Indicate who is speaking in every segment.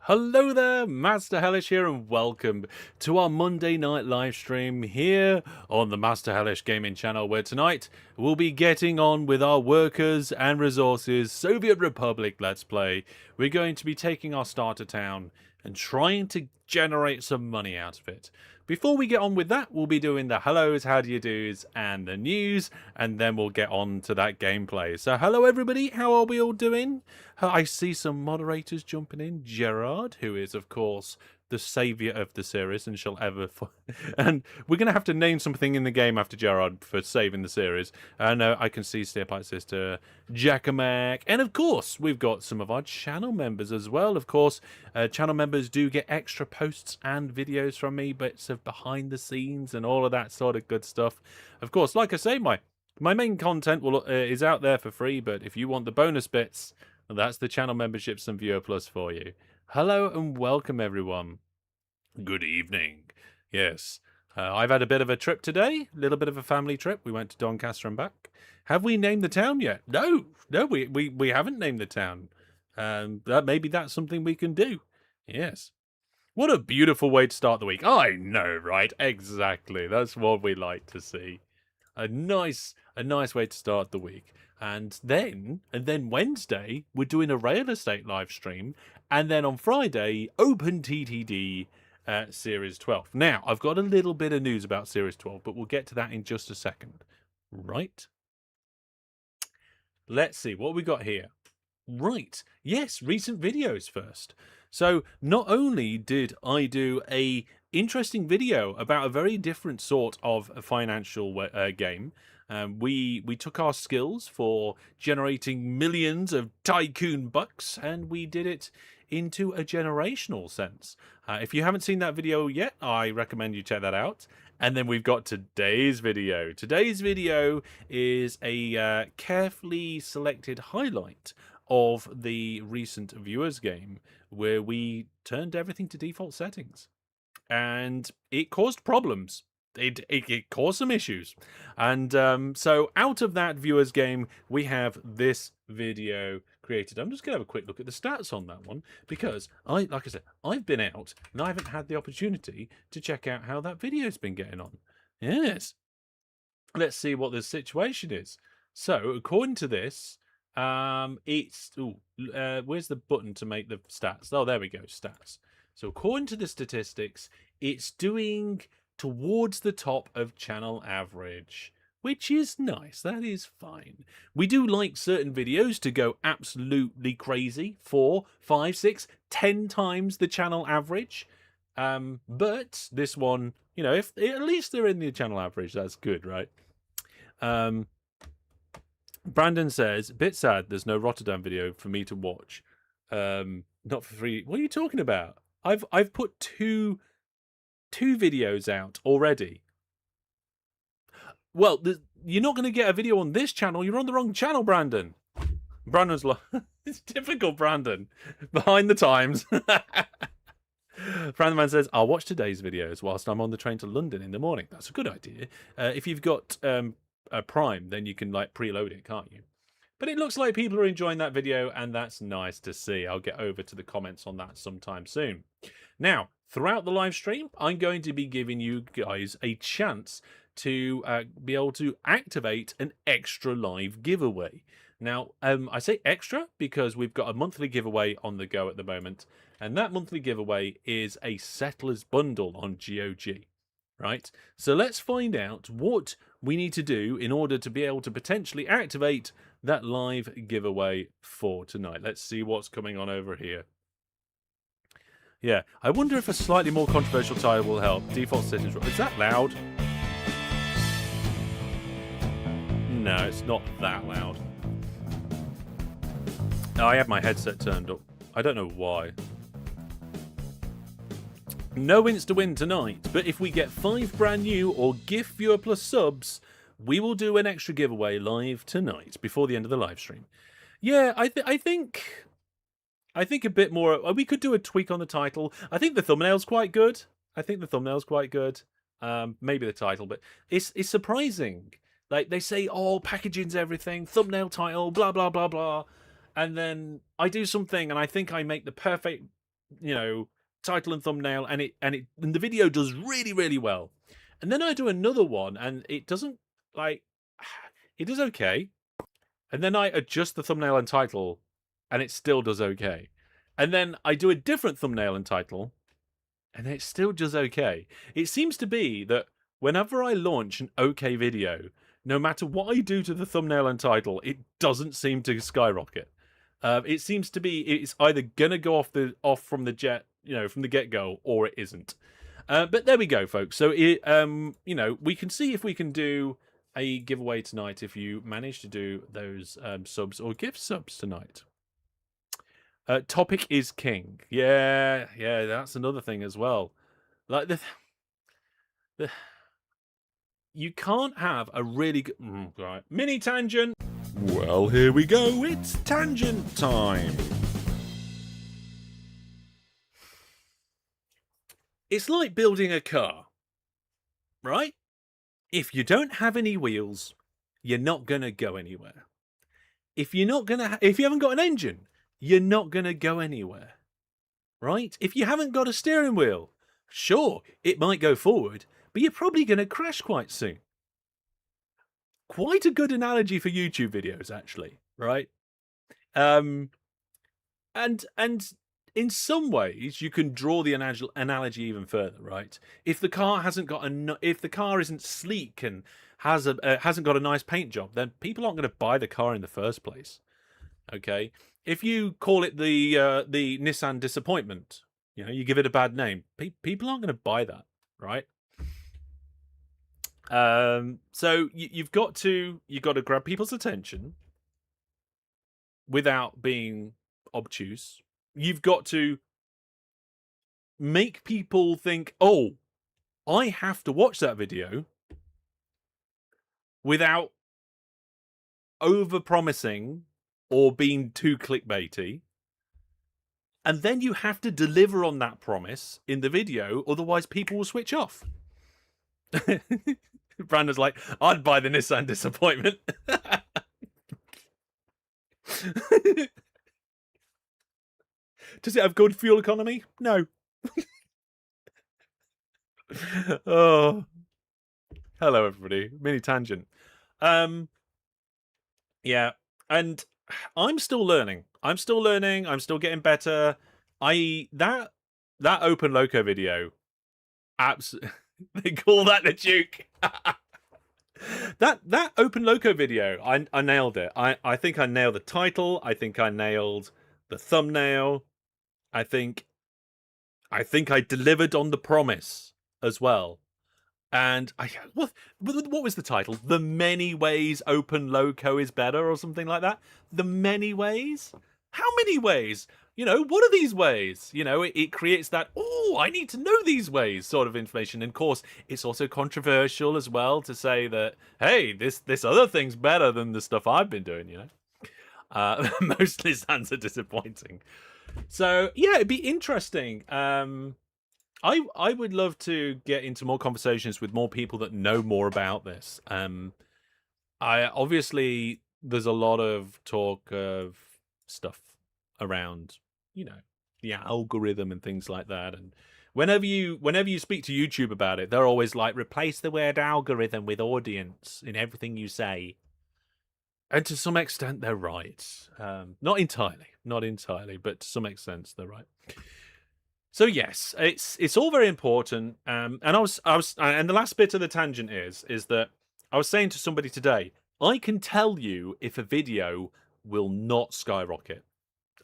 Speaker 1: Hello there, Master Hellish here, and welcome to our Monday night live stream here on the Master Hellish Gaming channel, where tonight we'll be getting on with our Workers and Resources Soviet Republic Let's Play. We're going to be taking our starter town and trying to generate some money out of it. Before we get on with that, we'll be doing the hellos, how do you do's, and the news, and then we'll get on to that gameplay. So hello everybody, how are we all doing? I see some moderators jumping in. Gerard, who is of course the saviour of the series and shall ever... and we're going to have to name something in the game after Gerard for saving the series. And I can see Steerpipe Sister, Jackamak, and of course we've got some of our channel members as well. Of course, channel members do get extra posts and videos from me, bits of behind the scenes and all of that sort of good stuff. Of course, like I say, my main content is out there for free, but if you want the bonus bits, that's the channel memberships and Viewer Plus for you. Hello and welcome, everyone. Good evening. Yes, I've had a bit of a trip today, a little bit of a family trip. We went to Doncaster and back. Have we named the town yet? No, we haven't named the town. Maybe that's something we can do. Yes. What a beautiful way to start the week. I know, right? Exactly. That's what we like to see. A nice way to start the week. And then Wednesday, we're doing a real estate live stream. And then on Friday, Open TTD Series 12. Now, I've got a little bit of news about Series 12, but we'll get to that in just a second. Right? Let's see what we got here. Right. Yes, recent videos first. So not only did I do a interesting video about a very different sort of financial game. We took our skills for generating millions of tycoon bucks and we did it into a generational sense. If you haven't seen that video yet, I recommend you check that out. And then we've got today's video. Today's video is a carefully selected highlight of the recent viewers game where we turned everything to default settings. And it caused problems. It caused some issues. And so out of that viewers game, we have this video created. I'm just going to have a quick look at the stats on that one because, like I said, I've been out and I haven't had the opportunity to check out how that video's been getting on. Yes. Let's see what the situation is. So according to this, it's... where's the button to make the stats? Oh, there we go, stats. So according to the statistics, it's doing towards the top of channel average, which is nice. That is fine. We do like certain videos to go absolutely crazy, 4, 5, 6, 10 times the channel average. But this one, you know, if at least they're in the channel average, that's good, right? Brandon says, bit sad there's no Rotterdam video for me to watch. Not for free. What are you talking about? I've put two videos out already. Well, you're not going to get a video on this channel. You're on the wrong channel, Brandon. Brandon's like, it's difficult, Brandon. Behind the times. Brandon Man says, I'll watch today's videos whilst I'm on the train to London in the morning. That's a good idea. If you've got a Prime, then you can like preload it, can't you? But it looks like people are enjoying that video, and that's nice to see. I'll get over to the comments on that sometime soon. Now, throughout the live stream, I'm going to be giving you guys a chance to be able to activate an extra live giveaway. Now, I say extra because we've got a monthly giveaway on the go at the moment, and that monthly giveaway is a Settlers Bundle on GOG. Right? So let's find out what we need to do in order to be able to potentially activate that live giveaway for tonight. Let's see what's coming on over here. Yeah, I wonder if a slightly more controversial title will help. Default settings. Is that loud? No, it's not that loud. Oh, I have my headset turned up. I don't know why. No insta-win tonight, but if we get 5 brand new or gift viewer plus subs, we will do an extra giveaway live tonight before the end of the live stream. Yeah, I think a bit more. We could do a tweak on the title. I think the thumbnail's quite good. Maybe the title, but it's surprising. Like they say, oh, packaging's everything, thumbnail, title, blah blah blah blah, and then I do something and I think I make the perfect title and thumbnail, and the video does really, really well. And then I do another one, and it doesn't it does okay. And then I adjust the thumbnail and title, and it still does okay. And then I do a different thumbnail and title, and it still does okay. It seems to be that whenever I launch an okay video, no matter what I do to the thumbnail and title, it doesn't seem to skyrocket. It seems to be it's either gonna go off from the from the get go, or it isn't. But there we go, folks. So we can see if we can do a giveaway tonight if you manage to do those subs or gift subs tonight. Topic is king. Yeah, that's another thing as well. Like you can't have a really good right mini tangent. Well, here we go. It's tangent time. It's like building a car, right? If you don't have any wheels, you're not gonna go anywhere. If you haven't got an engine, you're not gonna go anywhere, right? If you haven't got a steering wheel, sure, it might go forward, but you're probably gonna crash quite soon. Quite a good analogy for YouTube videos, actually, right? And in some ways, you can draw the analogy even further, right? If the car isn't sleek and hasn't got a nice paint job, then people aren't going to buy the car in the first place. Okay, if you call it the Nissan disappointment, you give it a bad name, people aren't going to buy that, right? So you've got to grab people's attention without being obtuse. You've got to make people think, oh, I have to watch that video, without over-promising or being too clickbaity. And then you have to deliver on that promise in the video, otherwise people will switch off. Brandon's like, I'd buy the Nissan disappointment. Does it have good fuel economy? No. Oh. Hello, everybody. Mini tangent. Yeah. And I'm still learning. I'm still getting better. That Open Loco video, they call that the Duke. that Open Loco video, I nailed it. I think I nailed the title. I think I nailed the thumbnail. I think I delivered on the promise as well. And what was the title? The Many Ways Open Loco is Better, or something like that. The many ways? How many ways? What are these ways? It creates that, oh, I need to know these ways sort of information. And of course, it's also controversial as well to say that, hey, this other thing's better than the stuff I've been doing, Mostly sounds are disappointing. So yeah, it'd be interesting. I would love to get into more conversations with more people that know more about this. Obviously there's a lot of talk of stuff around, the algorithm and things like that. And whenever you speak to YouTube about it, they're always like, replace the word algorithm with audience in everything you say. And to some extent, they're right. Not entirely, but to some extent, they're right. So yes, it's all very important. And and the last bit of the tangent is that I was saying to somebody today, I can tell you if a video will not skyrocket.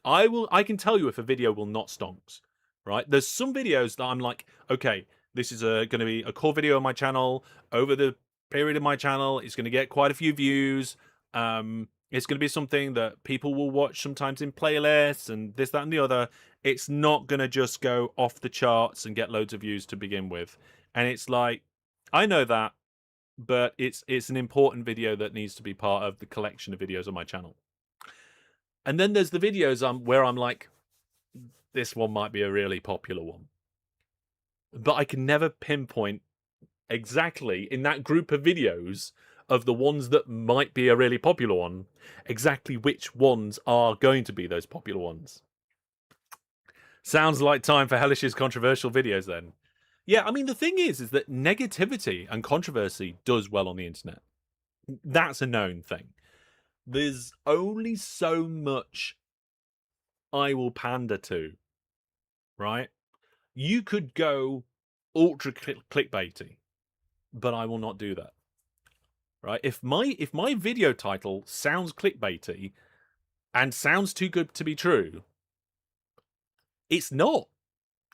Speaker 1: I can tell you if a video will not stonks. Right? There's some videos that I'm like, okay, this is going to be a core video on my channel. Over the period of my channel, it's going to get quite a few views. It's going to be something that people will watch sometimes in playlists and this, that, and the other. It's not going to just go off the charts and get loads of views to begin with. And it's like, I know that, but it's an important video that needs to be part of the collection of videos on my channel. And then there's the videos where I'm like, this one might be a really popular one. But I can never pinpoint exactly in that group of videos of the ones that might be a really popular one, exactly which ones are going to be those popular ones. Sounds like time for Hellish's controversial videos then. Yeah, I mean, the thing is that negativity and controversy does well on the internet. That's a known thing. There's only so much I will pander to, right? You could go ultra clickbaity, but I will not do that. Right? If my video title sounds clickbaity and sounds too good to be true, it's not.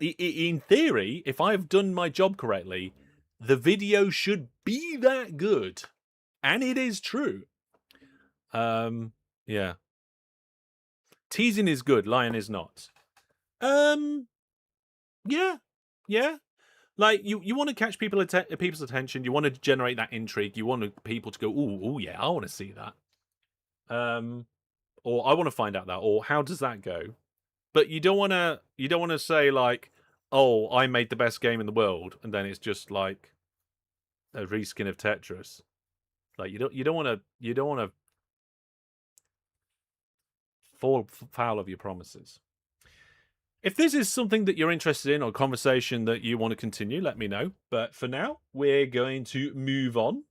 Speaker 1: In theory, if I've done my job correctly, the video should be that good, and it is true. Yeah. Teasing is good, lying is not. Yeah. Like you want to catch people's attention. You want to generate that intrigue. You want people to go, oh yeah, I want to see that. Or I want to find out that, or how does that go? But you don't want to say like, oh, I made the best game in the world, and then it's just like a reskin of Tetris. Like you don't want to fall foul of your promises. If this is something that you're interested in or conversation that you want to continue, let me know. But for now, we're going to move on.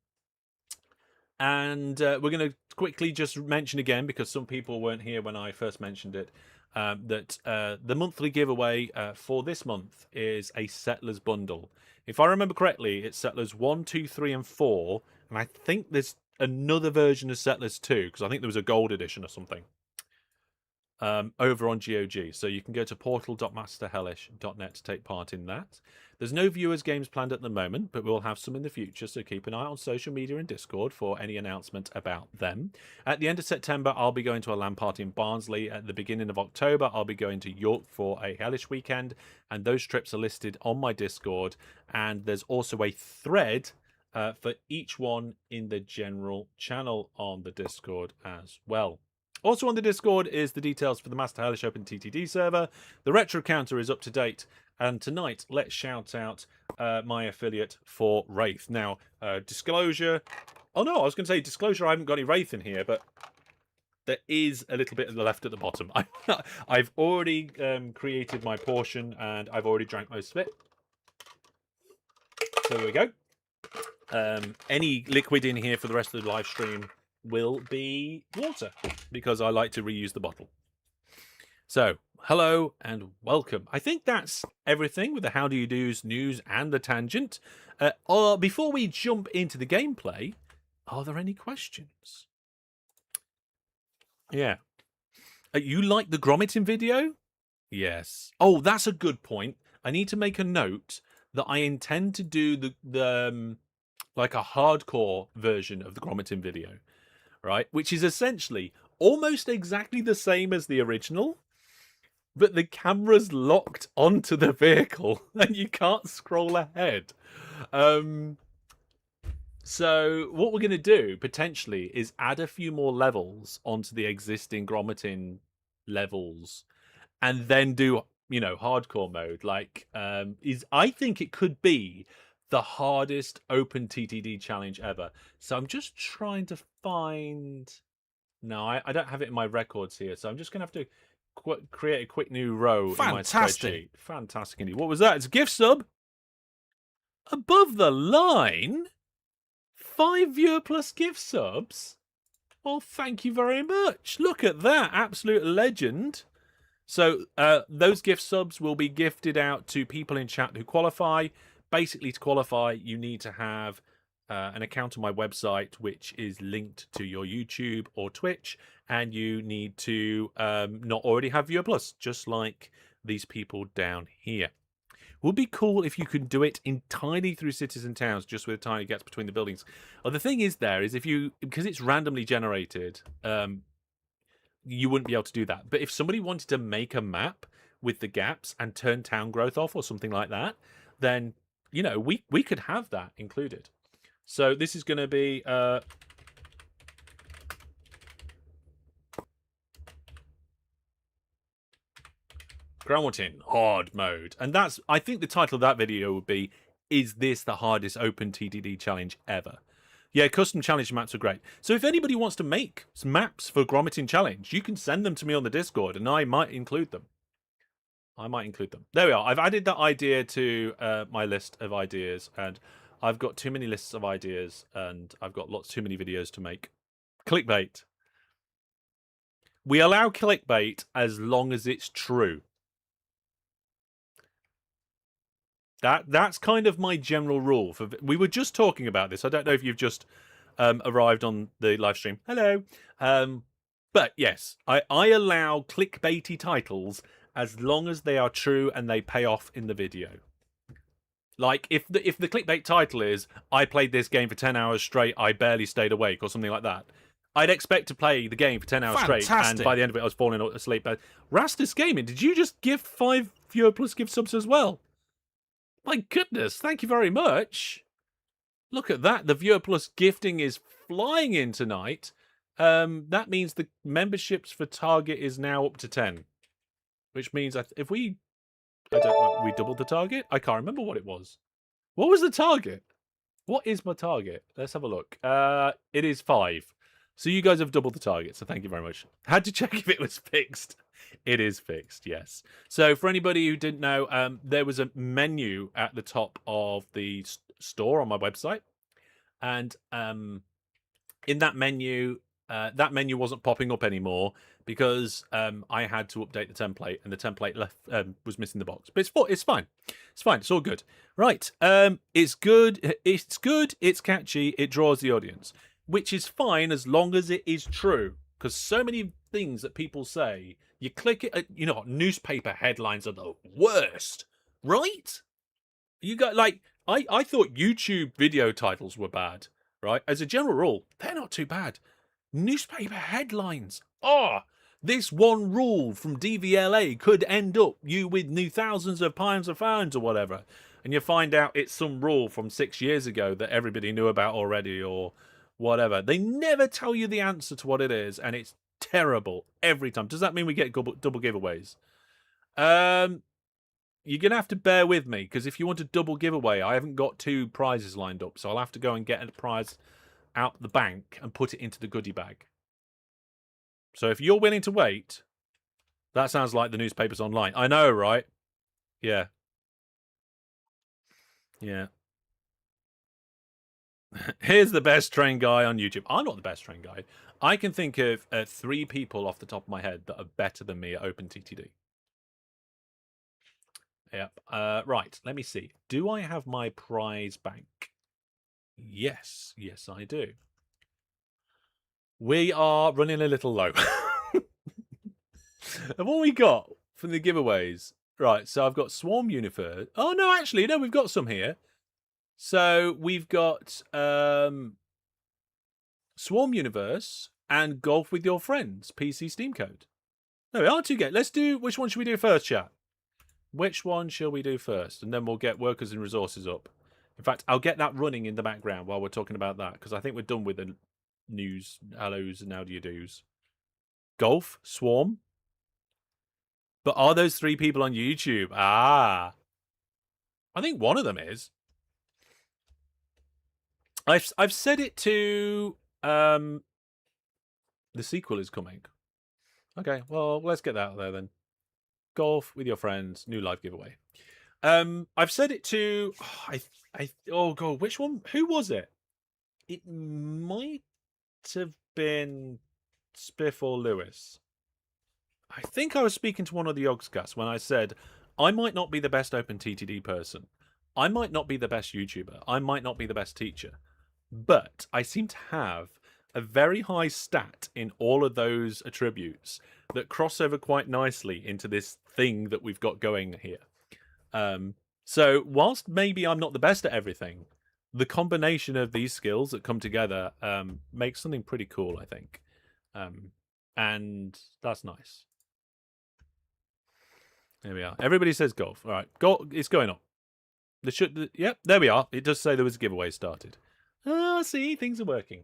Speaker 1: And we're going to quickly just mention again, because some people weren't here when I first mentioned it, that the monthly giveaway for this month is a Settlers bundle. If I remember correctly, it's Settlers 1, 2, 3, and 4. And I think there's another version of Settlers 2, because I think there was a gold edition or something. Over on GOG. So you can go to portal.masterhellish.net to take part in that. There's no viewers games planned at the moment, but we'll have some in the future, so keep an eye on social media and Discord for any announcement about them. At the end of September, I'll be going to a LAN party in Barnsley. At the beginning of October, I'll be going to York for a Hellish weekend, and those trips are listed on my Discord, and there's also a thread for each one in the general channel on the Discord as well. Also on the Discord is the details for the Master Hellish Open TTD server. The retro counter is up to date. And tonight, let's shout out my affiliate for Wraith. Now, disclosure. Oh no, I was going to say disclosure. I haven't got any Wraith in here, but there is a little bit left at the bottom. I've already created my portion, and I've already drank most of it. So there we go. Any liquid in here for the rest of the live stream will be water, because I like to reuse the bottle. So, hello and welcome. I think that's everything with the How Do You Do's news and the tangent. Before we jump into the gameplay, are there any questions? Yeah. You like the Grommeting video? Yes. Oh, that's a good point. I need to make a note that I intend to do the like a hardcore version of the Grommeting video, right? Which is essentially almost exactly the same as the original, but the camera's locked onto the vehicle and you can't scroll ahead. So what we're going to do potentially is add a few more levels onto the existing Grommeting levels, and then do, you know, hardcore mode. Like, I think it could be the hardest open TTD challenge ever. So I'm just trying to find. No, I don't have it in my records here, so I'm just going to have to create a quick new row in my spreadsheet. Fantastic indeed. What was that? It's a gift sub. Above the line? 5 viewer plus gift subs? Well, thank you very much. Look at that. Absolute legend. So those gift subs will be gifted out to people in chat who qualify. Basically, to qualify, you need to have an account on my website, which is linked to your YouTube or Twitch, and you need to not already have viewer plus, just like these people down here. Would be cool if you could do it entirely through cities and towns, just with tiny gaps between the buildings. Oh, the thing is, because it's randomly generated, you wouldn't be able to do that. But if somebody wanted to make a map with the gaps and turn town growth off or something like that, then, you know, we could have that included. So this is going to be Grommeting hard mode, and that's, I think the title of that video would be, "Is this the hardest open TTD challenge ever?" Yeah, custom challenge maps are great. So if anybody wants to make some maps for Grommeting challenge, you can send them to me on the Discord, and I might include them. I might include them. There we are. I've added that idea to my list of ideas, and I've got too many lists of ideas, and I've got too many videos to make. Clickbait. We allow clickbait as long as it's true. That's kind of my general rule. We were just talking about this. I don't know if you've just arrived on the live stream. Hello. But yes, I allow clickbaity titles as long as they are true and they pay off in the video. Like if the clickbait title is "I played this game for 10 hours straight, I barely stayed awake" or something like that, I'd expect to play the game for 10 hours straight, and by the end of it, I was falling asleep. But Rastus Gaming, did you just give 5 viewer plus gift subs as well? My goodness, thank you very much. Look at that. The viewer plus gifting is flying in tonight. That means the memberships for Target is now up to 10. Which means if we doubled the target? I can't remember what it was. What was the target? What is my target? Let's have a look. It is 5. So you guys have doubled the target, so thank you very much. Had to check if it was fixed. It is fixed, yes. So for anybody who didn't know, there was a menu at the top of the store on my website. And in that menu wasn't popping up anymore because I had to update the template, and the template was missing the box. But it's fine. It's fine. It's all good. Right. It's good. It's good. It's catchy. It draws the audience, which is fine as long as it is true. Because so many things that people say, you click it. You know, newspaper headlines are the worst, right? You got like I thought YouTube video titles were bad, right? As a general rule, they're not too bad. Newspaper headlines. Oh, this one rule from DVLA could end up you with new thousands of pounds of fines or whatever. And you find out it's some rule from 6 years ago that everybody knew about already or whatever. They never tell you the answer to what it is, and it's terrible every time. Does that mean we get double giveaways? You're going to have to bear with me, because if you want a double giveaway, I haven't got 2 prizes lined up, so I'll have to go and get a prize out the bank and put it into the goodie bag. So if you're willing to wait, that sounds like the newspapers online. I know, right? Yeah. Yeah. Here's the best train guy on YouTube. I'm not the best train guy. I can think of 3 people off the top of my head that are better than me at OpenTTD. Yep. Right. Let me see. Do I have my prize bank? Yes. Yes, I do. We are running a little low. And what we got from the giveaways? Right. So I've got Swarm Universe. Oh, no, actually, no, we've got some here. So we've got Swarm Universe and Golf with Your Friends PC Steam code. No, we are 2 get. Let's do. Which one should we do first, chat? Which one shall we do first? And then we'll get workers and resources up. In fact, I'll get that running in the background while we're talking about that, because I think we're done with the news, hellos, and how do you do's. Golf, Swarm. But are those 3 people on YouTube? Ah. I think one of them is. I've said it to the sequel is coming. Okay, well, let's get that out there then. Golf with your friends, new live giveaway. I've said it to oh god, which one? Who was it? It might have been Spiff or Lewis. I think I was speaking to one of the Yogscast when I said I might not be the best OpenTTD person. I might not be the best YouTuber. I might not be the best teacher. But I seem to have a very high stat in all of those attributes that cross over quite nicely into this thing that we've got going here. So whilst maybe I'm not the best at everything, the combination of these skills that come together makes something pretty cool, I think. And that's nice. There we are. Everybody says golf. All right, it's going on. Yep, there we are. It does say there was a giveaway started. Ah, see, things are working.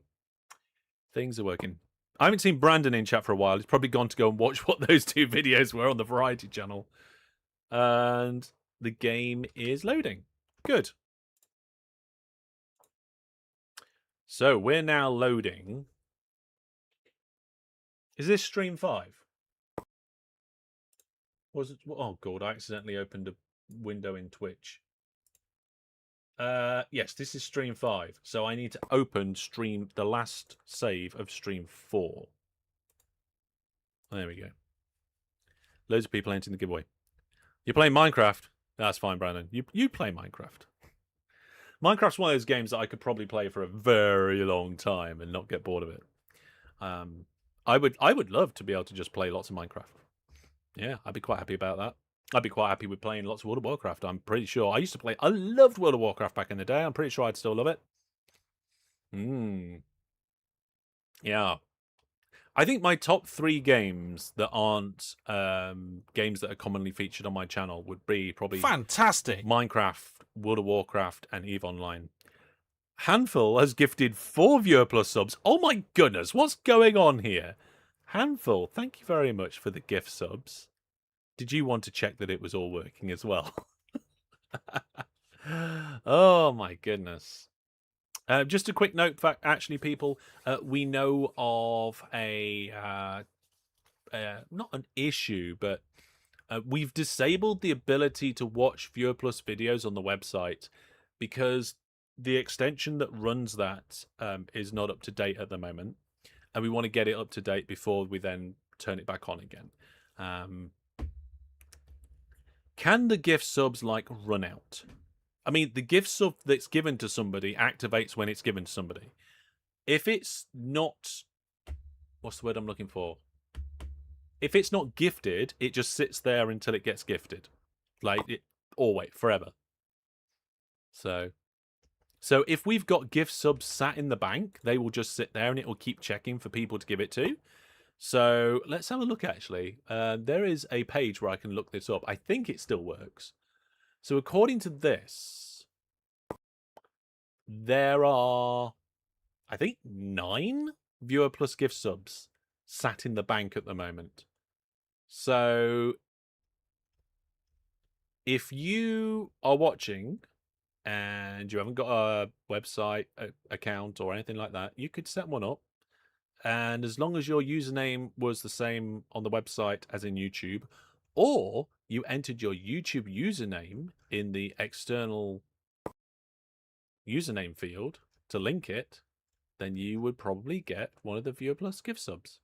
Speaker 1: Things are working. I haven't seen Brandon in chat for a while. He's probably gone to go and watch what those 2 videos were on the Variety channel. And the game is loading. Good. So we're now loading. Is this stream 5? Was it? Oh god, I accidentally opened a window in Twitch. Yes, this is stream 5, so I need to open the last save of stream 4. There we go. Loads of people entering the giveaway. You're playing Minecraft? That's fine, Brandon. You play Minecraft. Minecraft's one of those games that I could probably play for a very long time and not get bored of it. I would love to be able to just play lots of Minecraft. Yeah, I'd be quite happy about that. I'd be quite happy with playing lots of World of Warcraft. I'm pretty sure. I loved World of Warcraft back in the day. I'm pretty sure I'd still love it. Yeah. I think my top 3 games that aren't games that are commonly featured on my channel would be probably
Speaker 2: fantastic
Speaker 1: Minecraft, World of Warcraft, and EVE Online. Handful has gifted 4 viewer plus subs. Oh my goodness, what's going on here? Handful, thank you very much for the gift subs. Did you want to check that it was all working as well? Oh my goodness. Just a quick note, actually, people, we know of a not an issue, but we've disabled the ability to watch viewer plus videos on the website because the extension that runs that is not up to date at the moment, and we want to get it up to date before we then turn it back on again. Can the gift subs run out? I mean, the gift sub that's given to somebody activates when it's given to somebody. If it's not, what's the word I'm looking for? If it's not gifted, it just sits there until it gets gifted, always, forever. So if we've got gift subs sat in the bank, they will just sit there and it will keep checking for people to give it to. So let's have a look, actually. There is a page where I can look this up. I think it still works. So according to this, there are, I think, 9 viewer plus gift subs sat in the bank at the moment. So if you are watching and you haven't got a website account or anything like that, you could set one up. And as long as your username was the same on the website as in YouTube, or you entered your YouTube username in the external username field to link it, then you would probably get one of the Viewer Plus gift subs.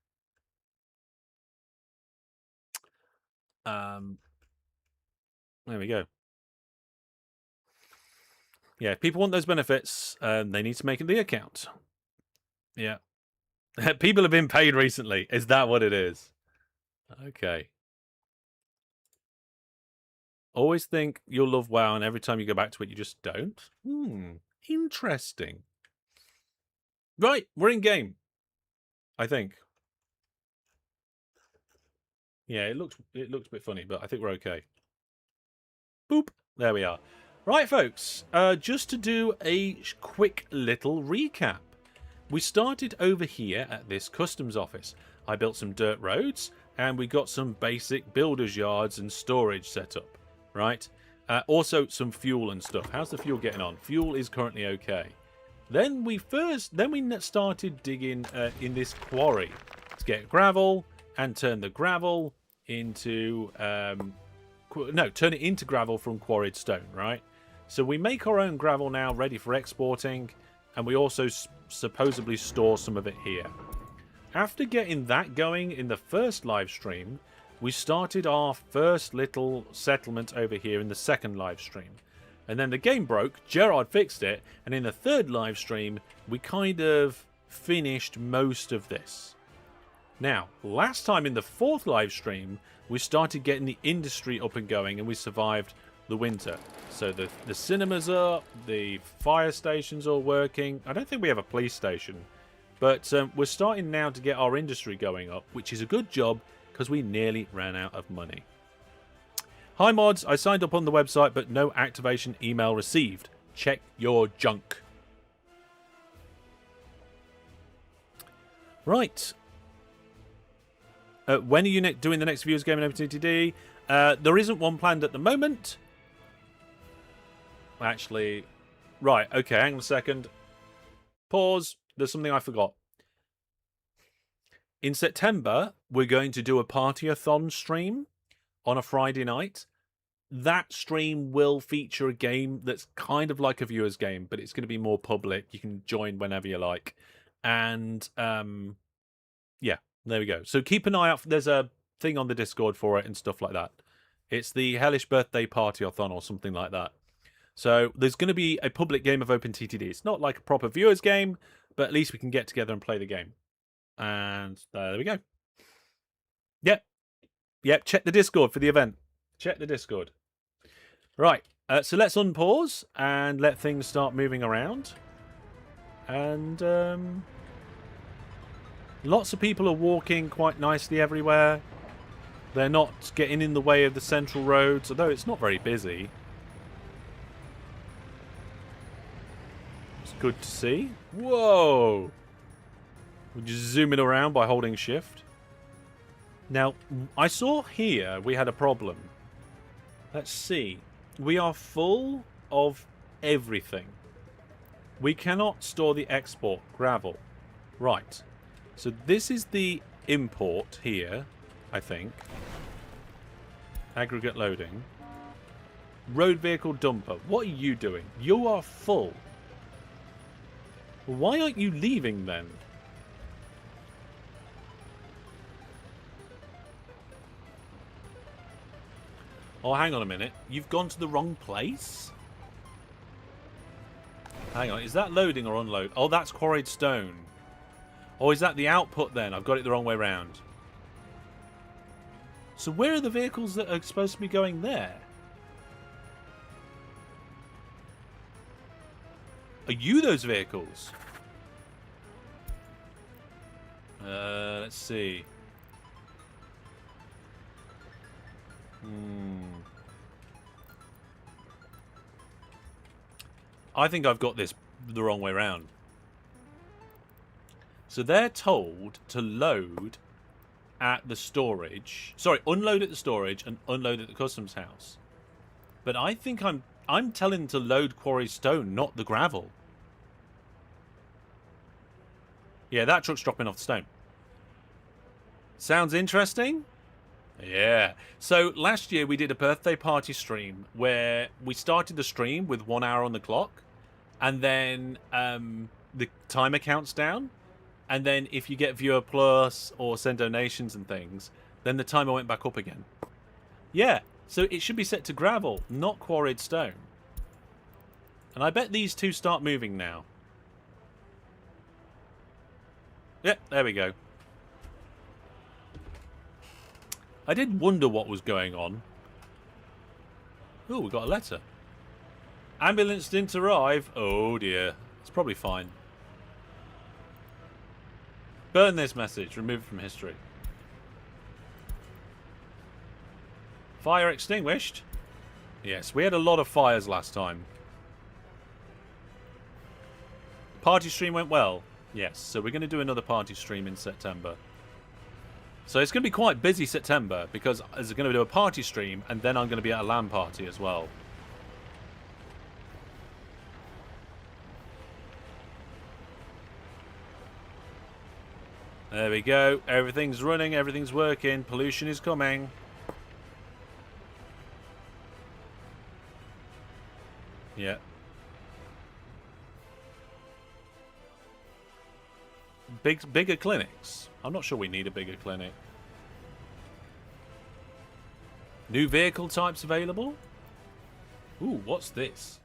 Speaker 1: There we go. Yeah, if people want those benefits, they need to make the account. Yeah. People have been paid recently. Is that what it is? Okay. Always think you'll love WoW, and every time you go back to it, you just don't? Interesting. Right, we're in game. I think. Yeah, it looks a bit funny, but I think we're okay. Boop. There we are. Right, folks. Just to do a quick little recap. We started over here at this customs office. I built some dirt roads, and we got some basic builder's yards and storage set up. Right? Also some fuel and stuff. How's the fuel getting on? Fuel is currently okay. Then we started digging in this quarry to get gravel and turn the gravel into turn it into gravel from quarried stone, right? So we make our own gravel now, ready for exporting, and we also supposedly store some of it here. After getting that going in the first live stream, we started our first little settlement over here in the second live stream. And then the game broke, Gerard fixed it, and in the third live stream, we kind of finished most of this. Now, last time in the fourth live stream, we started getting the industry up and going, and we survived the winter. So the cinemas are up, the fire stations are working. I don't think we have a police station, but we're starting now to get our industry going up, which is a good job, because we nearly ran out of money. Hi mods, I signed up on the website but no activation email received. Check your junk. Right. When are you doing the next Viewers Gaming Opportunity? There isn't one planned at the moment. Actually, right, okay, hang on a second. Pause. There's something I forgot. In September, we're going to do a party-a-thon stream on a Friday night, that stream will feature a game that's kind of like a viewer's game, but it's going to be more public. You can join whenever you like. And yeah, there we go. So keep an eye out. There's a thing on the Discord for it and stuff like that. It's the Hellish birthday party-a-thon or something like that. So there's going to be a public game of OpenTTD. It's not like a proper viewers game, but at least we can get together and play the game. And there we go. Yep, check the Discord for the event. Check the Discord. Right, so let's unpause and let things start moving around. And lots of people are walking quite nicely everywhere. They're not getting in the way of the central roads, although it's not very busy. It's good to see. Whoa! We're just zooming around by holding shift. Now, I saw here we had a problem. Let's see. We are full of everything. We cannot store the export gravel. Right. So this is the import here, I think. Aggregate loading. Road vehicle dumper. What are you doing? You are full. Why aren't you leaving then? Oh, hang on a minute. You've gone to the wrong place? Hang on. Is that loading or unload? Oh, that's quarried stone. Oh, is that the output then? I've got it the wrong way round. So where are the vehicles that are supposed to be going there? Are you those vehicles? Let's see. I think I've got this the wrong way round. So they're told to load at the storage. Sorry, unload at the storage and unload at the customs house. But I think I'm telling them to load quarry stone, not the gravel. Yeah, that truck's dropping off the stone. Sounds interesting? Yeah. So last year we did a birthday party stream where we started the stream with 1 hour on the clock, and then the timer counts down, and then if you get viewer plus or send donations and things, then the timer went back up again. Yeah. So it should be set to gravel, not quarried stone. And I bet these two start moving now. Yep, there we go. I did wonder what was going on. Oh, we got a letter. Ambulance didn't arrive. Oh dear. It's probably fine. Burn this message. Remove it from history. Fire extinguished. Yes, we had a lot of fires last time. Party stream went well. Yes, so we're going to do another party stream in September. So it's going to be quite busy September because there's going to do a party stream and then I'm going to be at a LAN party as well. There we go. Everything's running. Everything's working. Pollution is coming. Yeah. Bigger clinics. I'm not sure we need a bigger clinic. New vehicle types available. Ooh, what's this?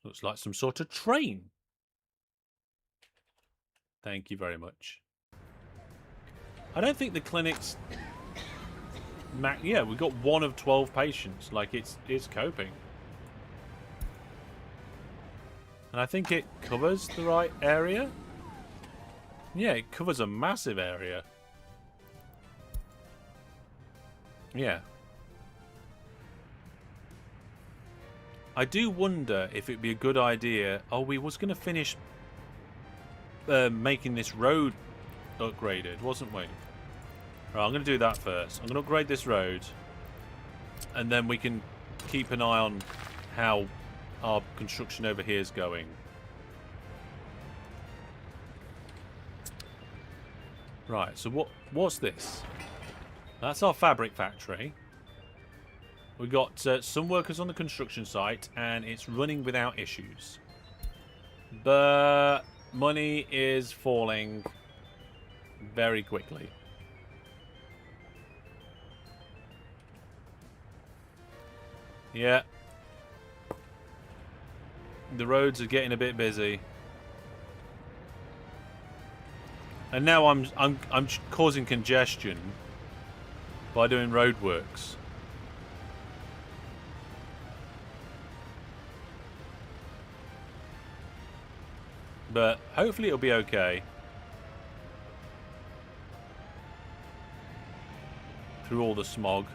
Speaker 1: Looks like some sort of train. Thank you very much. I don't think the clinic's... Yeah, we've got 1 of 12 patients. Like, it's coping. And I think it covers the right area. Yeah, it covers a massive area. Yeah. I do wonder if it'd be a good idea... Oh, we was going to finish making this road upgraded, wasn't we? Right, I'm going to do that first. I'm going to upgrade this road. And then we can keep an eye on how our construction over here is going. Right, so what's this? That's our fabric factory. We've got some workers on the construction site, and it's running without issues. But money is falling very quickly. Yeah. The roads are getting a bit busy. And now I'm causing congestion by doing roadworks. But hopefully it'll be okay. Through all the smog.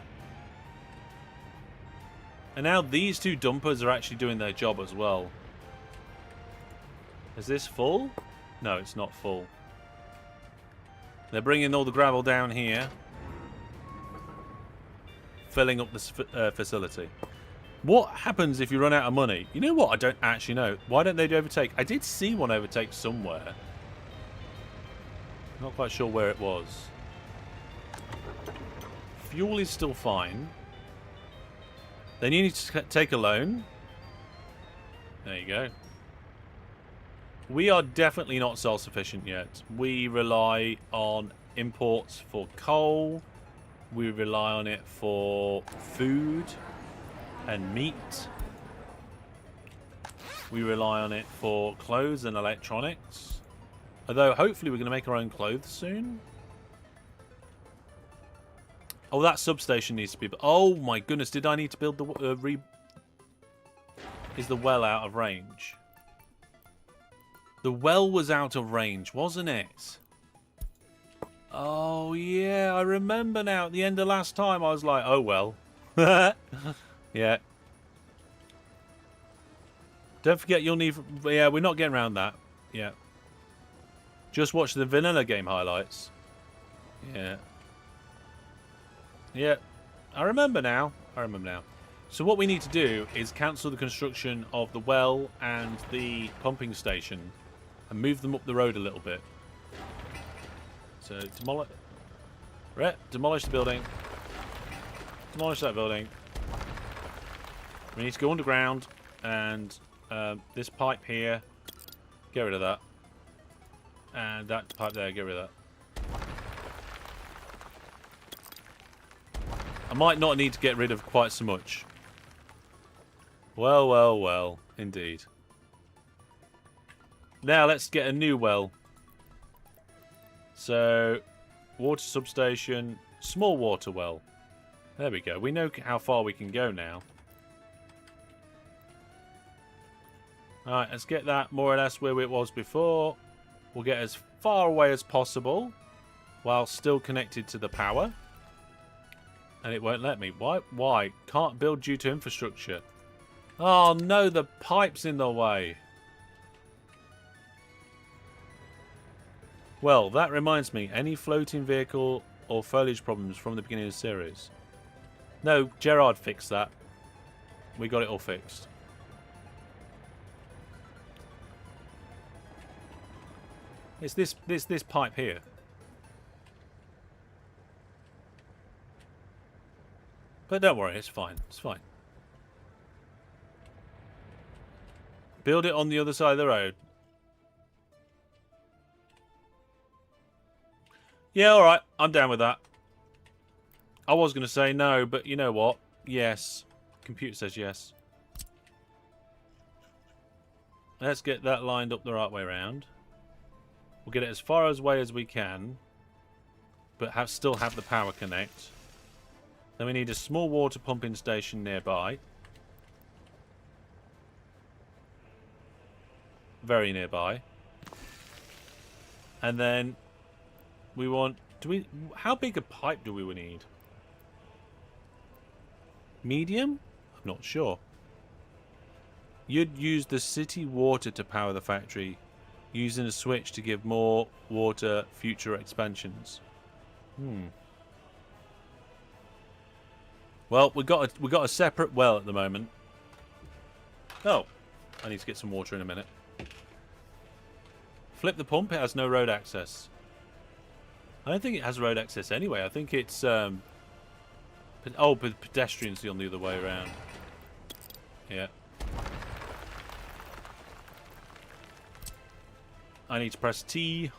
Speaker 1: And now these two dumpers are actually doing their job as well. Is this full? No, it's not full. They're bringing all the gravel down here. Filling up this facility. What happens if you run out of money? You know what? I don't actually know. Why don't they overtake? I did see one overtake somewhere. Not quite sure where it was. Fuel is still fine. Then you need to take a loan. There you go. We are definitely not self-sufficient yet. We rely on imports for coal. We rely on it for food and meat. We rely on it for clothes and electronics. Although, hopefully we're going to make our own clothes soon. Oh, that substation needs to be... Oh, my goodness. Did I need to build the... Is the well out of range? The well was out of range, wasn't it? Oh, yeah. I remember now. At the end of last time, I was like, oh, well. Yeah. Don't forget you'll need... Yeah, we're not getting around that. Yeah. Just watch the vanilla game highlights. Yeah. Yeah. I remember now. So what we need to do is cancel the construction of the well and the pumping station and move them up the road a little bit. So demolish the building. Demolish that building. We need to go underground and this pipe here, get rid of that. And that pipe there, get rid of that. I might not need to get rid of quite so much. Well, well, well, indeed. Now let's get a new well. So, water substation, small water well. There we go. We know how far we can go now. Alright, let's get that more or less where it was before. We'll get as far away as possible while still connected to the power. And it won't let me. Why? Why? Can't build due to infrastructure. Oh no, the pipe's in the way. Well, that reminds me. Any floating vehicle or foliage problems from the beginning of the series? No, Gerard fixed that. We got it all fixed. It's this pipe here. But don't worry, it's fine. It's fine. Build it on the other side of the road. Yeah, alright. I'm down with that. I was going to say no, but you know what? Yes. Computer says yes. Let's get that lined up the right way around. We'll get it as far away as we can, but still have the power connect. Then we need a small water pumping station nearby. Very nearby. And then we want... how big a pipe do we need? Medium? I'm not sure. You'd use the city water to power the factory, using a switch to give more water future expansions. Well, we got a separate well at the moment. Oh, I need to get some water in a minute. Flip the pump. It has no road access. I don't think it has road access anyway. I think it's Oh, but pedestrians on the other way around. Yeah. I need to press T.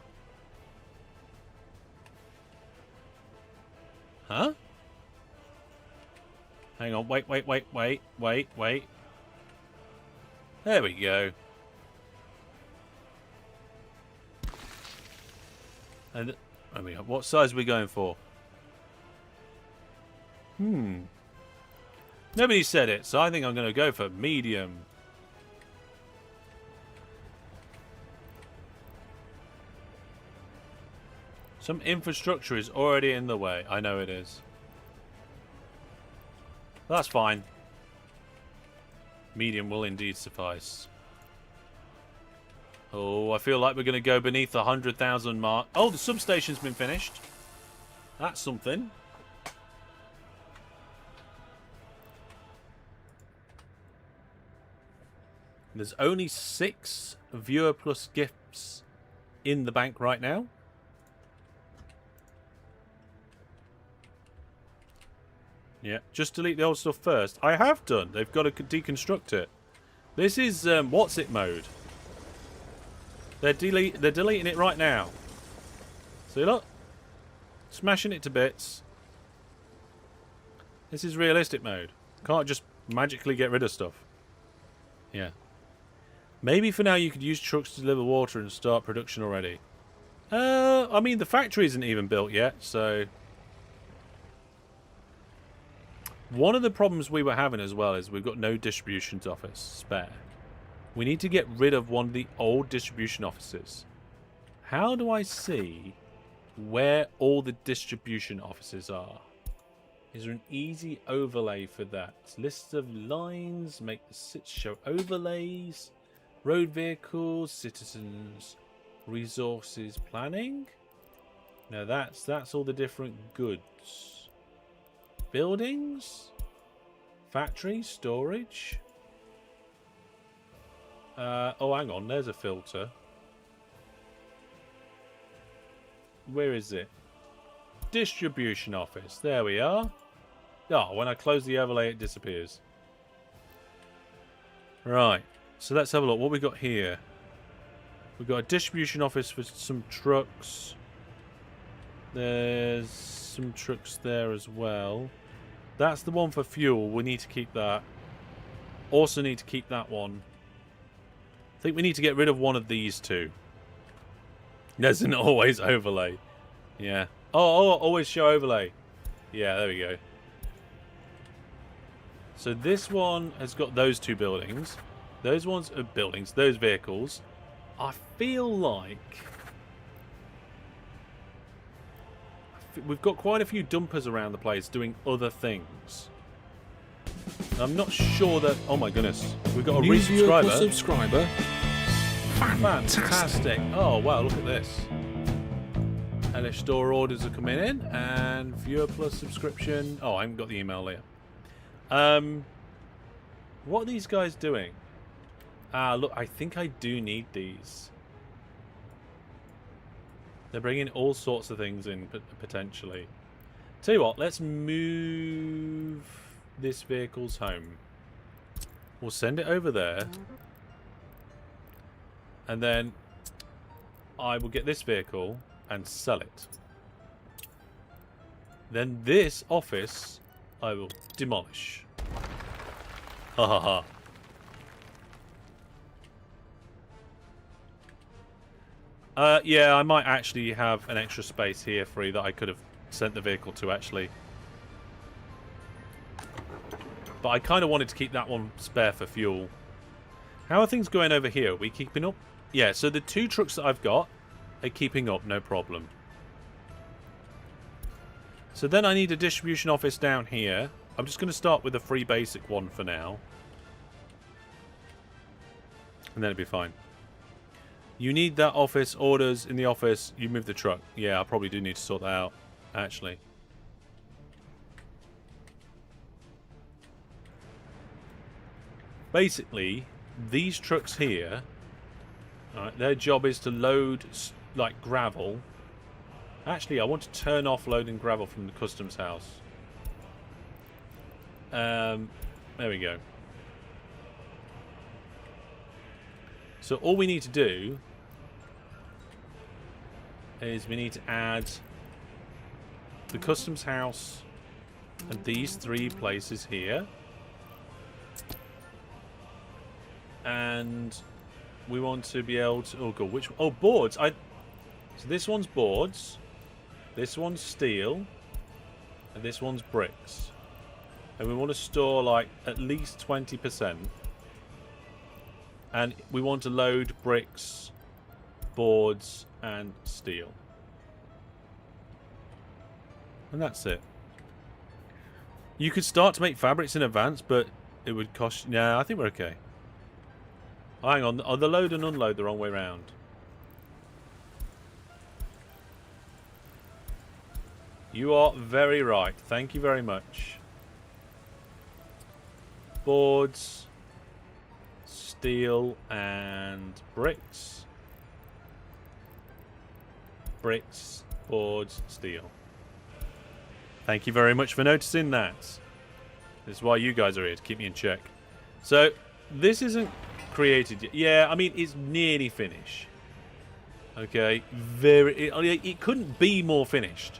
Speaker 1: Huh? Hang on, wait. There we go. And I mean, what size are we going for? Nobody said it, so I think I'm going to go for medium. Some infrastructure is already in the way. I know it is. That's fine. Medium will indeed suffice. Oh, I feel like we're going to go beneath the 100,000 mark. Oh, the substation's been finished. That's something. There's only 6 viewer plus gifts in the bank right now. Yeah, just delete the old stuff first. I have done. They've got to deconstruct it. This is what's it mode. They're deleting it right now. See, look, smashing it to bits. This is realistic mode. Can't just magically get rid of stuff. Yeah. Maybe for now you could use trucks to deliver water and start production already. I mean the factory isn't even built yet, so. One of the problems we were having as well is we've got no distribution office spare. We need to get rid of one of the old distribution offices. How do I see where all the distribution offices are? Is there an easy overlay for that? List of lines, make the show overlays, road vehicles, citizens, resources, planning. Now that's all the different goods. Buildings, factory, storage. Oh, hang on, there's a filter. Where is it? Distribution office. There we are. Oh, when I close the overlay, it disappears. Right. So let's have a look. What we got here? We've got a distribution office for some trucks. There's some trucks there as well. That's the one for fuel. We need to keep that. Also need to keep that one. I think we need to get rid of one of these two. There's an always overlay. Yeah. Oh, always show overlay. Yeah, there we go. So this one has got those two buildings. Those ones are buildings. Those vehicles. I feel like we've got quite a few dumpers around the place doing other things. I'm not sure that... Oh my goodness. We've got a resubscriber. Fantastic. Oh wow, look at this. Hellish store orders are coming in. And viewer plus subscription. Oh, I haven't got the email there. What are these guys doing? Look, I think I do need these. They're bringing all sorts of things in, potentially. Tell you what, let's move this vehicle's home. We'll send it over there. And then I will get this vehicle and sell it. Then this office I will demolish. Ha ha ha. Yeah, I might actually have an extra space here free that I could have sent the vehicle to, actually. But I kind of wanted to keep that one spare for fuel. How are things going over here? Are we keeping up? Yeah, so the 2 trucks that I've got are keeping up, no problem. So then I need a distribution office down here. I'm just going to start with a free basic one for now. And then it'll be fine. You need that office, orders in the office, you move the truck. Yeah, I probably do need to sort that out, actually. Basically, these trucks here, their job is to load, like, gravel. Actually, I want to turn off loading gravel from the customs house. There we go. So all we need to do is we need to add the customs house and these 3 places here. And we want to be able to... Oh, God, which... Oh, boards. So this one's boards. This one's steel. And this one's bricks. And we want to store, like, at least 20%. And we want to load bricks, boards, and steel. And that's it. You could start to make fabrics in advance, but it would cost... Yeah, I think we're okay. Oh, hang on. Oh, the load and unload the wrong way round. You are very right. Thank you very much. Boards, steel, and bricks. Bricks, boards, steel. Thank you very much for noticing that. This is why you guys are here, to keep me in check. So, this isn't created yet. Yeah, I mean, it's nearly finished. Okay, it couldn't be more finished.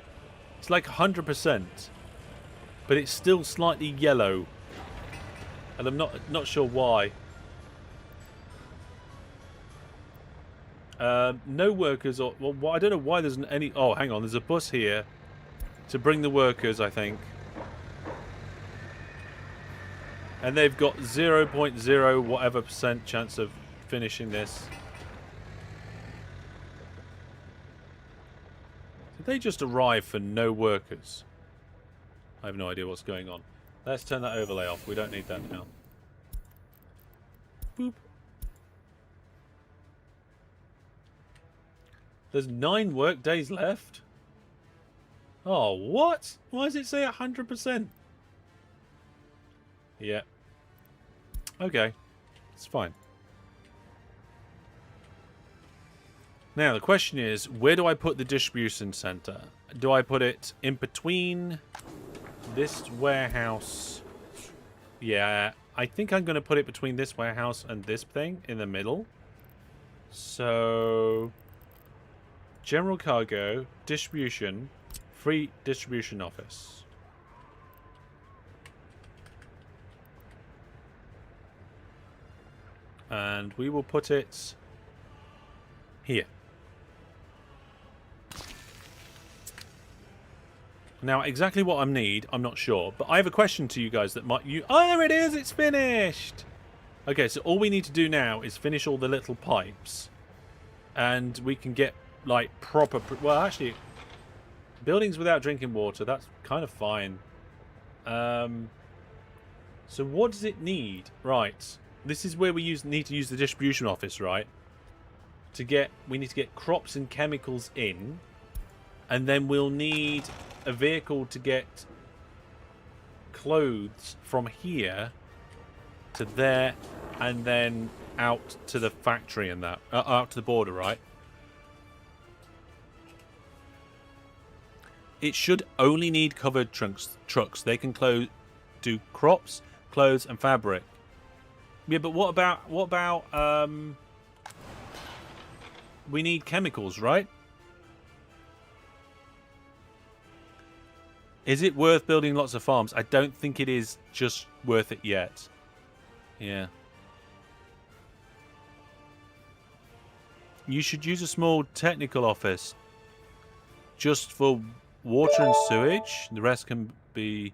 Speaker 1: It's like 100%. But it's still slightly yellow. And I'm not sure why. No workers, or well, I don't know why there's any... Oh, hang on, there's a bus here to bring the workers, I think. And they've got 0.0 whatever % chance of finishing this. Did they just arrive for no workers? I have no idea what's going on. Let's turn that overlay off. We don't need that now. Boop. There's 9 work days left? Oh, what? Why does it say 100%? Yeah. Okay. It's fine. Now, the question is, where do I put the distribution center? Do I put it in between this warehouse? Yeah, I think I'm going to put it between this warehouse and this thing in the middle. So, general cargo, distribution, free distribution office. And we will put it here. Now, exactly what I need, I'm not sure. But I have a question to you guys that might... Oh, there it is! It's finished! Okay, so all we need to do now is finish all the little pipes. And we can get, like, proper... Well, actually, buildings without drinking water, that's kind of fine. So what does it need? Right. This is where we need to use the distribution office, right? We need to get crops and chemicals in. And then we'll need a vehicle to get clothes from here to there and then out to the factory and that. Out to the border, right? It should only need covered trucks. They can do crops, clothes, and fabric. Yeah, but what about we need chemicals, right? Is it worth building lots of farms? I don't think it is just worth it yet. Yeah. You should use a small technical office just for water and sewage. The rest can be...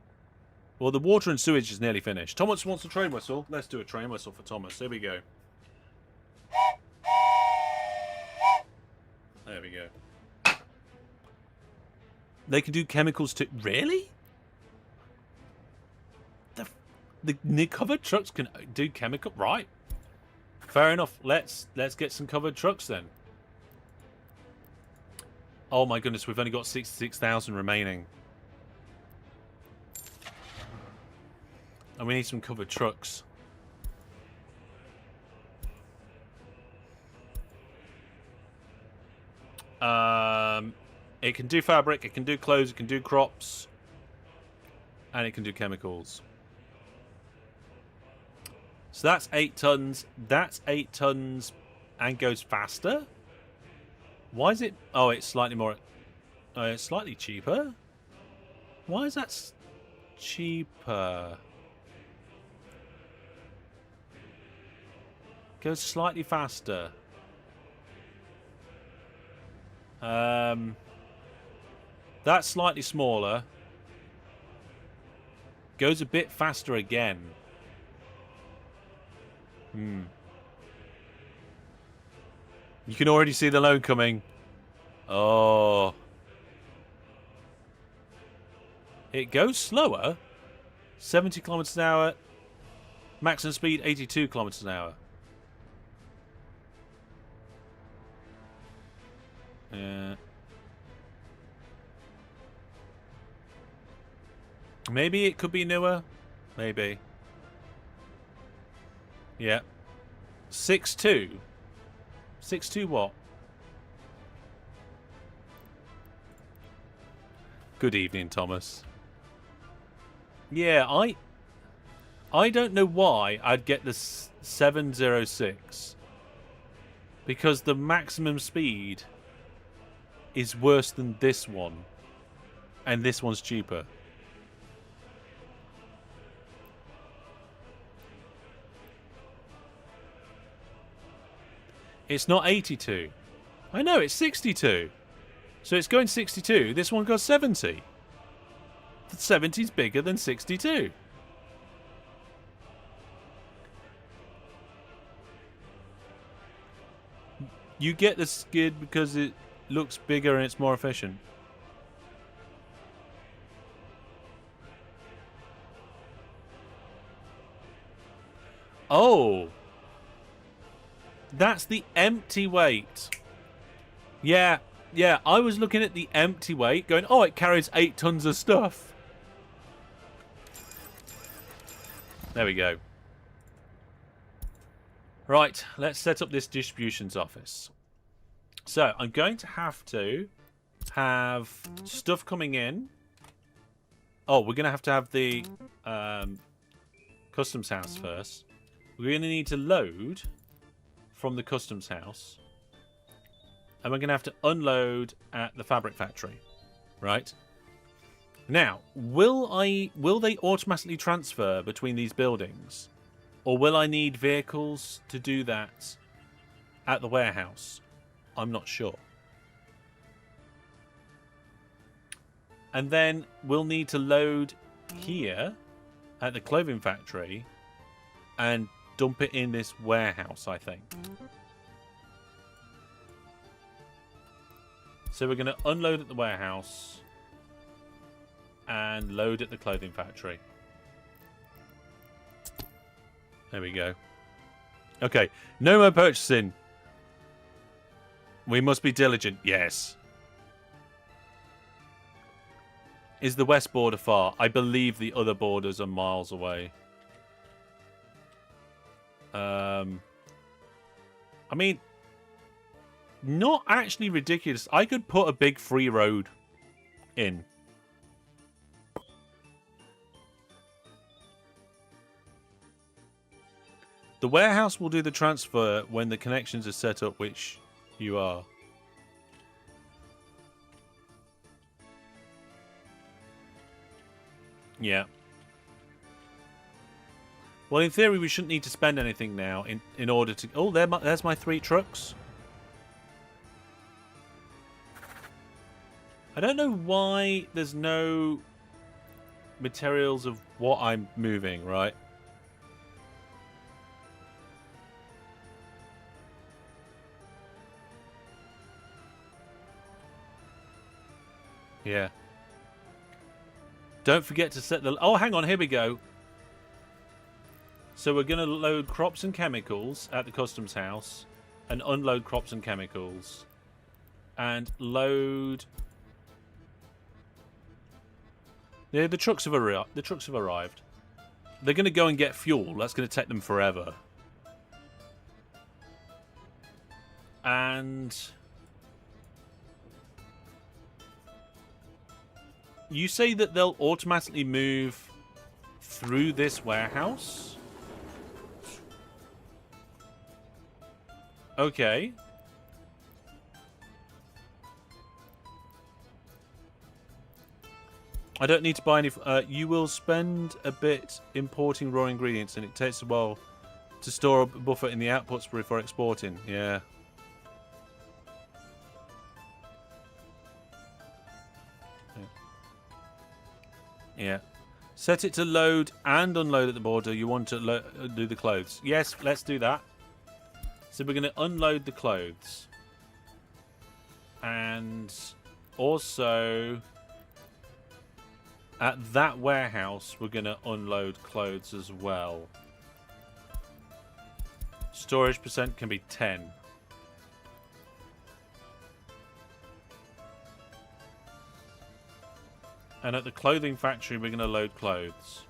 Speaker 1: Well, the water and sewage is nearly finished. Thomas wants a train whistle. Let's do a train whistle for Thomas. There we go. There we go. They can do chemicals too. Really? The covered trucks can do chemical. Right. Fair enough. Let's get some covered trucks then. Oh my goodness, we've only got 66,000 remaining. And we need some covered trucks. It can do fabric, it can do clothes, it can do crops, and it can do chemicals. So that's 8 tons. That's 8 tons and goes faster? Why is it... Oh, it's slightly more... it's slightly cheaper? Why is that cheaper? Goes slightly faster. That's slightly smaller. Goes a bit faster again. You can already see the loan coming. Oh. It goes slower. 70 kilometers an hour. Maximum speed 82 kilometers an hour. Maybe it could be newer. Maybe. Yeah. 6.2. 6.2 what? Good evening, Thomas. Yeah, I don't know why I'd get the 706. Because the maximum speed is worse than this one. And this one's cheaper. It's not 82. I know, it's 62. So it's going 62. This one goes 70. 70's bigger than 62. You get the skid because it looks bigger and it's more efficient. Oh. That's the empty weight. Yeah, I was looking at the empty weight going, oh, it carries 8 tons of stuff. There we go. Right, let's set up this distributions office. So, I'm going to have stuff coming in. Oh, we're going to have the customs house first. We're going to need to load from the customs house. And we're going to have to unload at the fabric factory. Right? Now, will they automatically transfer between these buildings? Or will I need vehicles to do that at the warehouse? I'm not sure. And then we'll need to load here at the clothing factory and dump it in this warehouse, I think. So we're going to unload at the warehouse and load at the clothing factory. There we go. Okay, no more purchasing. We must be diligent. Yes. Is the west border far? I believe the other borders are miles away. I mean, not actually ridiculous. I could put a big free road in. The warehouse will do the transfer when the connections are set up, which you are. Yeah. Well, in theory, we shouldn't need to spend anything now in order to... Oh, there's my 3 trucks. I don't know why there's no materials of what I'm moving, right? Yeah. Don't forget to set the... Oh, hang on. Here we go. So we're going to load crops and chemicals at the customs house and unload crops and chemicals and load... Yeah, the trucks have arrived. The trucks have arrived. They're going to go and get fuel. That's going to take them forever. And... You say that they'll automatically move through this warehouse? Okay. I don't need to buy any... you will spend a bit importing raw ingredients, and it takes a while to store a buffer in the outputs before exporting. Yeah. Yeah. Set it to load and unload at the border. You want to do the clothes. Yes, let's do that. So we're going to unload the clothes. And also... at that warehouse, we're going to unload clothes as well. Storage percent can be 10. And at the clothing factory, we're going to load clothes.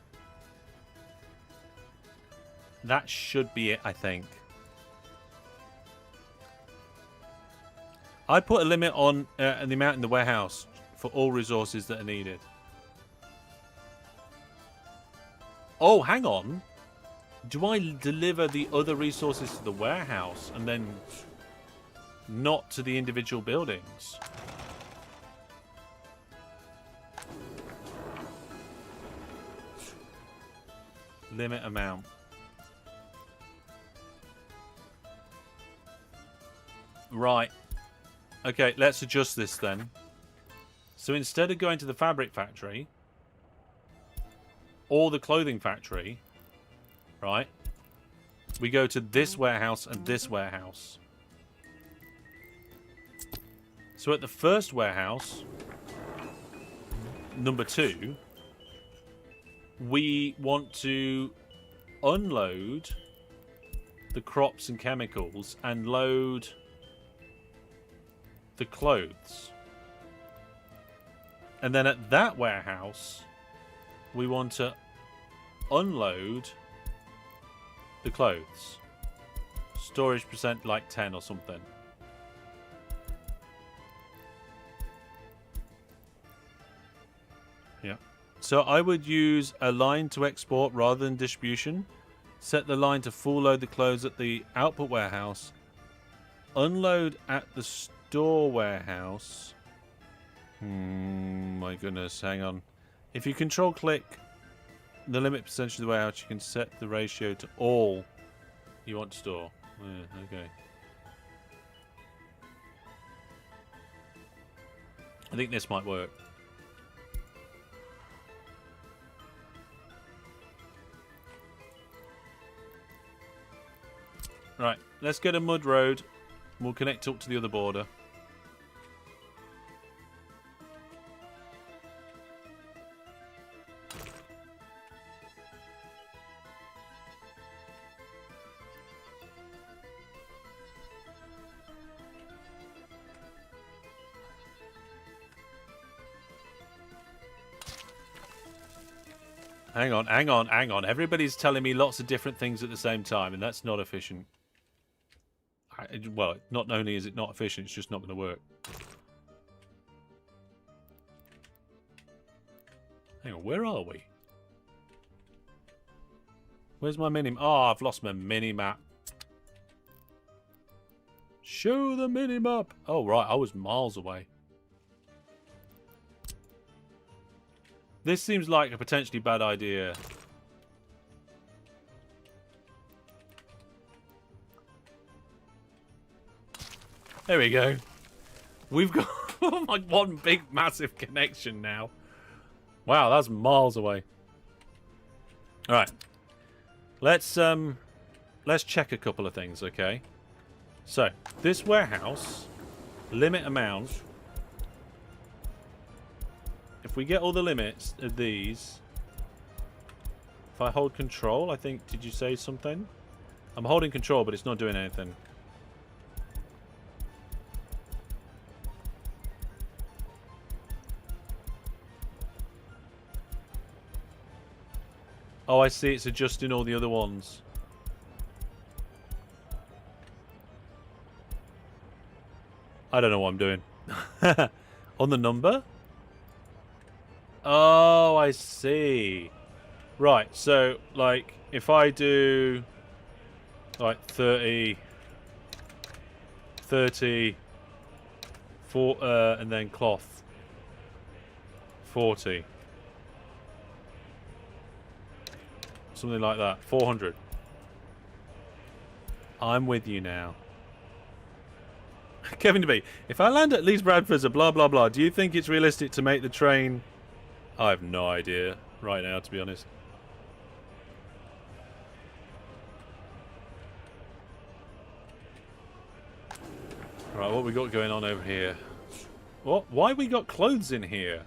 Speaker 1: That should be it, I think. I put a limit on the amount in the warehouse for all resources that are needed. Oh, hang on. Do I deliver the other resources to the warehouse and then not to the individual buildings? Limit amount. Right. Okay, let's adjust this then. So instead of going to the fabric factory... or the clothing factory, right? We go to this warehouse and this warehouse. So at the first warehouse, number 2, we want to unload the crops and chemicals and load the clothes. And then at that warehouse... we want to unload the clothes. Storage percent like 10 or something. Yeah. So I would use a line to export rather than distribution. Set the line to full load the clothes at the output warehouse. Unload at the store warehouse. My goodness, hang on. If you control click the limit percentage of the warehouse, you can set the ratio to all you want to store. Yeah, okay. I think this might work. Right, let's get a mud road. We'll connect up to the other border. Hang on, hang on, hang on. Everybody's telling me lots of different things at the same time, and that's not efficient. Well, not only is it not efficient, it's just not going to work. Hang on, where are we? Where's my mini... oh, I've lost my mini-map. Show the mini-map. Oh, right, I was miles away. This seems like a potentially bad idea. There we go. We've got like one big massive connection now. Wow, that's miles away. All right. Let's check a couple of things, okay? So, this warehouse limit amount. If we get all the limits of these, if I hold control, I think, did you say something? I'm holding control, but it's not doing anything. Oh, I see. It's adjusting all the other ones. I don't know what I'm doing. On the number? Oh, I see. Right, so, like, if I do, like, 30... 30, and then cloth 40. Something like that. 400. I'm with you now. Kevin B, if I land at Leeds Bradford's a blah blah blah, do you think it's realistic to make the train? I have no idea right now, to be honest. Right, what we got going on over here? What? Why we got clothes in here?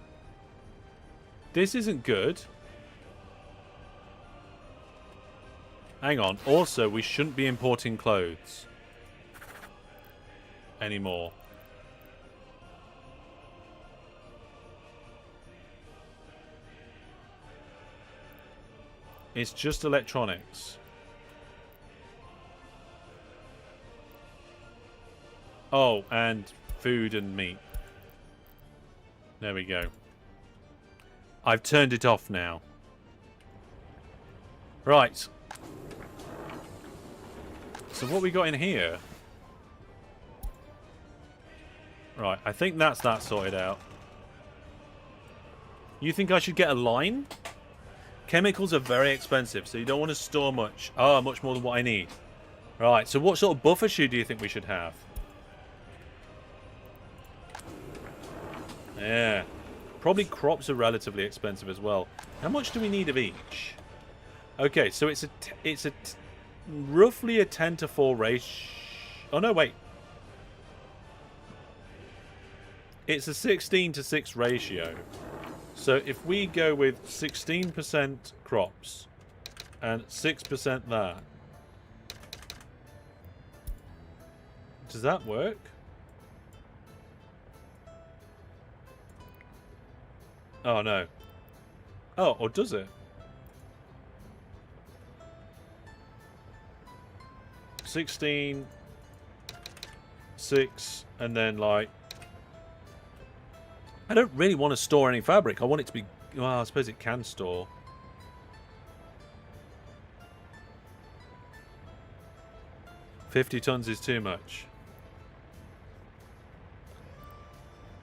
Speaker 1: This isn't good. Hang on. Also, we shouldn't be importing clothes anymore. It's just electronics. Oh, and food and meat. There we go. I've turned it off now. Right. So what we got in here? Right, I think that's that sorted out. You think I should get a line? Chemicals are very expensive, so you don't want to store much. Oh, much more than what I need. Right, so what sort of buffer shoe do you think we should have? Yeah. Probably crops are relatively expensive as well. How much do we need of each? Okay, so it's roughly a 10-to-4 ratio. Oh, no, wait. It's a 16-to-6 ratio. So if we go with 16% crops and 6% that, does that work? Oh, no. Oh, or does it? 16, 6, and then like... I don't really want to store any fabric. I want it to be... Well, I suppose it can store. $50 tons is too much.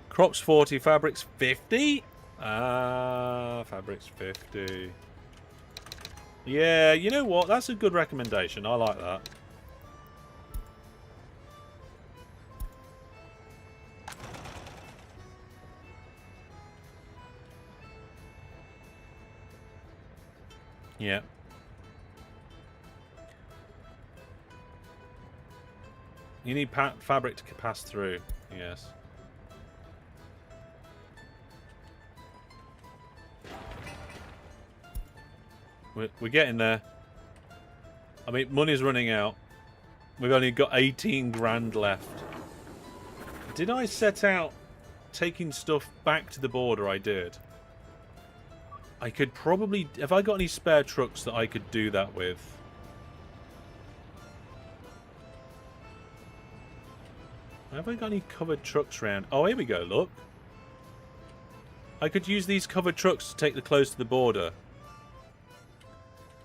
Speaker 1: Crops 40, fabrics 50? Ah, fabrics 50. Yeah, you know what? That's a good recommendation. I like that. Yeah. You need fabric to pass through. Yes. We're getting there. I mean, money's running out. We've only got 18 grand left. Did I set out taking stuff back to the border? I did. I could probably... Have I got any spare trucks that I could do that with? Have I got any covered trucks around? Oh, here we go, look. I could use these covered trucks to take the clothes to the border.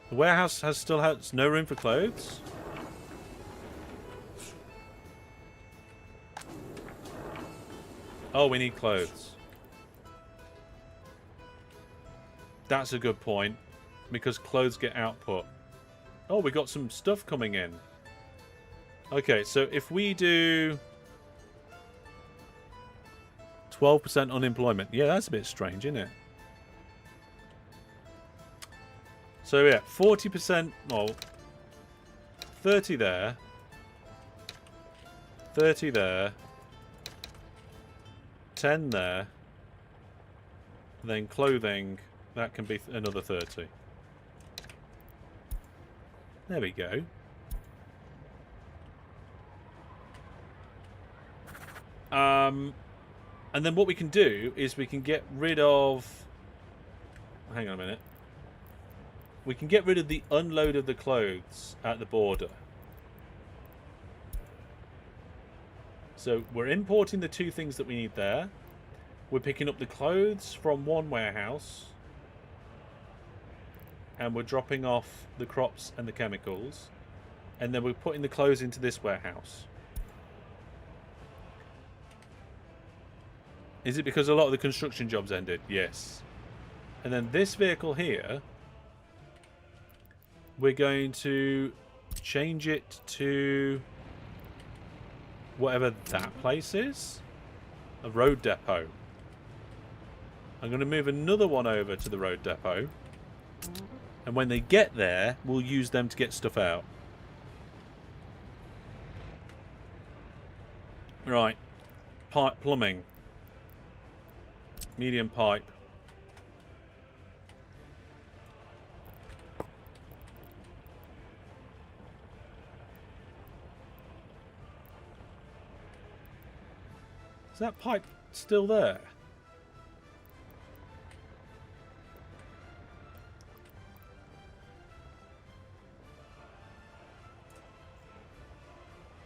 Speaker 1: The warehouse still has no room for clothes? Oh, we need clothes. That's a good point, because clothes get output. Oh, we got some stuff coming in. Okay, so if we do 12% unemployment. Yeah, that's a bit strange, isn't it? So yeah, 40%, well, 30 there. 30 there. 10 there. Then clothing... That can be another 30. There we go. And then what we can do is we can get rid of... Hang on a minute. We can get rid of the unload of the clothes at the border. So we're importing the two things that we need there. We're picking up the clothes from one warehouse. And we're dropping off the crops and the chemicals. And then we're putting the clothes into this warehouse. Is it because a lot of the construction jobs ended? Yes. And then this vehicle here, we're going to change it to whatever that place is. A road depot. I'm going to move another one over to the road depot. And when they get there, we'll use them to get stuff out. Right. Pipe plumbing. Medium pipe. Is that pipe still there?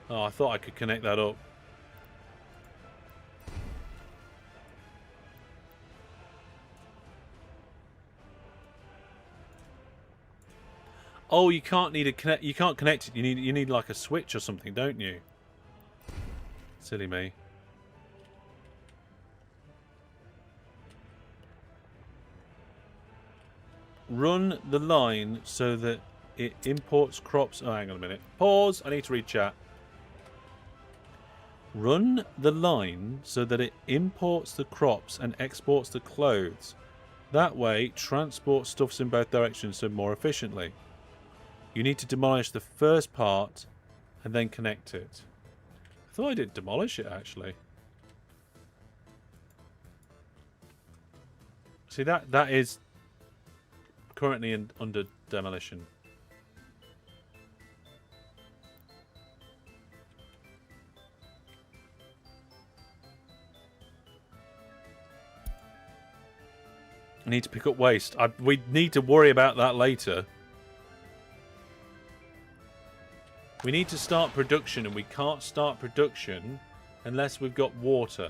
Speaker 1: Oh, I thought I could connect that up. Oh, you can't need a connect. You can't connect it. You need like a switch or something, don't you? Silly me. Run the line so that it imports crops. Oh, hang on a minute. Pause. I need to read chat. Run the line so that it imports the crops and exports the clothes. That way, transport stuffs in both directions so more efficiently. You need to demolish the first part and then connect it. I thought I did demolish it, actually. See, that is currently under demolition. I need to pick up waste. We need to worry about that later. We need to start production, and we can't start production unless we've got water.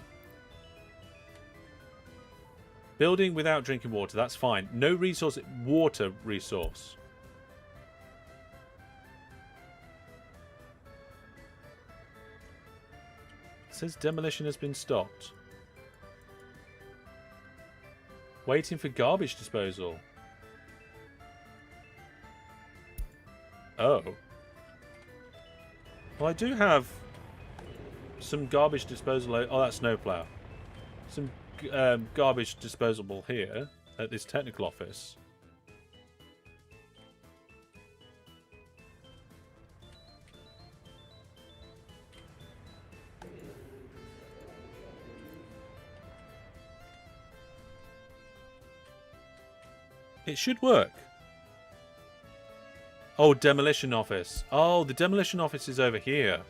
Speaker 1: Building without drinking water, that's fine. No resource, water resource. It says demolition has been stopped. Waiting for garbage disposal. Oh. Well, I do have some garbage disposal. Oh, that's snowplow. Some garbage disposable here at this technical office. It should work. Oh, demolition office. Oh, the demolition office is over here.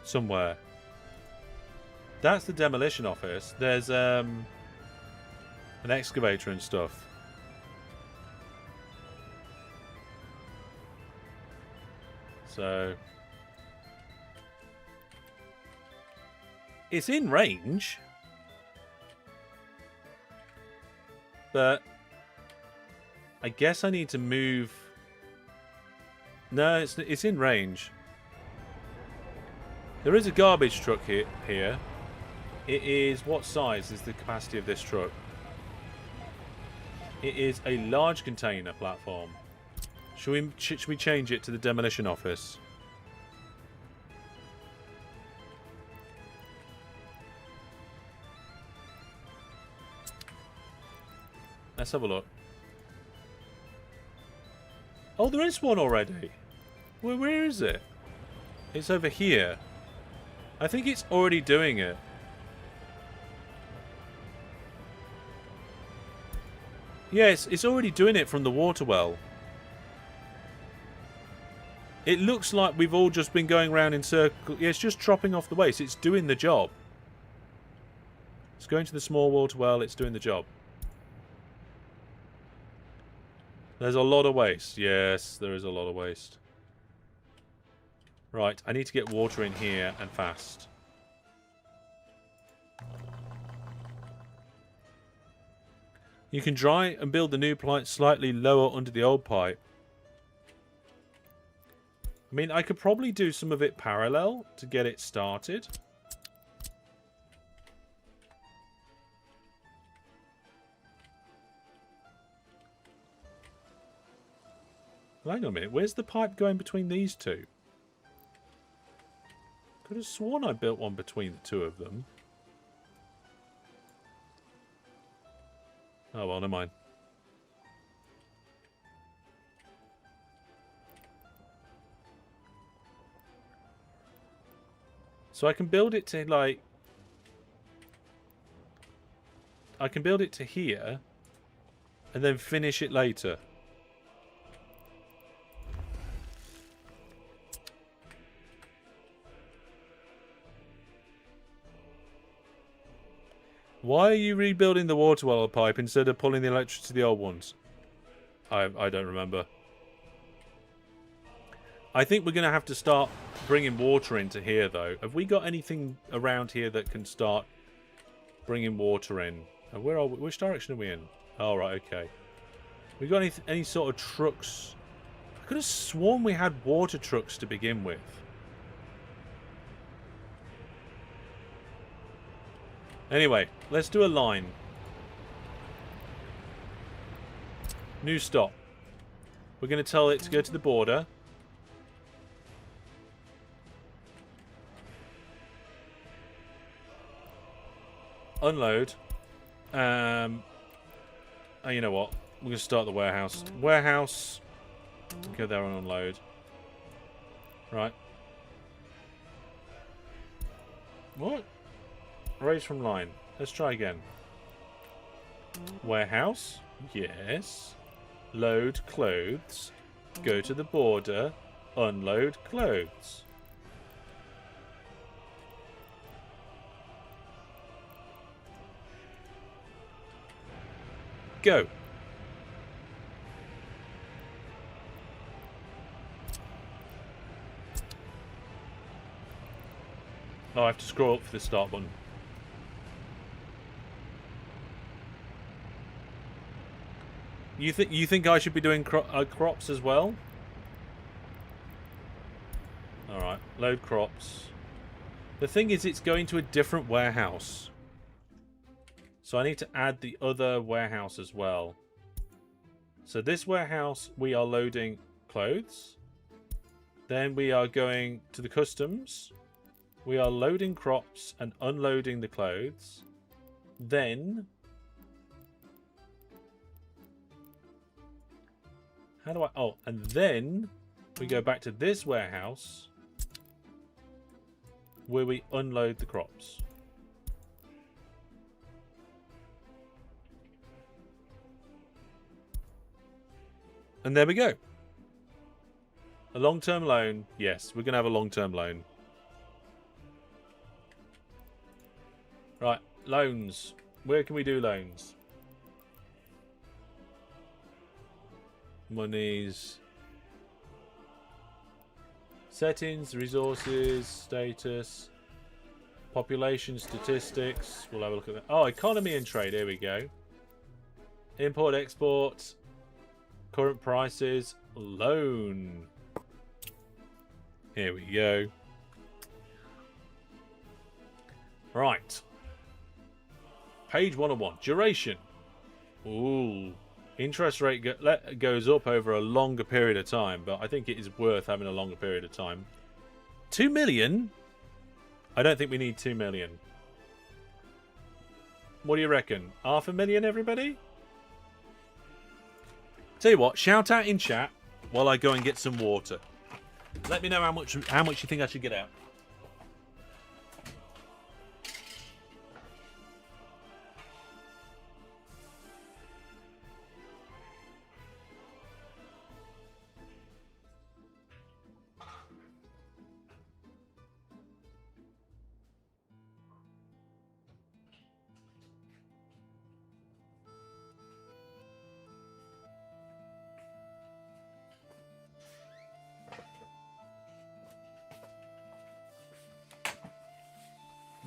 Speaker 1: Somewhere. That's the demolition office. There's an excavator and stuff. So it's in range. But I guess I need to move. No, it's in range. There is a garbage truck here. It is, what size is the capacity of this truck? It is a large container platform. Should we change it to the demolition office? Let's have a look. Oh, there is one already. Where is it? It's over here. I think it's already doing it. Yes, it's already doing it from the water well. It looks like we've all just been going around in circles. Yeah, it's just chopping off the waste. It's doing the job. It's going to the small water well. It's doing the job. There's a lot of waste. Yes, there is a lot of waste. Right, I need to get water in here and fast. You can dry and build the new pipe slightly lower under the old pipe. I mean, I could probably do some of it parallel to get it started. Hang on a minute. Where's the pipe going between these two? Could have sworn I built one between the two of them. Oh, well, never mind. So I can build it to, like... I can build it to here, and then finish it later. Why are you rebuilding the water well pipe instead of pulling the electricity to the old ones? I don't remember. I think we're going to have to start bringing water into here, though. Have we got anything around here that can start bringing water in? And where are we? Which direction are we in? Oh, right, okay. We got any sort of trucks? I could have sworn we had water trucks to begin with. Anyway, let's do a line. New stop. We're going to tell it to go to the border. Unload. Oh, you know what? We're going to start the warehouse. Warehouse. Go there and unload. Right. What? Raise from line. Let's try again. Warehouse. Yes. Load clothes. Go to the border. Unload clothes. Go. Oh, I have to scroll up for the start button. You think I should be doing crops as well? All right, load crops. The thing is, it's going to a different warehouse, so I need to add the other warehouse as well. So this warehouse, we are loading clothes. Then we are going to the customs. We are loading crops and unloading the clothes. Then... how do I... oh, and then we go back to this warehouse where we unload the crops. And there we go. A long-term loan. Yes, we're going to have a long-term loan. Right, loans. Where can we do loans? Monies. Settings, resources, status, population statistics. We'll have a look at that. Oh, economy and trade. Here we go. Import, export, current prices, loan. Here we go. Right. Page 101. Duration. Ooh. Interest rate goes up over a longer period of time, but I think it is worth having a longer period of time. 2 million? I don't think we need 2 million. What do you reckon? 500,000, everybody? Tell you what, shout out in chat while I go and get some water. Let me know how much you think I should get out.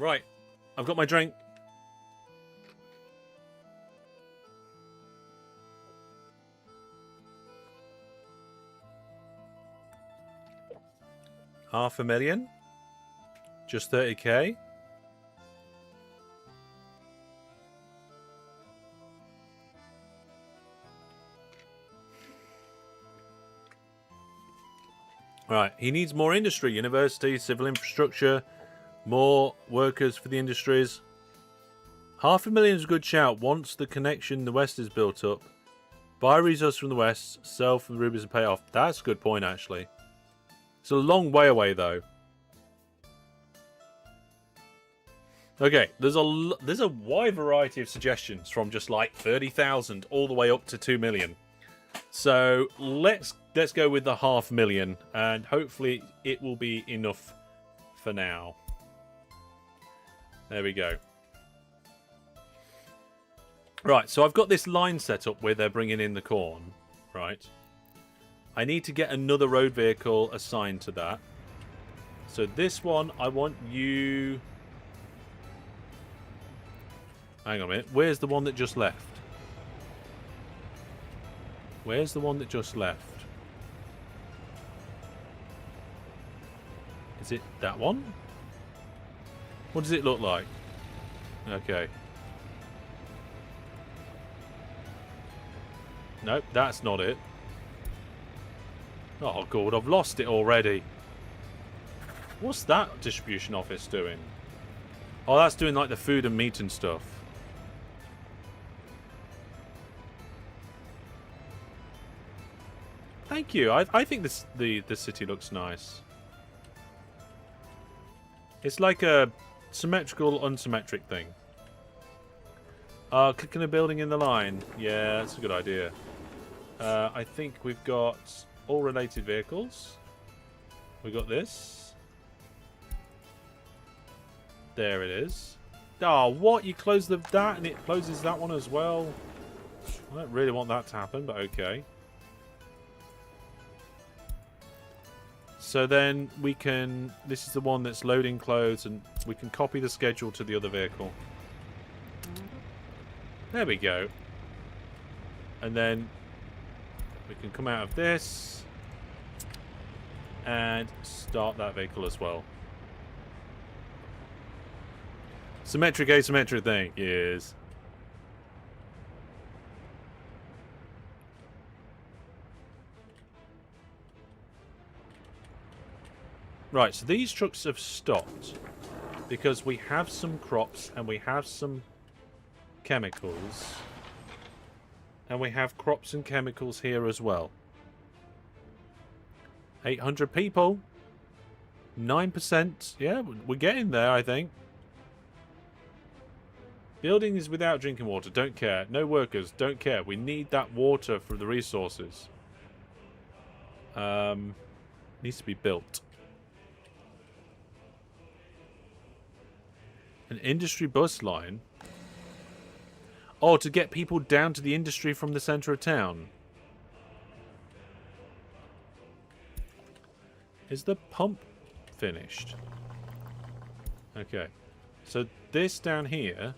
Speaker 1: Right, I've got my drink. $500,000? Just 30k? Right, he needs more industry, university, civil infrastructure, more workers for the industries. 500,000 is a good shout once the connection in the west is built up. Buy resources from the west, sell from the rubies and pay off. That's a good point, actually. It's a long way away, though. Okay, there's a wide variety of suggestions from just like 30,000 all the way up to 2 million. So let's go with the 500,000, and hopefully it will be enough for now. There we go. Right, so I've got this line set up where they're bringing in the corn, right? I need to get another road vehicle assigned to that. So this one, I want you... Hang on a minute. Where's the one that just left? Where's the one that just left? Is it that one? What does it look like? Okay. Nope, that's not it. Oh god, I've lost it already. What's that distribution office doing? Oh, that's doing like the food and meat and stuff. Thank you. I think the city looks nice. It's like a symmetrical, unsymmetric thing. Clicking a building in the line. Yeah, that's a good idea. I think we've got all related vehicles. We've got this. There it is. Oh, what? You close that and it closes that one as well? I don't really want that to happen, but okay. So then we can... This is the one that's loading clothes, and we can copy the schedule to the other vehicle. There we go. And then we can come out of this and start that vehicle as well. Symmetric asymmetric thing. Yes. Right, so these trucks have stopped because we have some crops and we have some chemicals. And we have crops and chemicals here as well. 800 people. 9%. Yeah, we're getting there, I think. Buildings without drinking water. Don't care. No workers. Don't care. We need that water for the resources. Needs to be built. An industry bus line. Oh, to get people down to the industry from the centre of town. Is the pump finished? Okay. So this down here,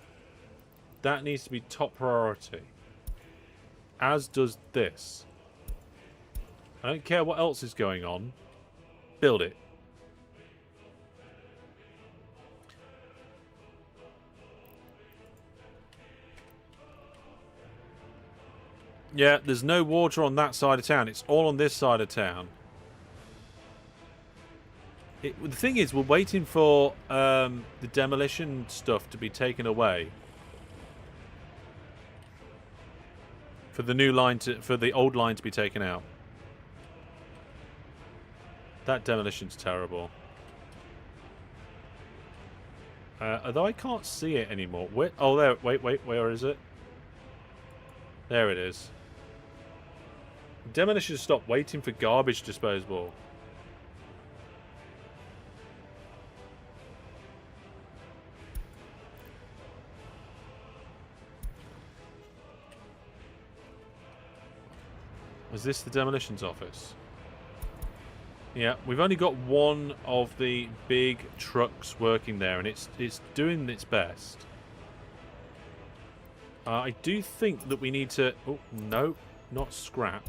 Speaker 1: that needs to be top priority. As does this. I don't care what else is going on. Build it. Yeah, there's no water on that side of town. It's all on this side of town. The thing is, we're waiting for the demolition stuff to be taken away. For the new line for the old line to be taken out. That demolition's terrible. Although I can't see it anymore. Where, oh, there. Wait. Where is it? There it is. Demolition stopped waiting for garbage disposal. Was this the demolition's office? Yeah, we've only got one of the big trucks working there, and it's doing its best. I do think that we need to... Oh, no, not scrap.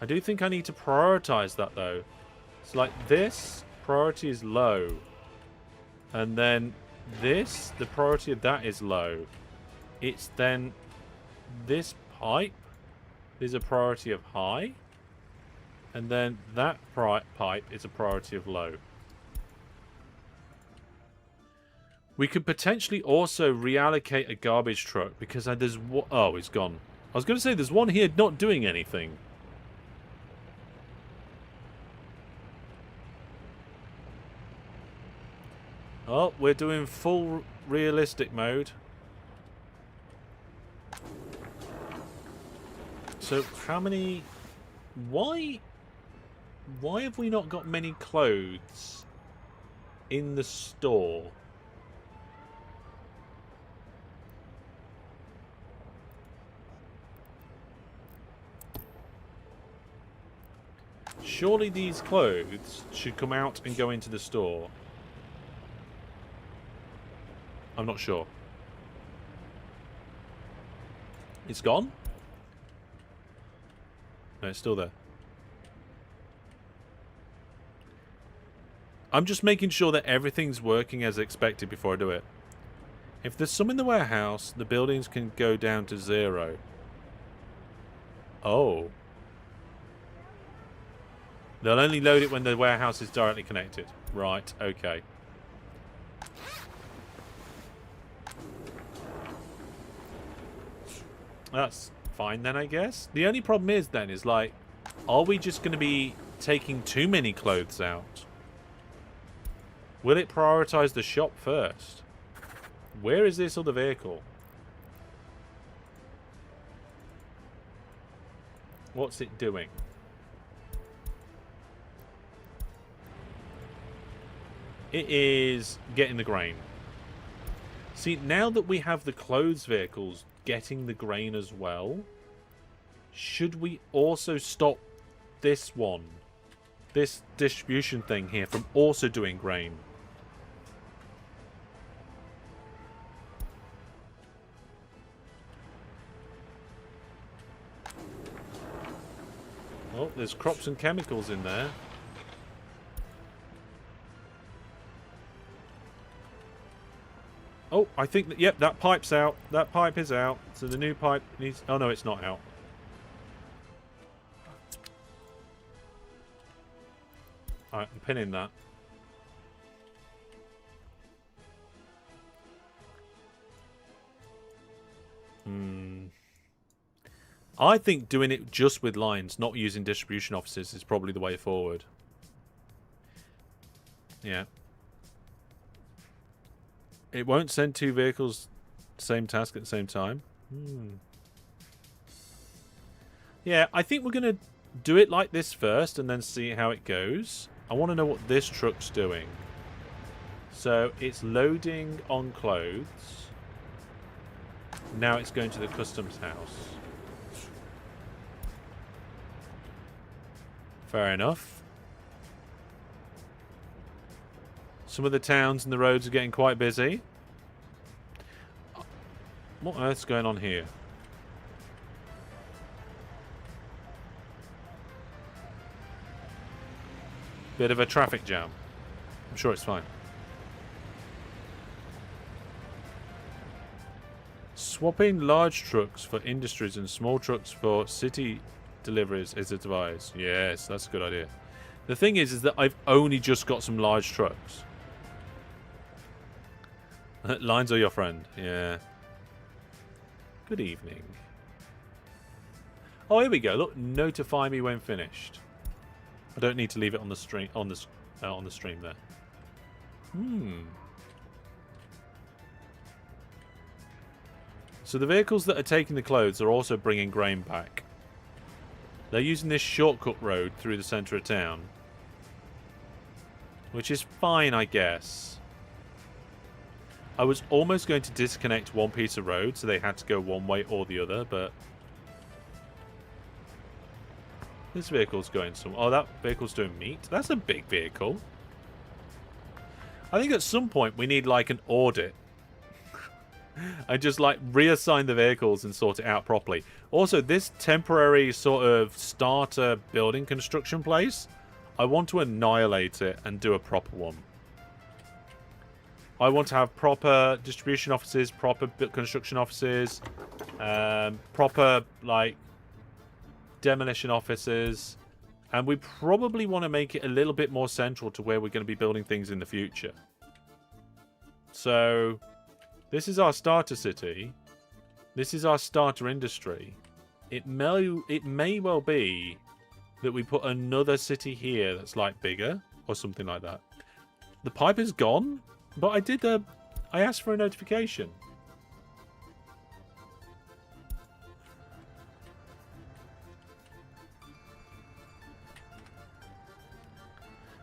Speaker 1: I do think I need to prioritize that, though. It's like this, priority is low. And then this, the priority of that is low. It's then this pipe is a priority of high. And then that pipe is a priority of low. We could potentially also reallocate a garbage truck because there's... Oh, it's gone. I was going to say there's one here not doing anything. Oh, we're doing full realistic mode. So how many... Why have we not got many clothes in the store? Surely these clothes should come out and go into the store. I'm not sure. It's gone? No, it's still there. I'm just making sure that everything's working as expected before I do it. If there's some in the warehouse, the buildings can go down to 0. Oh. They'll only load it when the warehouse is directly connected. Right, okay. That's fine then, I guess. The only problem is then, is like, are we just going to be taking too many clothes out? Will it prioritize the shop first? Where is this other vehicle? What's it doing? It is getting the grain. See, now that we have the clothes vehicles getting the grain as well, should we also stop this one, this distribution thing here, from also doing grain? Oh, there's crops and chemicals in there. Oh, I think that, yep, that pipe's out. That pipe is out. So the new pipe needs... Oh, no, it's not out. Alright, I'm pinning that. I think doing it just with lines, not using distribution offices, is probably the way forward. Yeah. It won't send two vehicles same task at the same time. Yeah, I think we're going to do it like this first and then see how it goes. I want to know what this truck's doing. So it's loading on clothes. Now it's going to the customs house. Fair enough. Some of the towns and the roads are getting quite busy. What on earth's going on here? Bit of a traffic jam. I'm sure it's fine. Swapping large trucks for industries and small trucks for city deliveries is advised. Yes, that's a good idea. The thing is that I've only just got some large trucks. Lines are your friend. Yeah. Good evening. Oh, here we go. Look, notify me when finished. I don't need to leave it on the stream on the stream there. So the vehicles that are taking the clothes are also bringing grain back. They're using this shortcut road through the centre of town, which is fine, I guess. I was almost going to disconnect one piece of road so they had to go one way or the other, but this vehicle's going some... Oh, that vehicle's doing meat. That's a big vehicle. I think at some point we need like an audit and just like reassign the vehicles and sort it out properly. Also, this temporary sort of starter building construction place, I want to annihilate it and do a proper one. I want to have proper distribution offices, proper construction offices, proper like demolition offices, And we probably want to make it a little bit more central to where we're going to be building things in the future. So, this is our starter city. This is our starter industry. It may well be that we put another city here that's like bigger or something like that. The pipe is gone, but I asked for a notification.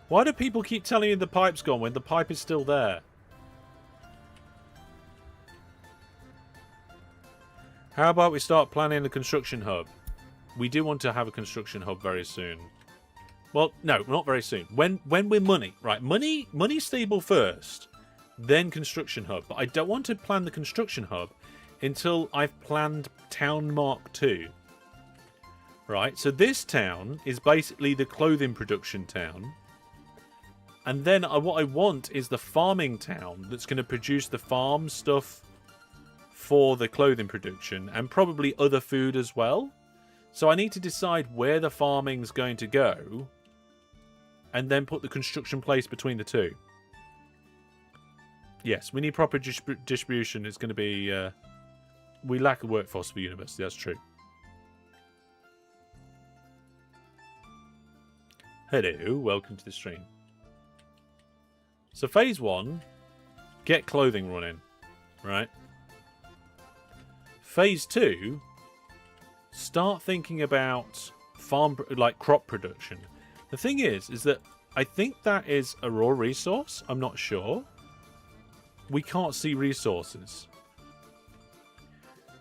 Speaker 1: Why do people keep telling you the pipe's gone when the pipe is still there? How about we start planning the construction hub? We do want to have a construction hub very soon. Well, no, not very soon. When we're money. Right, money stable first, then construction hub. But I don't want to plan the construction hub until I've planned Town Mark 2. Right, so this town is basically the clothing production town. And then what I want is the farming town that's going to produce the farm stuff for the clothing production and probably other food as well. So I need to decide where the farming's going to go and then put the construction place between the two. Yes, we need proper distribution. It's going to be... we lack a workforce for university, that's true. Hello, welcome to the stream. So phase 1, get clothing running, right? Phase 2, start thinking about crop production. The thing is that I think that is a raw resource. I'm not sure. We can't see resources.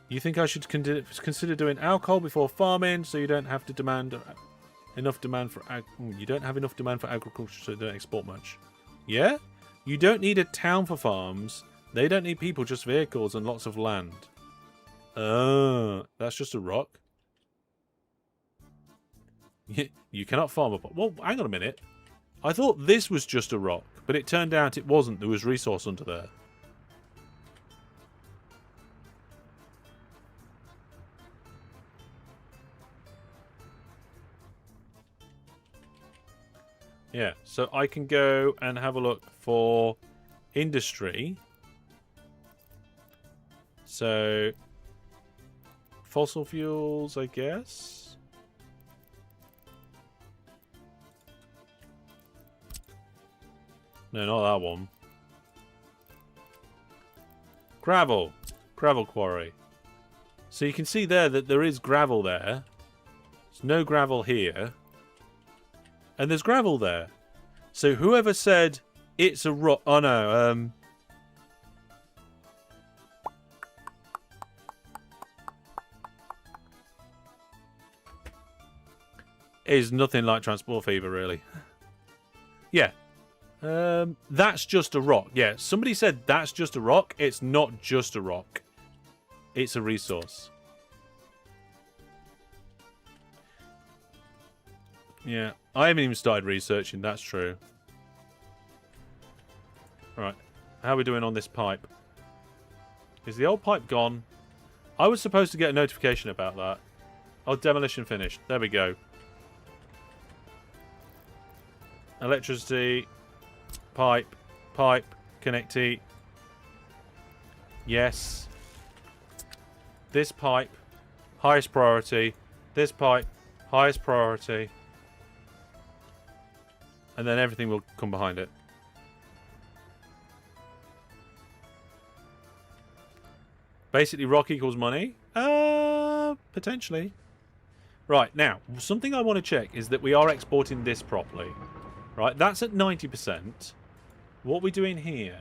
Speaker 1: You think I should consider doing alcohol before farming, so you don't have to demand enough demand for you don't have enough demand for agriculture, so you don't export much. Yeah? You don't need a town for farms. They don't need people, just vehicles and lots of land. That's just a rock. You cannot farm a... Well, hang on a minute. I thought this was just a rock, but it turned out it wasn't. There was resource under there. Yeah, so I can go and have a look for industry. So, fossil fuels, I guess. No, not that one. Gravel. Gravel quarry. So you can see there that there is gravel there. There's no gravel here. And there's gravel there. So whoever said it's a rock... Oh, no. Is nothing like transport fever, really. Yeah. That's just a rock. Yeah, somebody said that's just a rock. It's not just a rock. It's a resource. Yeah, I haven't even started researching, that's true. Right, how are we doing on this pipe? Is the old pipe gone? I was supposed to get a notification about that. Oh, demolition finished. There we go. Electricity, pipe, connectee. Yes. This pipe, highest priority. This pipe, highest priority. And then everything will come behind it. Basically, rock equals money? Potentially. Right, now, something I want to check is that we are exporting this properly. Right, that's at 90%. What are we doing here?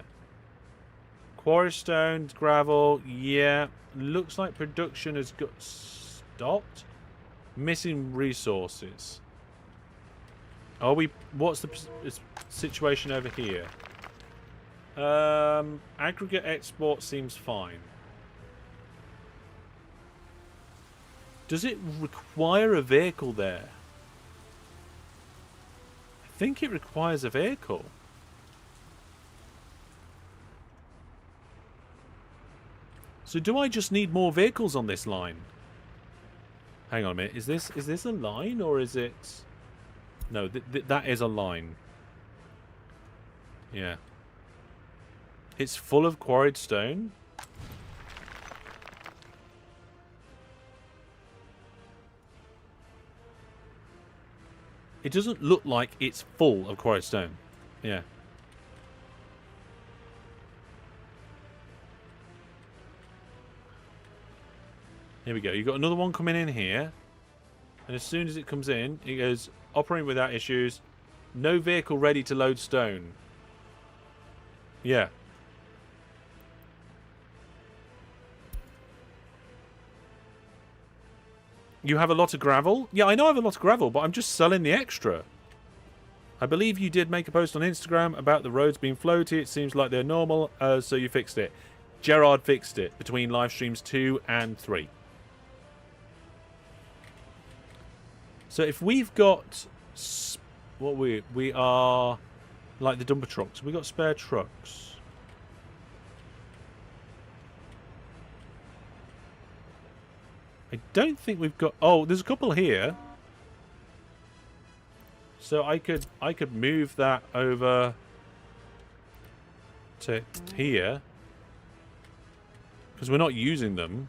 Speaker 1: Quarry stone, gravel, yeah. Looks like production has got stopped. Missing resources. Are we... What's the situation over here? Aggregate export seems fine. Does it require a vehicle there? I think it requires a vehicle. So do I just need more vehicles on this line? Hang on a minute. Is this a line or is it... No, that is a line. Yeah. It's full of quarried stone. It doesn't look like it's full of quarried stone. Yeah. Here we go. You've got another one coming in here. And as soon as it comes in, it goes, operating without issues. No vehicle ready to load stone. Yeah. You have a lot of gravel? Yeah, I know I have a lot of gravel, but I'm just selling the extra. I believe you did make a post on Instagram about the roads being floaty. It seems like they're normal, so you fixed it. Gerard fixed it between live streams 2 and 3. So if we've got... What we are... Like the dumper trucks. We got spare trucks. I don't think we've got... Oh, there's a couple here. So I could move that over to here. Because we're not using them.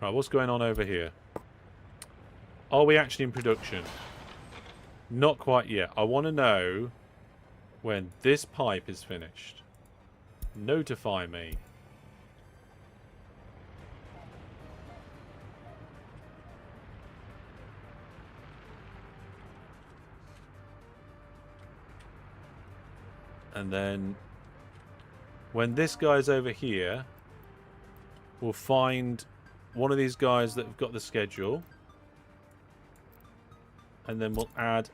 Speaker 1: Right, what's going on over here? Are we actually in production? Not quite yet. I want to know when this pipe is finished. Notify me. And then when this guy's over here, we'll find one of these guys that have got the schedule. And then we'll add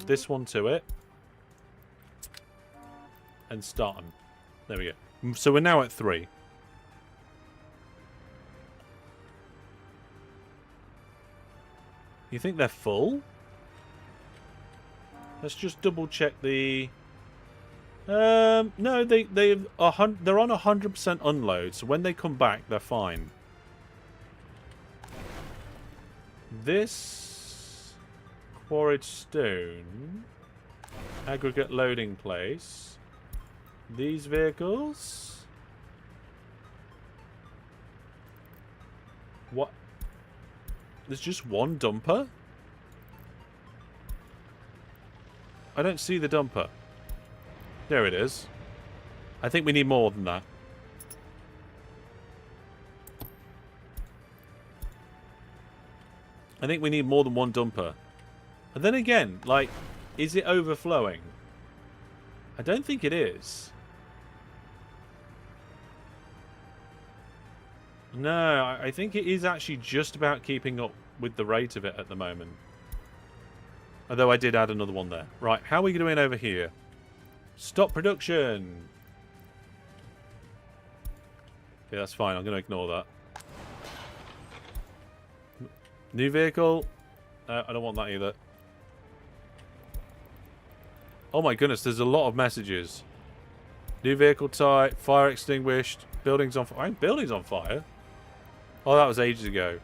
Speaker 1: this one to it. And start them. There we go. So we're now at 3. You think they're full? Let's just double check the... no, they're on 100% unload, so when they come back, they're fine. This quarried stone, aggregate loading place, these vehicles. What? There's just one dumper? I don't see the dumper. There it is. I think we need more than that. I think we need more than one dumper. And then again, like, is it overflowing? I don't think it is. No, I think it is actually just about keeping up with the rate of it at the moment. Although I did add another one there. Right, how are we doing over here? Stop production. Yeah, that's fine. I'm going to ignore that. New vehicle. I don't want that either. Oh my goodness, there's a lot of messages. New vehicle type, fire extinguished, buildings on fire. Buildings on fire? Oh, that was ages ago.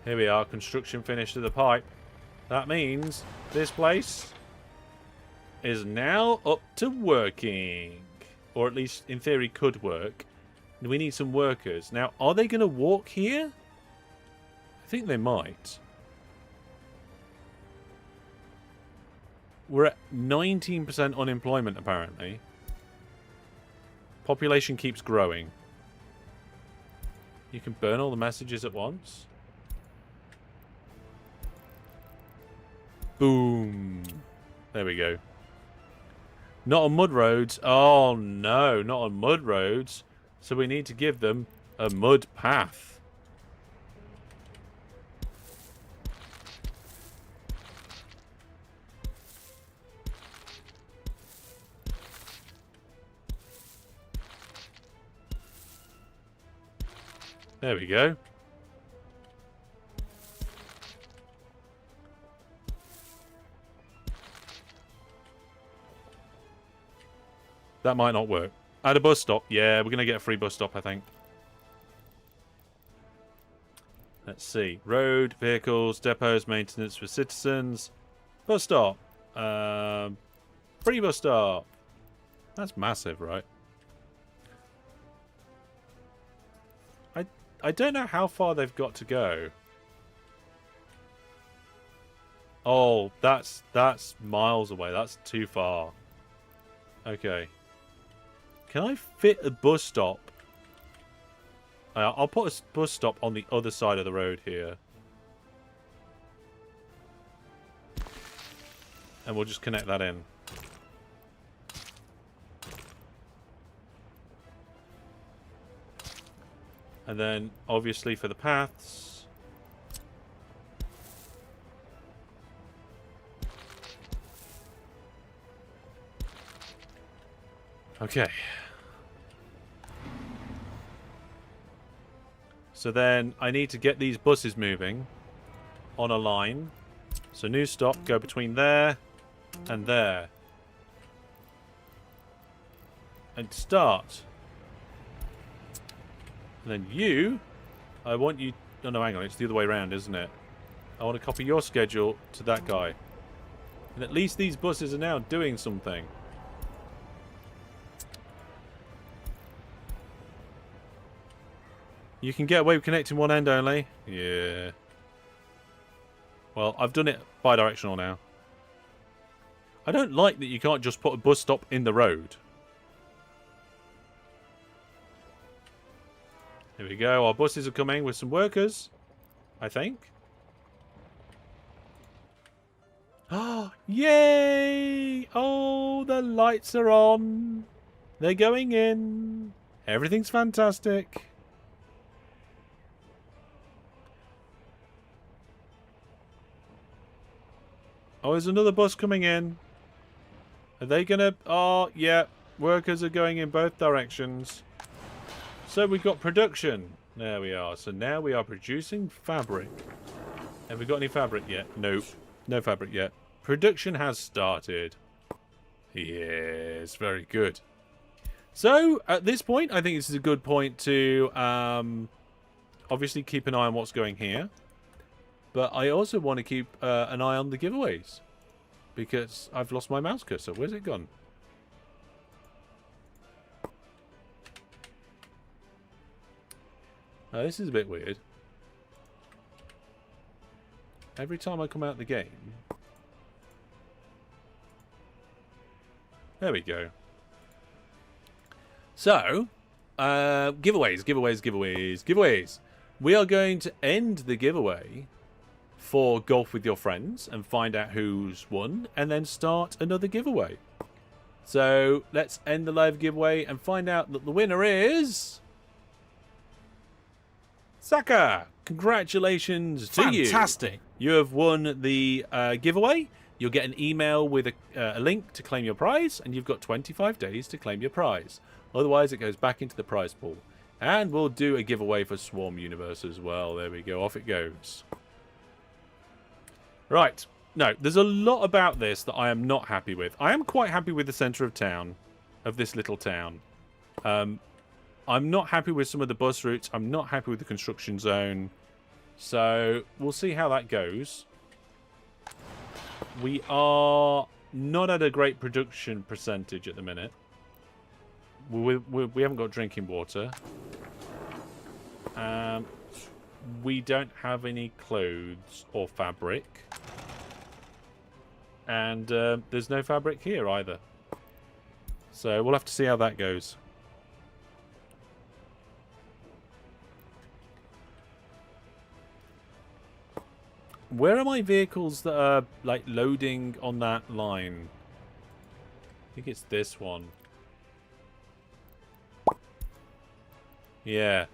Speaker 1: Here we are, construction finished to the pipe. That means this place is now up to working. Or at least, in theory, could work. We need some workers. Now, are they going to walk here? I think they might. We're at 19% unemployment, apparently. Population keeps growing. You can burn all the messages at once. Boom. There we go. Not on mud roads. Oh, no. Not on mud roads. So we need to give them a mud path. There we go. That might not work. At a bus stop. Yeah, we're going to get a free bus stop, I think. Let's see. Road, vehicles, depots, maintenance for citizens. Bus stop. Free bus stop. That's massive, right? I don't know how far they've got to go. Oh, that's miles away. That's too far. Okay. Can I fit a bus stop? I'll put a bus stop on the other side of the road here. And we'll just connect that in. And then, obviously, for the paths... Okay. So then, I need to get these buses moving on a line. So new stop, go between there and there. And start. And then you, I want you... Oh, no, hang on. It's the other way around, isn't it? I want to copy your schedule to that guy. And at least these buses are now doing something. You can get away with connecting one end only. Yeah. Well, I've done it bi-directional now. I don't like that you can't just put a bus stop in the road. Here we go. Our buses are coming with some workers, I think. Oh, yay! Oh, the lights are on. They're going in. Everything's fantastic. Oh, there's another bus coming in. Are they gonna... Oh, yeah. Workers are going in both directions. So we've got production. There we are. So now we are producing fabric. Have we got any fabric yet? Nope. No fabric yet. Production has started. Yes, very good. So at this point, I think this is a good point to obviously keep an eye on what's going here. But I also want to keep an eye on the giveaways. Because I've lost my mouse cursor. Where's it gone? Now, this is a bit weird. Every time I come out of the game... There we go. So, giveaways. We are going to end the giveaway for Golf with Your Friends and find out who's won and then start another giveaway. So, let's end the live giveaway and find out that the winner is... Saka, congratulations to you.
Speaker 2: Fantastic.
Speaker 1: You have won the giveaway. You'll get an email with a link to claim your prize, and you've got 25 days to claim your prize. Otherwise, it goes back into the prize pool. And we'll do a giveaway for Swarm Universe as well. There we go. Off it goes. Right. No, there's a lot about this that I am not happy with. I am quite happy with the centre of town, of this little town. I'm not happy with some of the bus routes. I'm not happy with the construction zone. So, we'll see how that goes. We are not at a great production percentage at the minute. We haven't got drinking water. We don't have any clothes or fabric. And there's no fabric here either. So, we'll have to see how that goes. Where are my vehicles that are, like, loading on that line? I think it's this one. Yeah.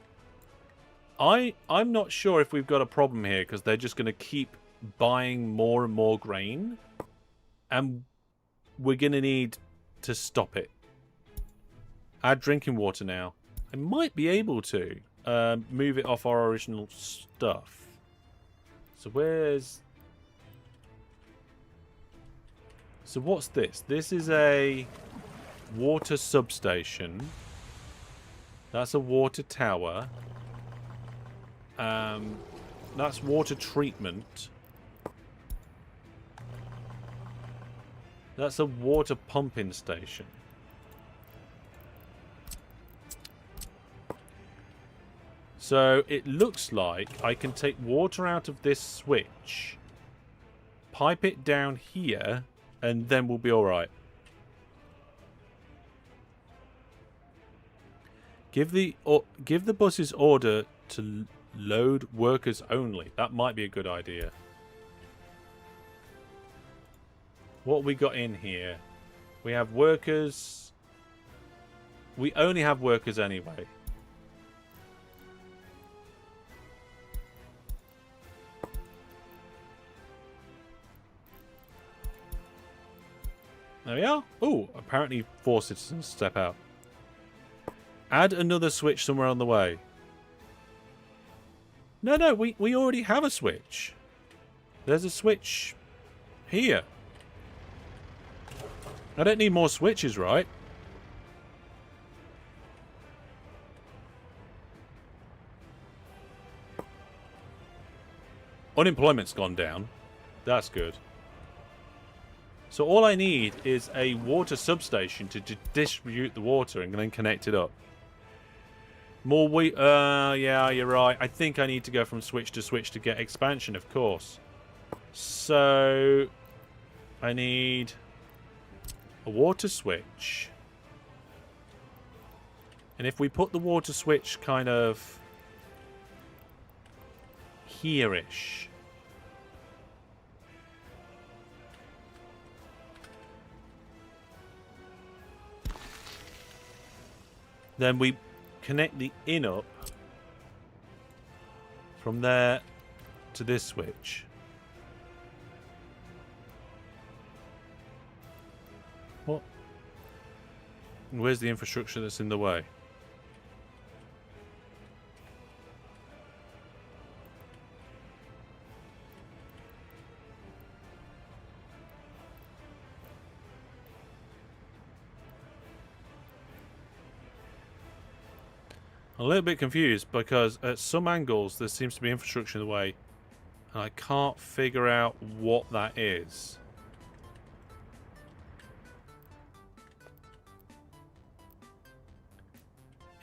Speaker 1: I'm not sure if we've got a problem here, because they're just going to keep buying more and more grain. And we're going to need to stop it. Add drinking water now. I might be able to move it off our original stuff. So where's... So what's this? This is a water substation. That's a water tower. That's water treatment. That's a water pumping station. So it looks like I can take water out of this switch, pipe it down here, and then we'll be alright. Give the buses order to load workers only. That might be a good idea. What we got in here? We have workers. We only have workers anyway. There we are. Oh, apparently 4 citizens step out. Add another switch somewhere on the way. No, we already have a switch. There's a switch here. I don't need more switches, right? Unemployment's gone down. That's good. So all I need is a water substation to distribute the water and then connect it up. More yeah, you're right. I think I need to go from switch to get expansion, of course. So I need a water switch. And if we put the water switch kind of here-ish. Then we connect the in up from there to this switch. What? And where's the infrastructure that's in the way? I'm a little bit confused because at some angles there seems to be infrastructure in the way and I can't figure out what that is.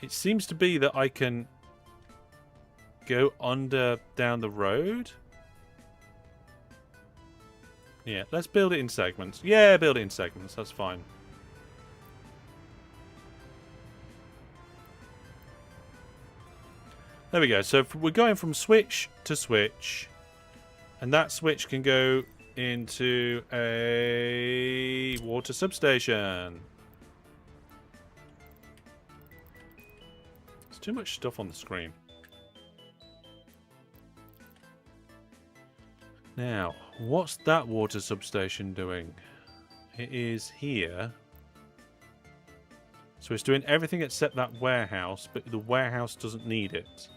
Speaker 1: It seems to be that I can go down the road. Yeah, let's build it in segments. Yeah, build it in segments, that's fine. There we go. So we're going from switch to switch. And that switch can go into a water substation. There's too much stuff on the screen. Now, what's that water substation doing? It is here. So it's doing everything except that warehouse, but the warehouse doesn't need it.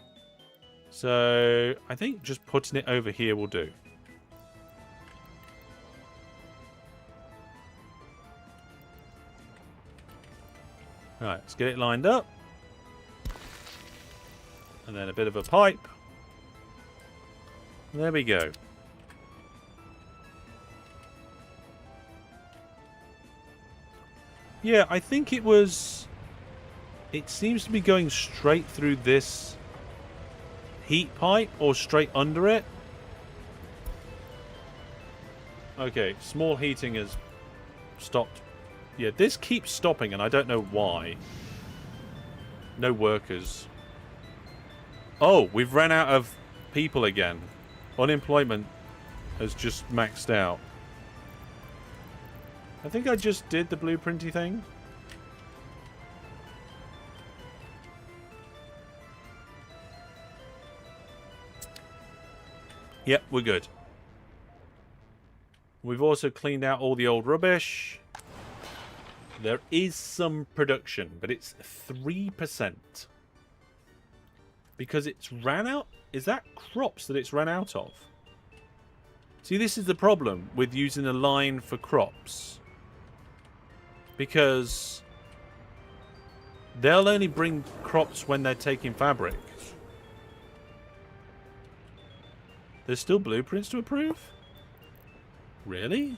Speaker 1: So I think just putting it over here will do. Right, let's get it lined up. And then a bit of a pipe. There we go. Yeah, I think it was... It seems to be going straight through this heat pipe or straight under it. Okay, small heating has stopped. Yeah, this keeps stopping and I don't know why. No workers. Oh, we've run out of people again. Unemployment has just maxed out. I think I just did the blueprinty thing. Yep, we're good. We've also cleaned out all the old rubbish. There is some production, but it's 3%. Because it's ran out? Is that crops that it's ran out of? See, this is the problem with using a line for crops. Because They'll only bring crops when they're taking fabric. There's still blueprints to approve? Really?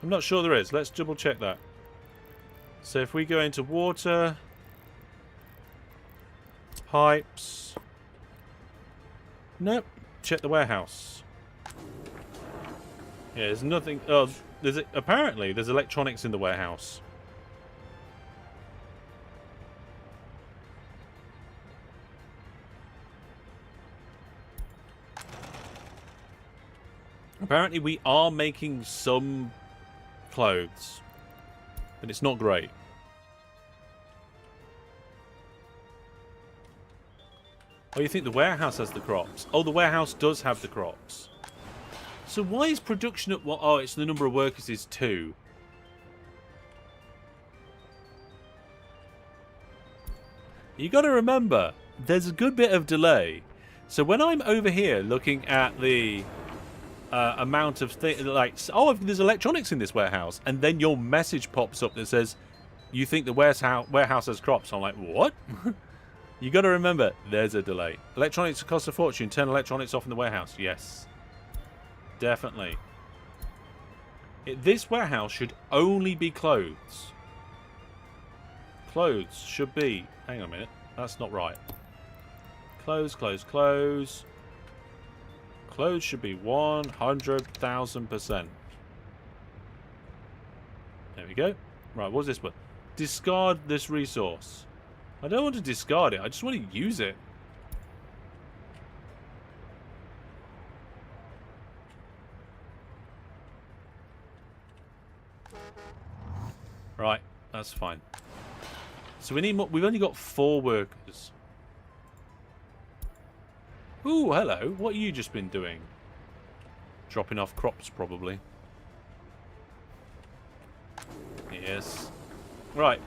Speaker 1: I'm not sure there is. Let's double check that. So if we go into water, pipes, nope. Check the warehouse. Yeah, there's nothing. Oh, apparently there's electronics in the warehouse. Apparently we are making some clothes, but it's not great. Oh, you think the warehouse has the crops? Oh, the warehouse does have the crops. So why is production at what? Oh, it's the number of workers is 2. You got to remember, there's a good bit of delay. So when I'm over here looking at the amount of things, like, oh, there's electronics in this warehouse, and then your message pops up that says, you think the warehouse has crops. I'm like, what? You got to remember, there's a delay. Electronics cost a fortune. Turn electronics off in the warehouse. Yes. Definitely. This warehouse should only be clothes. Clothes should be... Hang on a minute. That's not right. Clothes, clothes, clothes. Clothes should be 100,000%. There we go. Right, what's this one? Discard this resource. I don't want to discard it. I just want to use it. Right, that's fine. So we need more. We've only got 4 workers. Ooh, hello. What have you just been doing? Dropping off crops, probably. Yes. Right.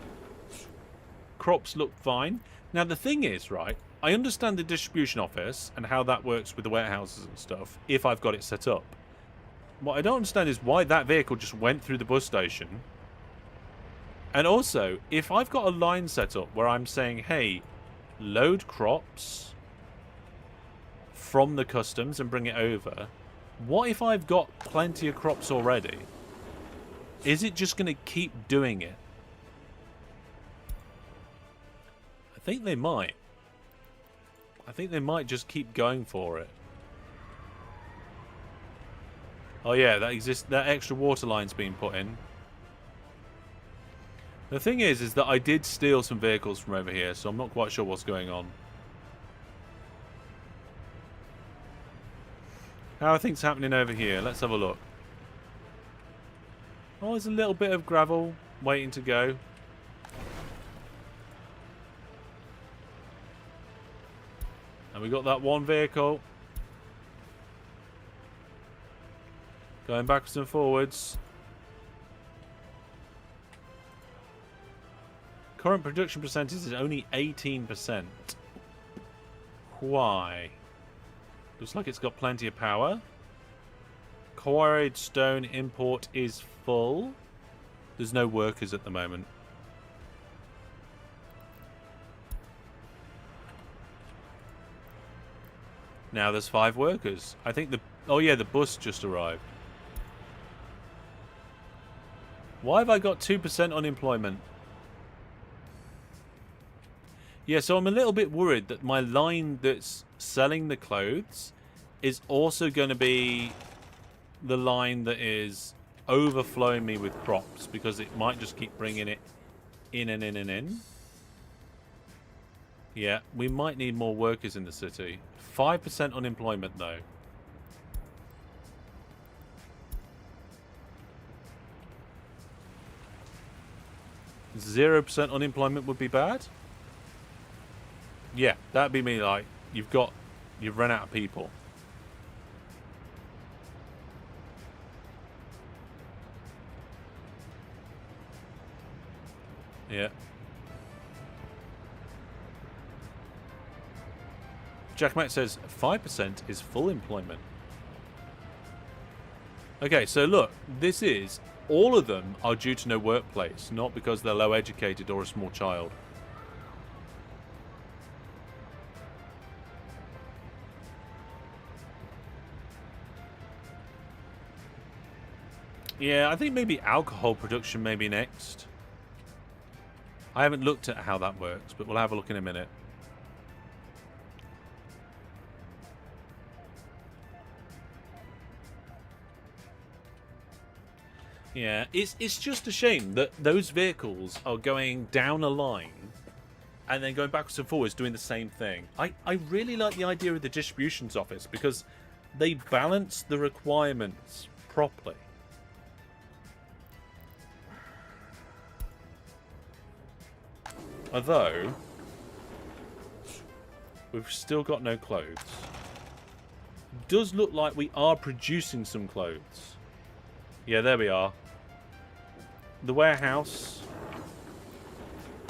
Speaker 1: Crops look fine. Now, the thing is, right, I understand the distribution office and how that works with the warehouses and stuff, if I've got it set up. What I don't understand is why that vehicle just went through the bus station. And also, if I've got a line set up where I'm saying, hey, load crops from the customs and bring it over, what if I've got plenty of crops already? Is it just going to keep doing it? I think they might. I think they might just keep going for it. Oh yeah, that extra water line's been put in. The thing is that I did steal some vehicles from over here, so I'm not quite sure what's going on. How are things happening over here? Let's have a look. Oh, there's a little bit of gravel waiting to go. And we got that one vehicle. Going backwards and forwards. Current production percentage is only 18%. Why? Looks like it's got plenty of power. Quarried stone import is full. There's no workers at the moment. Now there's 5 workers. I think the... Oh yeah, the bus just arrived. Why have I got 2% unemployment? Yeah, so I'm a little bit worried that my line that's selling the clothes is also going to be the line that is overflowing me with crops, because it might just keep bringing it in and in and in. Yeah, we might need more workers in the city. 5% unemployment, though. %0 unemployment would be bad. Yeah, that'd be me. Like, you've run out of people. Yeah. Jack Matt says 5% is full employment. Okay, so look, this is... All of them are due to no workplace, not because they're low educated or a small child. Yeah, I think maybe alcohol production may be next. I haven't looked at how that works, but we'll have a look in a minute. Yeah, it's just a shame that those vehicles are going down a line and then going backwards and forwards doing the same thing. I really like the idea of the distributions office because they balance the requirements properly. Although, we've still got no clothes. It does look like we are producing some clothes. Yeah, there we are. The warehouse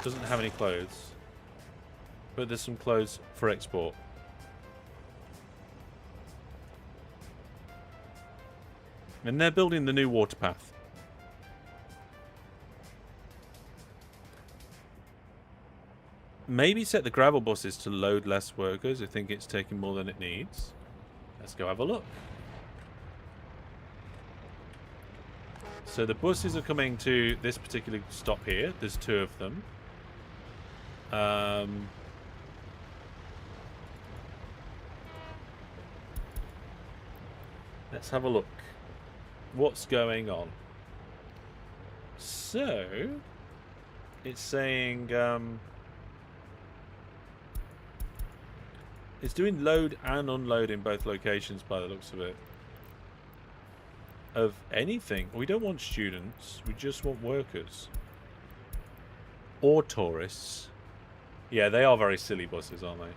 Speaker 1: doesn't have any clothes, but there's some clothes for export. And they're building the new water path. Maybe set the gravel buses to load less workers. I think it's taking more than it needs. Let's go have a look. So the buses are coming to this particular stop here. There's 2 of them. Let's have a look. What's going on? So, it's saying... it's doing load and unload in both locations by the looks of it. Of anything. We don't want students. We just want workers. Or tourists. Yeah, they are very silly buses, aren't they?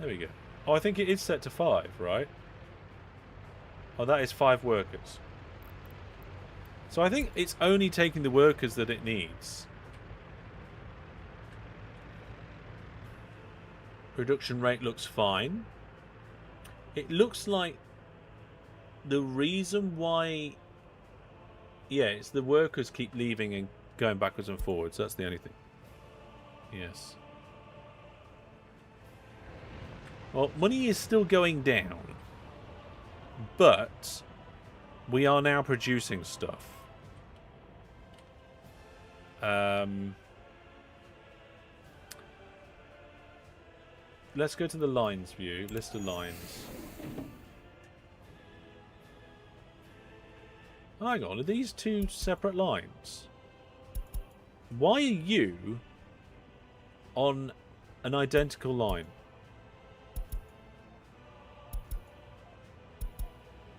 Speaker 1: There we go. Oh, I think it is set to 5, right? Oh, that is 5 workers. So I think it's only taking the workers that it needs. Production rate looks fine. It looks like the reason why... Yeah, it's the workers keep leaving and going backwards and forwards. That's the only thing. Yes. Well, money is still going down. But we are now producing stuff. Let's go to the lines view. List of lines. Hang on, are these 2 separate lines? Why are you on an identical line?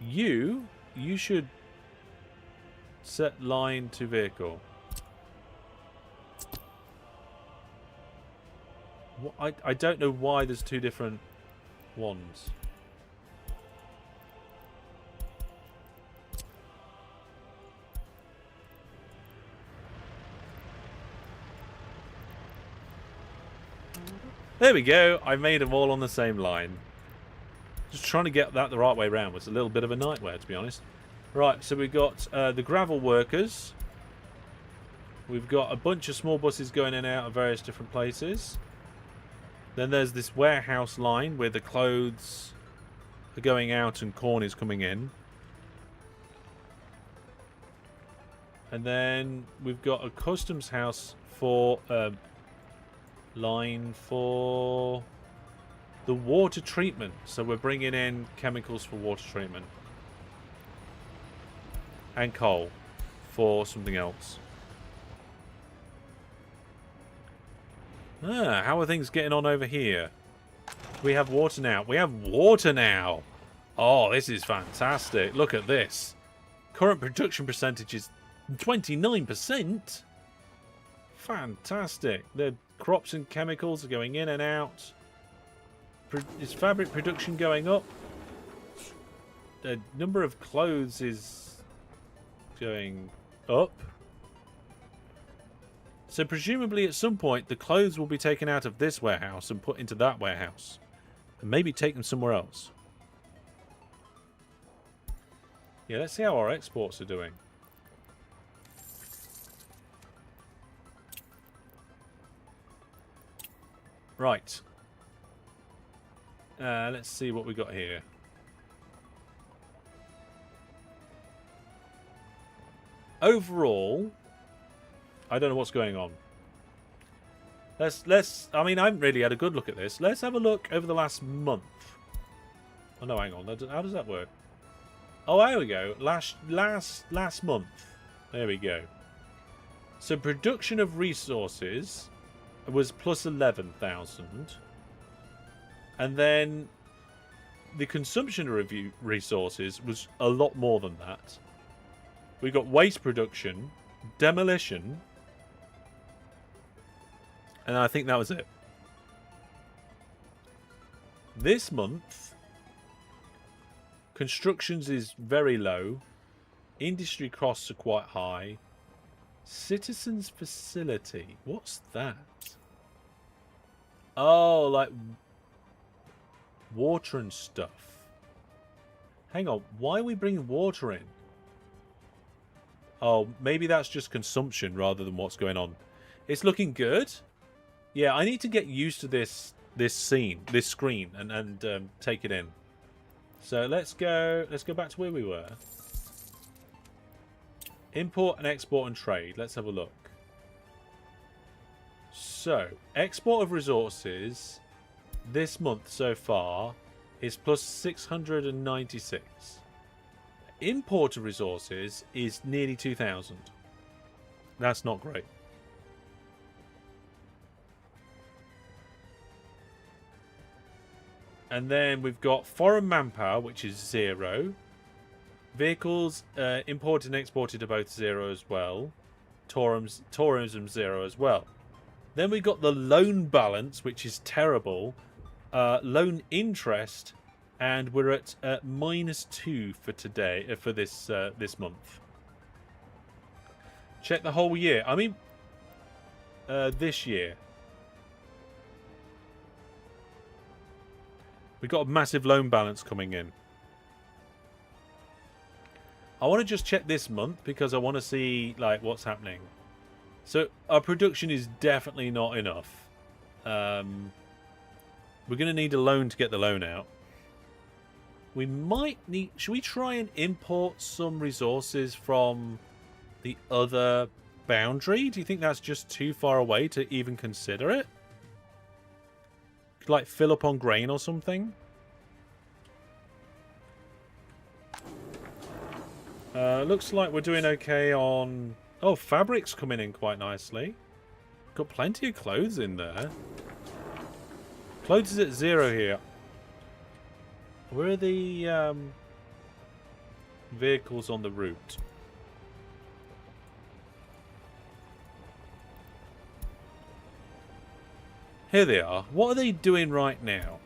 Speaker 1: You should set line to vehicle. I don't know why there's 2 different ones. There we go. I made them all on the same line. Just trying to get that the right way around was a little bit of a nightmare, to be honest. Right, so we've got the gravel workers. We've got a bunch of small buses going in and out of various different places. Then there's this warehouse line where the clothes are going out and corn is coming in. And then we've got a customs house for line for the water treatment. So we're bringing in chemicals for water treatment. And coal for something else. Ah, how are things getting on over here? We have water now. We have water now. Oh, this is fantastic. Look at this. Current production percentage is 29%. Fantastic. The crops and chemicals are going in and out. Is fabric production going up? The number of clothes is going up. So presumably at some point the clothes will be taken out of this warehouse and put into that warehouse. And maybe take them somewhere else. Yeah, let's see how our exports are doing. Right. Let's see what we got here. Overall, I don't know what's going on. I mean, I haven't really had a good look at this. Let's have a look over the last month. Oh no, hang on. How does that work? Oh, there we go. Last month. There we go. So production of resources was plus 11,000. And then the consumption of resources was a lot more than that. We got waste production, demolition, and I think that was it. This month, constructions is very low. Industry costs are quite high. Citizens facility. What's that? Oh, like water and stuff. Hang on. Why are we bringing water in? Oh, maybe that's just consumption rather than what's going on. It's looking good. Yeah, I need to get used to this screen, and take it in. So let's go back to where we were. Import and export and trade. Let's have a look. So, export of resources this month so far is plus 696. Import of resources is nearly 2,000. That's not great. And then we've got foreign manpower, which is 0. Vehicles imported and exported are both 0 as well. Tourism 0 as well. Then we've got the loan balance, which is terrible. Loan interest, and we're at -2 for today, for this month. Check the whole year. I mean, this year. We've got a massive loan balance coming in. I want to just check this month because I want to see like what's happening. So our production is definitely not enough. We're going to need a loan to get the loan out. We might need... Should we try and import some resources from the other boundary? Do you think that's just too far away to even consider it? Could like fill up on grain or something? Looks like we're doing okay on... Oh, fabric's coming in quite nicely. Got plenty of clothes in there. Clothes is at 0 here. Where are the vehicles on the route? Here they are. What are they doing right now?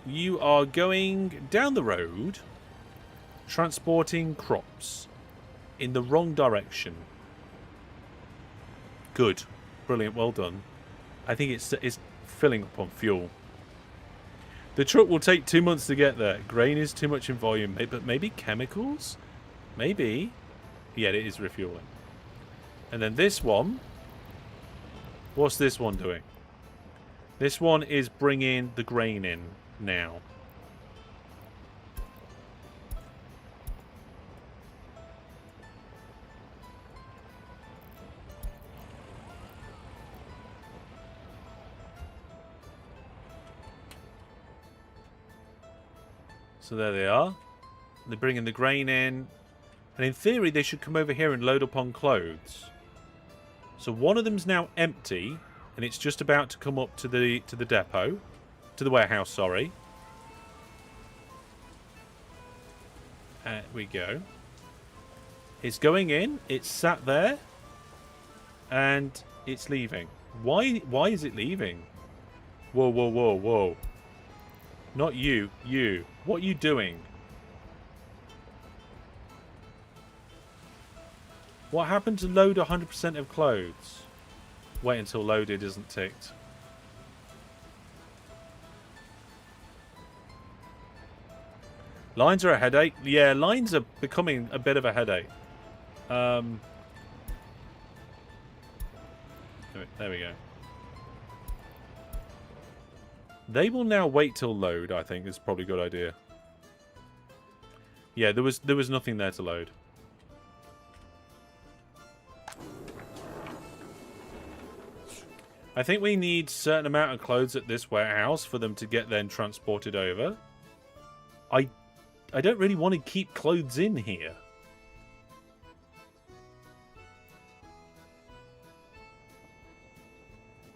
Speaker 1: You are going down the road, transporting crops in the wrong direction. Good. Brilliant. Well done. I think it's filling up on fuel. The truck will take 2 months to get there. Grain is too much in volume. But maybe chemicals? Maybe. Yeah, it is refueling. And then this one. What's this one doing? This one is bringing the grain in now. So there they are. They're bringing the grain in. And in theory, they should come over here and load up on clothes. So one of them's now empty. And it's just about to come up to the depot. To the warehouse, sorry. There we go. It's going in. It's sat there. And it's leaving. Why is it leaving? Whoa, whoa, whoa, whoa. Not you. You. What are you doing? What happened to load 100% of clothes? Wait until loaded isn't ticked. Lines are a headache. Yeah, lines are becoming a bit of a headache. There we go. They will now wait till load, I think, is probably a good idea. Yeah, there was nothing there to load. I think we need a certain amount of clothes at this warehouse for them to get then transported over. I don't really want to keep clothes in here.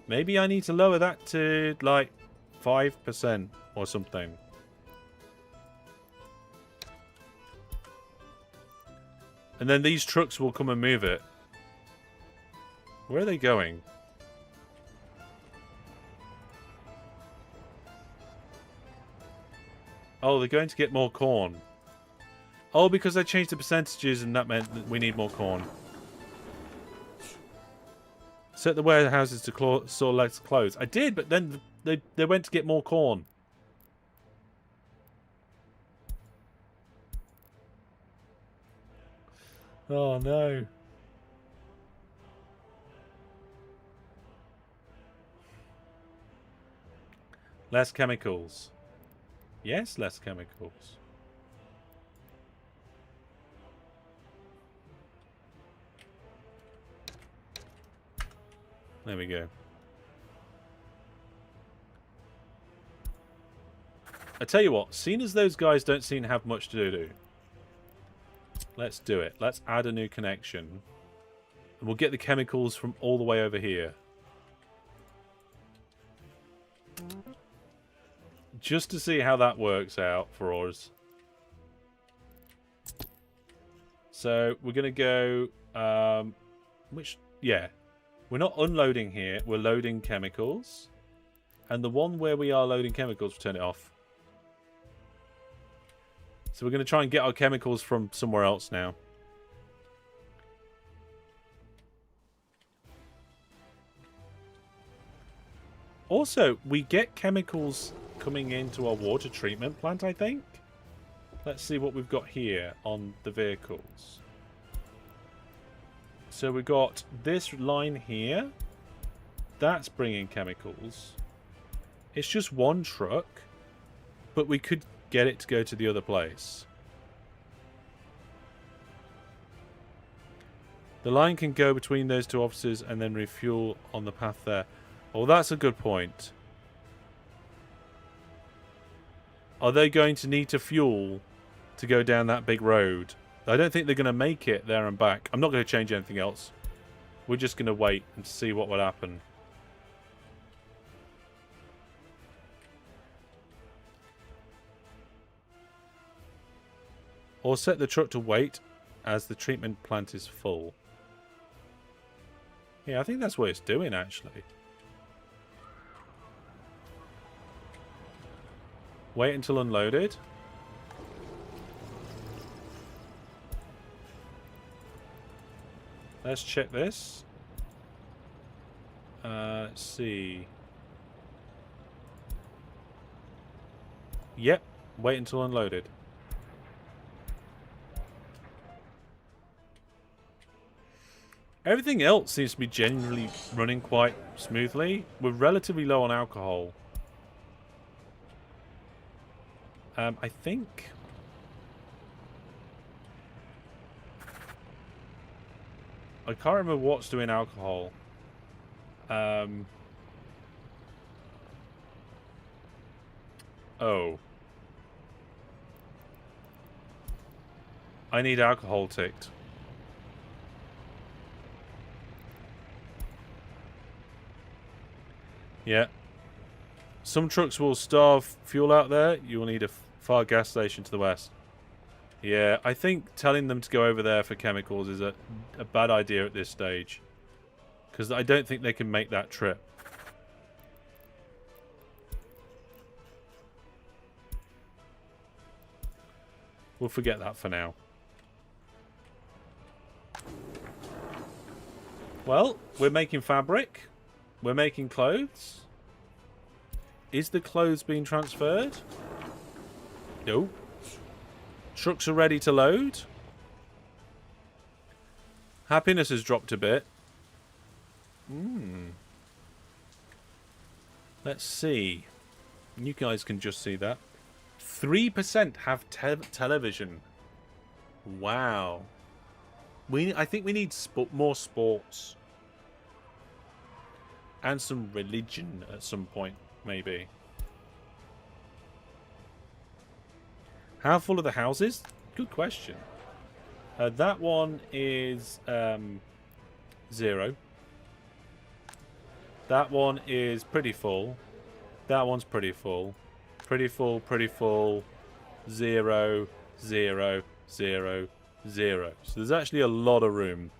Speaker 1: Maybe I need to lower that to, like, 5% or something. And then these trucks will come and move it. Where are they going? Oh, they're going to get more corn. Oh, because they changed the percentages and that meant that we need more corn. Set the warehouses to store less clothes. I did, but then they went to get more corn. Oh, no. Less chemicals. Yes, less chemicals. There we go. I tell you what, seeing as those guys don't seem to have much to do, let's do it. Let's add a new connection. And we'll get the chemicals from all the way over here. Just to see how that works out for us. So, we're going to go... yeah. We're not unloading here. We're loading chemicals. And the one where we are loading chemicals, we'll turn it off. So we're going to try and get our chemicals from somewhere else now. Also, we get chemicals coming into our water treatment plant, I think. Let's see what we've got here on the vehicles. So we've got this line here. That's bringing chemicals. It's just one truck, but we could get it to go to the other place. The line can go between those two offices and then refuel on the path there. Oh, that's a good point. Are they going to need to fuel to go down that big road? I don't think they're going to make it there and back. I'm not going to change anything else. We're just going to wait and see what will happen. Or set the truck to wait as the treatment plant is full. Yeah, I think that's what it's doing, actually. Wait until unloaded. Let's check this. Let's see. Yep. Wait until unloaded. Everything else seems to be generally running quite smoothly. We're relatively low on alcohol. I think... I can't remember what's doing alcohol. Oh. I need alcohol ticked. Yeah. Some trucks will starve fuel out there. You will need a far gas station to the west. Yeah, I think telling them to go over there for chemicals is a bad idea at this stage. Because I don't think they can make that trip. We'll forget that for now. Well, we're making fabric. We're making clothes. Is the clothes being transferred? No. Trucks are ready to load. Happiness has dropped a bit. Let's see. You guys can just see that. 3% have television. Wow. I think we need more sports. And some religion at some point, maybe. How full are the houses? Good question. That one is 0. That one is pretty full. That one's pretty full. Pretty full, pretty full. 0, 0, 0, 0. So there's actually a lot of room.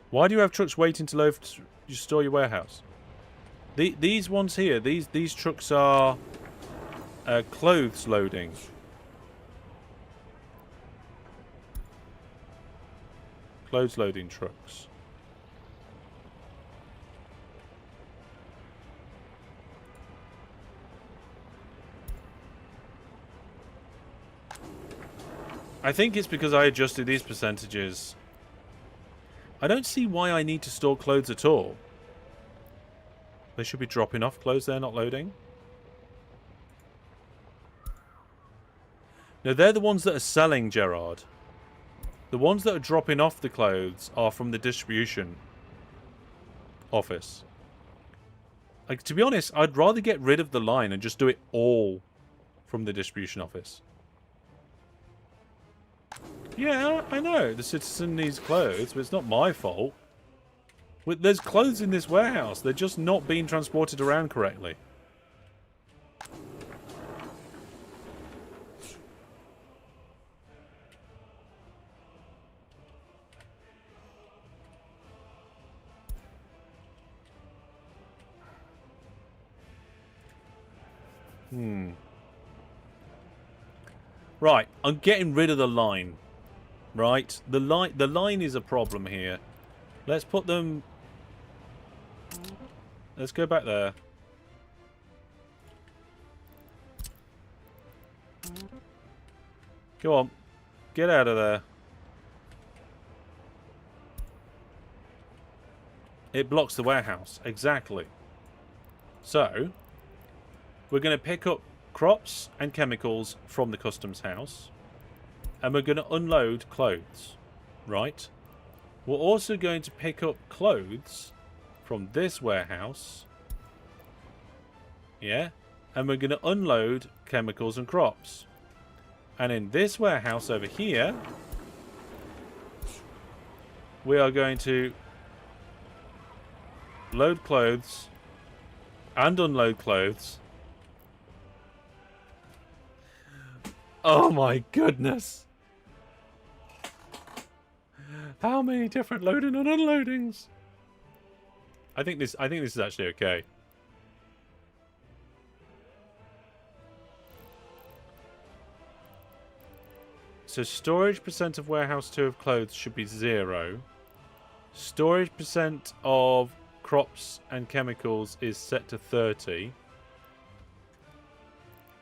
Speaker 1: Why do you have trucks waiting to load to store your warehouse? These ones here, these trucks are clothes loading. Clothes loading trucks. I think it's because I adjusted these percentages. I don't see why I need to store clothes at all. They should be dropping off clothes they're not loading. No, they're the ones that are selling, Gerard. The ones that are dropping off the clothes are from the distribution office. Like, to be honest, I'd rather get rid of the line and just do it all from the distribution office. Yeah, I know. The citizen needs clothes, but it's not my fault. There's clothes in this warehouse. They're just not being transported around correctly. Right, I'm getting rid of the line. Right, the line is a problem here. Let's put them. Let's go back there. Go on, get out of there. It blocks the warehouse, exactly. So, we're going to pick up crops and chemicals from the customs house. And we're going to unload clothes. Right? We're also going to pick up clothes from this warehouse. Yeah? And we're going to unload chemicals and crops. And in this warehouse over here, we are going to load clothes and unload clothes. Oh my goodness. How many different loading and unloadings? I think this is actually okay. So storage percent of warehouse 2 of clothes should be 0. Storage percent of crops and chemicals is set to 30.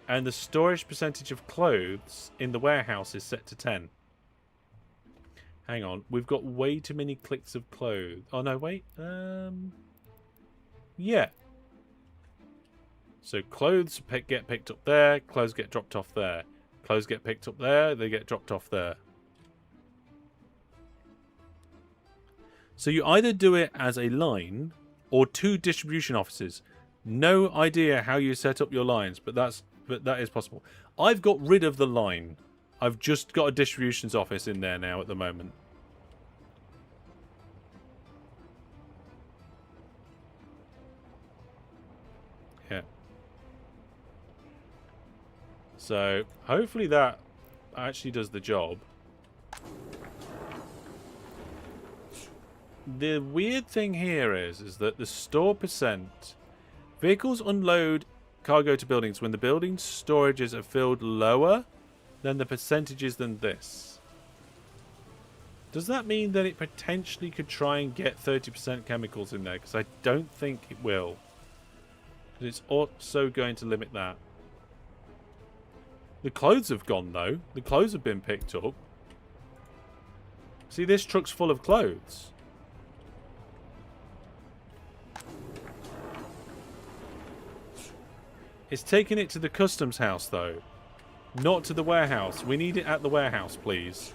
Speaker 1: And the storage percentage of clothes in the warehouse is set to 10. Hang on, we've got way too many clicks of clothes. Oh no, wait. Yeah. So clothes get picked up there, clothes get dropped off there. Clothes get picked up there, they get dropped off there. So you either do it as a line or 2 distribution offices. No idea how you set up your lines, but that is possible. I've got rid of the line. I've just got a distributions office in there now at the moment. Yeah. So, hopefully that actually does the job. The weird thing here is that the store percent... Vehicles unload cargo to buildings when the building's storages are filled lower than the percentages than this. Does that mean that it potentially could try and get 30% chemicals in there? Because I don't think it will. Because it's also going to limit that. The clothes have gone, though. The clothes have been picked up. See, this truck's full of clothes. It's taking it to the customs house, though. Not to the warehouse. We need it at the warehouse, please.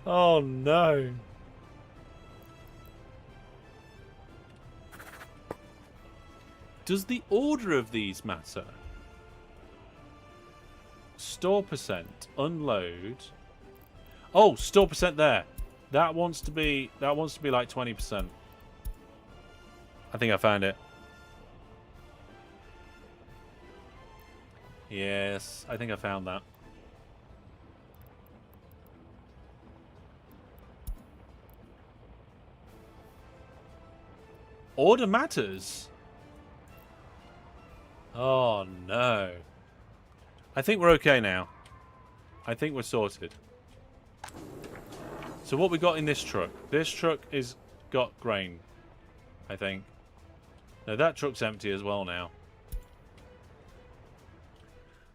Speaker 1: Oh, no. Does the order of these matter? Store percent. Unload. Oh, store percent there. That wants to be like 20%. I think I found it. Yes, I think I found that. Order matters. Oh, no. I think we're okay now. I think we're sorted. So what we got in this truck? This truck is got grain, I think. No, that truck's empty as well now.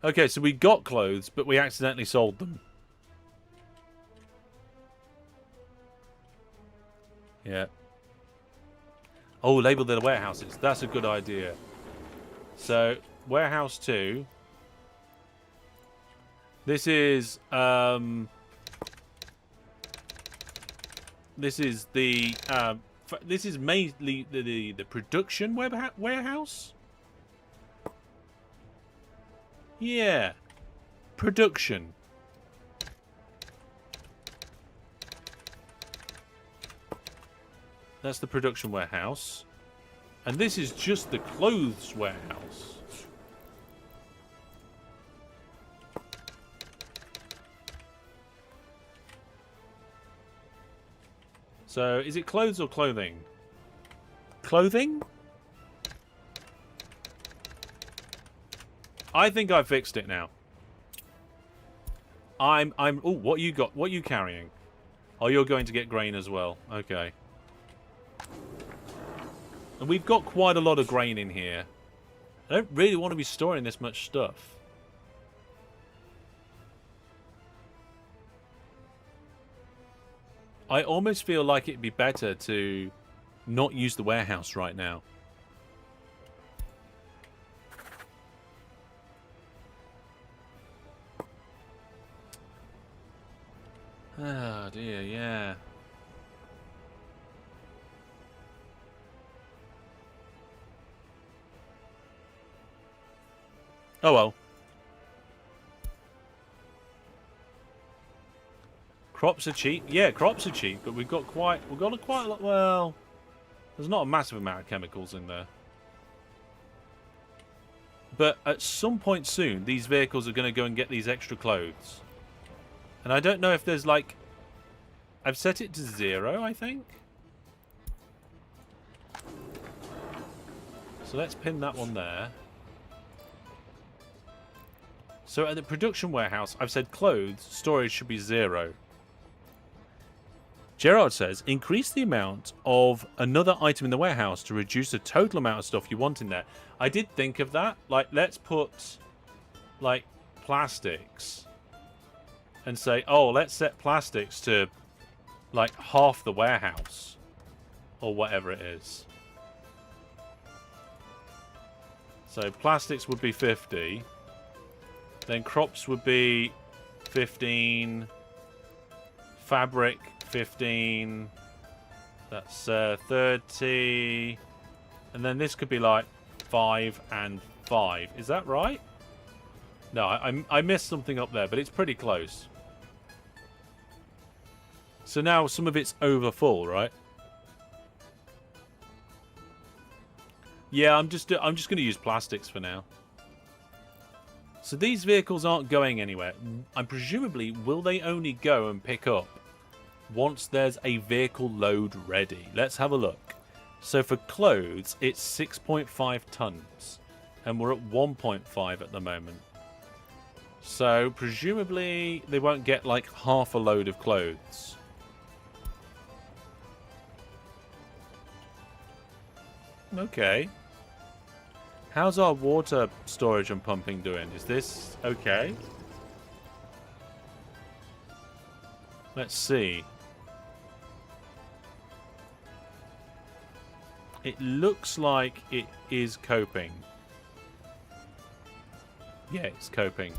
Speaker 1: Okay, so we got clothes, but we accidentally sold them. Yeah. Oh, label the warehouses. That's a good idea. So, warehouse 2. This is the this is mainly the production warehouse. Yeah, production. That's the production warehouse, and this is just the clothes warehouse. So, is it clothes or clothing? Clothing? I think I fixed it now. Oh, what you got? What are you carrying? Oh, you're going to get grain as well. Okay. And we've got quite a lot of grain in here. I don't really want to be storing this much stuff. I almost feel like it'd be better to not use the warehouse right now. Oh dear, yeah. Oh well. Crops are cheap. Yeah, crops are cheap, but we've got a quite a lot. Well, there's not a massive amount of chemicals in there. But at some point soon, these vehicles are going to go and get these extra clothes. And I don't know if there's like... I've set it to 0, I think. So let's pin that one there. So at the production warehouse, I've said clothes, storage should be 0. Gerard says, increase the amount of another item in the warehouse to reduce the total amount of stuff you want in there. I did think of that. Like, let's put, like, plastics. And say, oh, let's set plastics to, like, half the warehouse. Or whatever it is. So, plastics would be 50. Then crops would be 15. Fabric, 15. That's 30. And then this could be like 5 and 5. Is that right? No, I missed something up there, but it's pretty close. So now some of it's over full, right? Yeah, I'm just going to use plastics for now. So these vehicles aren't going anywhere. And presumably, will they only go and pick up once there's a vehicle load ready? Let's have a look. So for clothes, it's 6.5 tons. And we're at 1.5 at the moment. So presumably, they won't get like half a load of clothes. Okay. How's our water storage and pumping doing? Is this okay? Let's see. It looks like it is coping. Yeah, it's coping.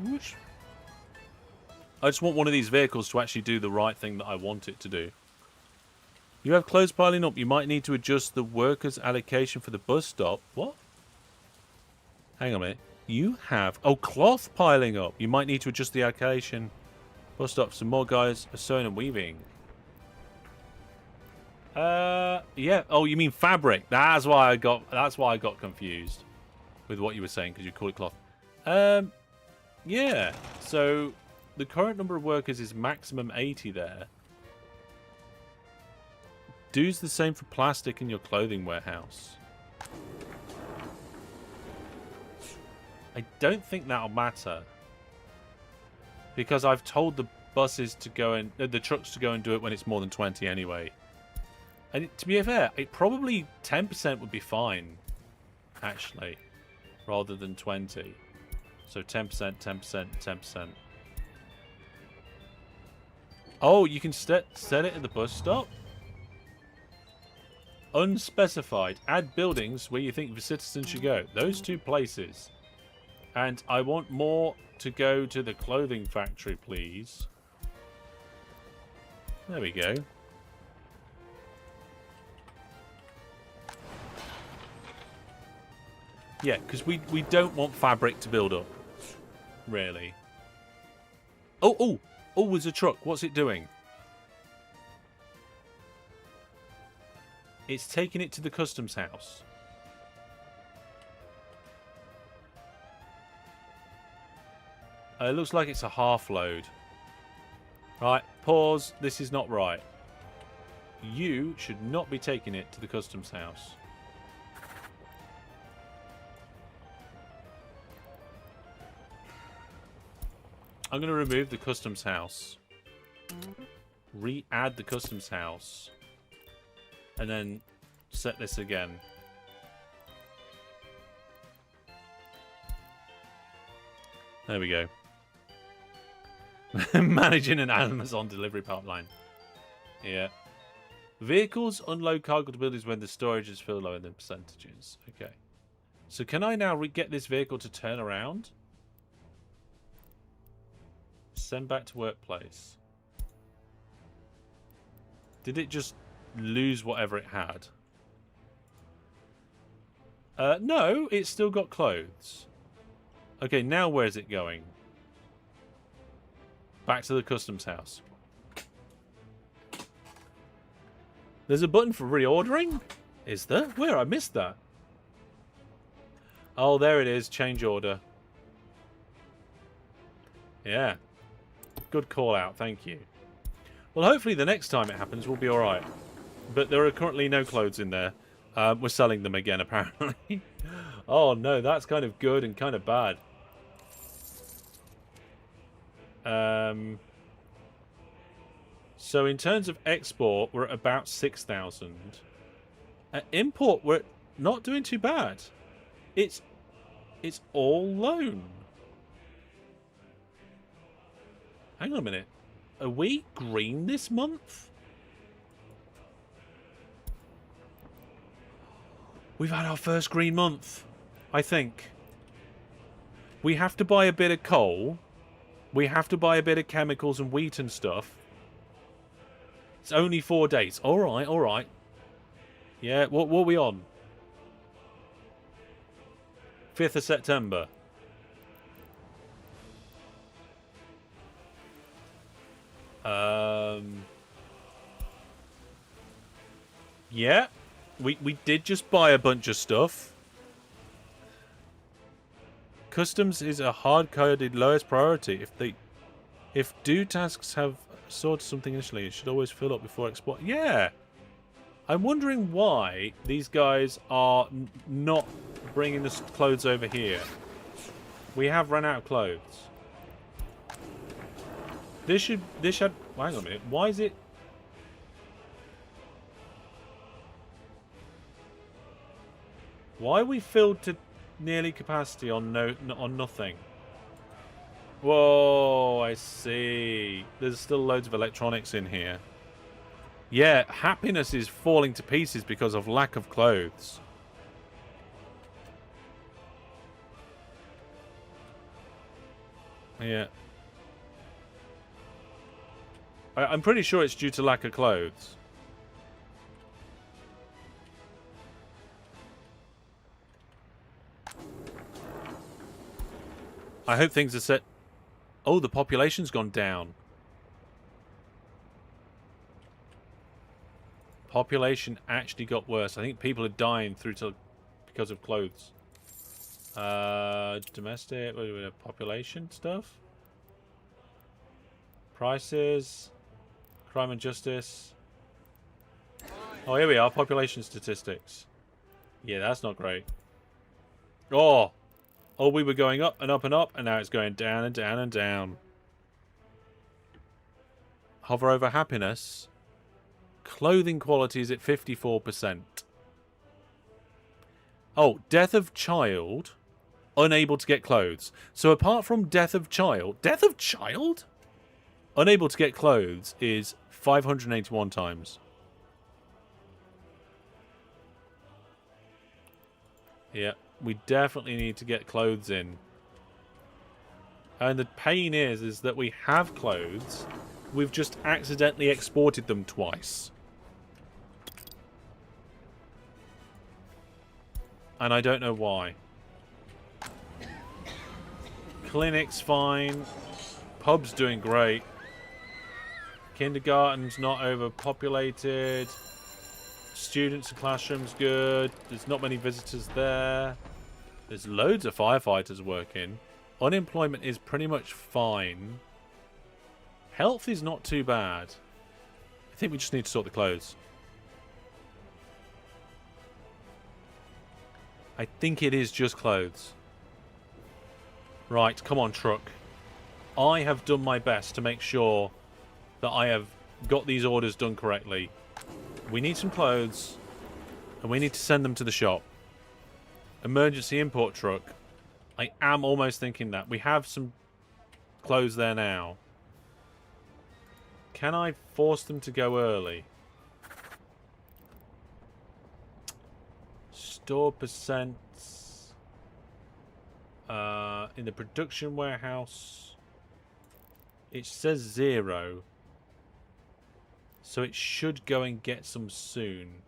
Speaker 1: Whoosh. I just want one of these vehicles to actually do the right thing that I want it to do. You have clothes piling up. You might need to adjust the workers' allocation for the bus stop. What? Hang on a minute. You have... Oh, cloth piling up. You might need to adjust the allocation. Bus stop. Some more guys are sewing and weaving. Yeah. Oh, you mean fabric? That's why I got confused with what you were saying because you call it cloth. Yeah. So the current number of workers is maximum 80 there. Do's the same for plastic in your clothing warehouse. I don't think that'll matter because I've told the buses to go and the trucks to go and do it when it's more than 20 anyway. And to be fair, it probably 10% would be fine, actually, rather than 20. So 10%, 10%, 10%. Oh, you can set it at the bus stop? Unspecified. Add buildings where you think the citizens should go. Those two places. And I want more to go to the clothing factory, please. There we go. Yeah, because we don't want fabric to build up. Really. Oh, there's a truck. What's it doing? It's taking it to the customs house. It looks like it's a half load. Right, pause. This is not right. You should not be taking it to the customs house. I'm going to remove the customs house. Re-add the customs house. And then set this again. There we go. Managing an Amazon delivery pipeline. Yeah. Vehicles unload cargo to buildings when the storage is filled lower than percentages. Okay. So can I now get this vehicle to turn around? Send back to workplace. Did it just lose whatever it had? No, it's still got clothes. Okay, now where's it going? Back to the customs house. There's a button for reordering? Is there? Where? I missed that. Oh, there it is. Change order. Yeah. Good call out. Thank you. Well, hopefully the next time it happens we'll be alright. But there are currently no clothes in there. We're selling them again, apparently. Oh, no. That's kind of good and kind of bad. So in terms of export, we're at about 6,000. At import, we're not doing too bad. It's all loan. Hang on a minute. Are we green this month? We've had our first green month, I think. We have to buy a bit of coal. We have to buy a bit of chemicals and wheat and stuff. It's only 4 days. All right, all right. Yeah, what are we on? 5th of September. Yeah. We did just buy a bunch of stuff. Customs is a hard-coded lowest priority. If due tasks have sorted something initially, it should always fill up before export. Yeah. I'm wondering why these guys are not bringing the clothes over here. We have run out of clothes. This should... Hang on a minute. Why is it... Why are we filled to nearly capacity on on nothing? Whoa, I see. There's still loads of electronics in here. Yeah, happiness is falling to pieces because of lack of clothes. Yeah. I'm pretty sure it's due to lack of clothes. I hope things are set... Oh, the population's gone down. Population actually got worse. I think people are dying because of clothes. Domestic... population stuff? Prices... Crime and justice. Oh, here we are. Population statistics. Yeah, that's not great. Oh! Oh, we were going up and up and up, and now it's going down and down and down. Hover over happiness. Clothing quality is at 54%. Oh, death of child. Unable to get clothes. So apart from death of child... Death of child? Unable to get clothes is 581 times. Yeah, we definitely need to get clothes in. And the pain is that we have clothes. We've just accidentally exported them twice. And I don't know why. Clinic's fine. Pub's doing great. Kindergarten's not overpopulated. Students and classrooms good. There's not many visitors there. There's loads of firefighters working. Unemployment is pretty much fine. Health is not too bad. I think we just need to sort the clothes. I think it is just clothes. Right, come on, truck. I have done my best to make sure that I have got these orders done correctly. We need some clothes, and we need to send them to the shop. Emergency import truck. I am almost thinking that. We have some clothes there now. Can I force them to go early? Store percent. In the production warehouse, it says 0. So it should go and get some soon.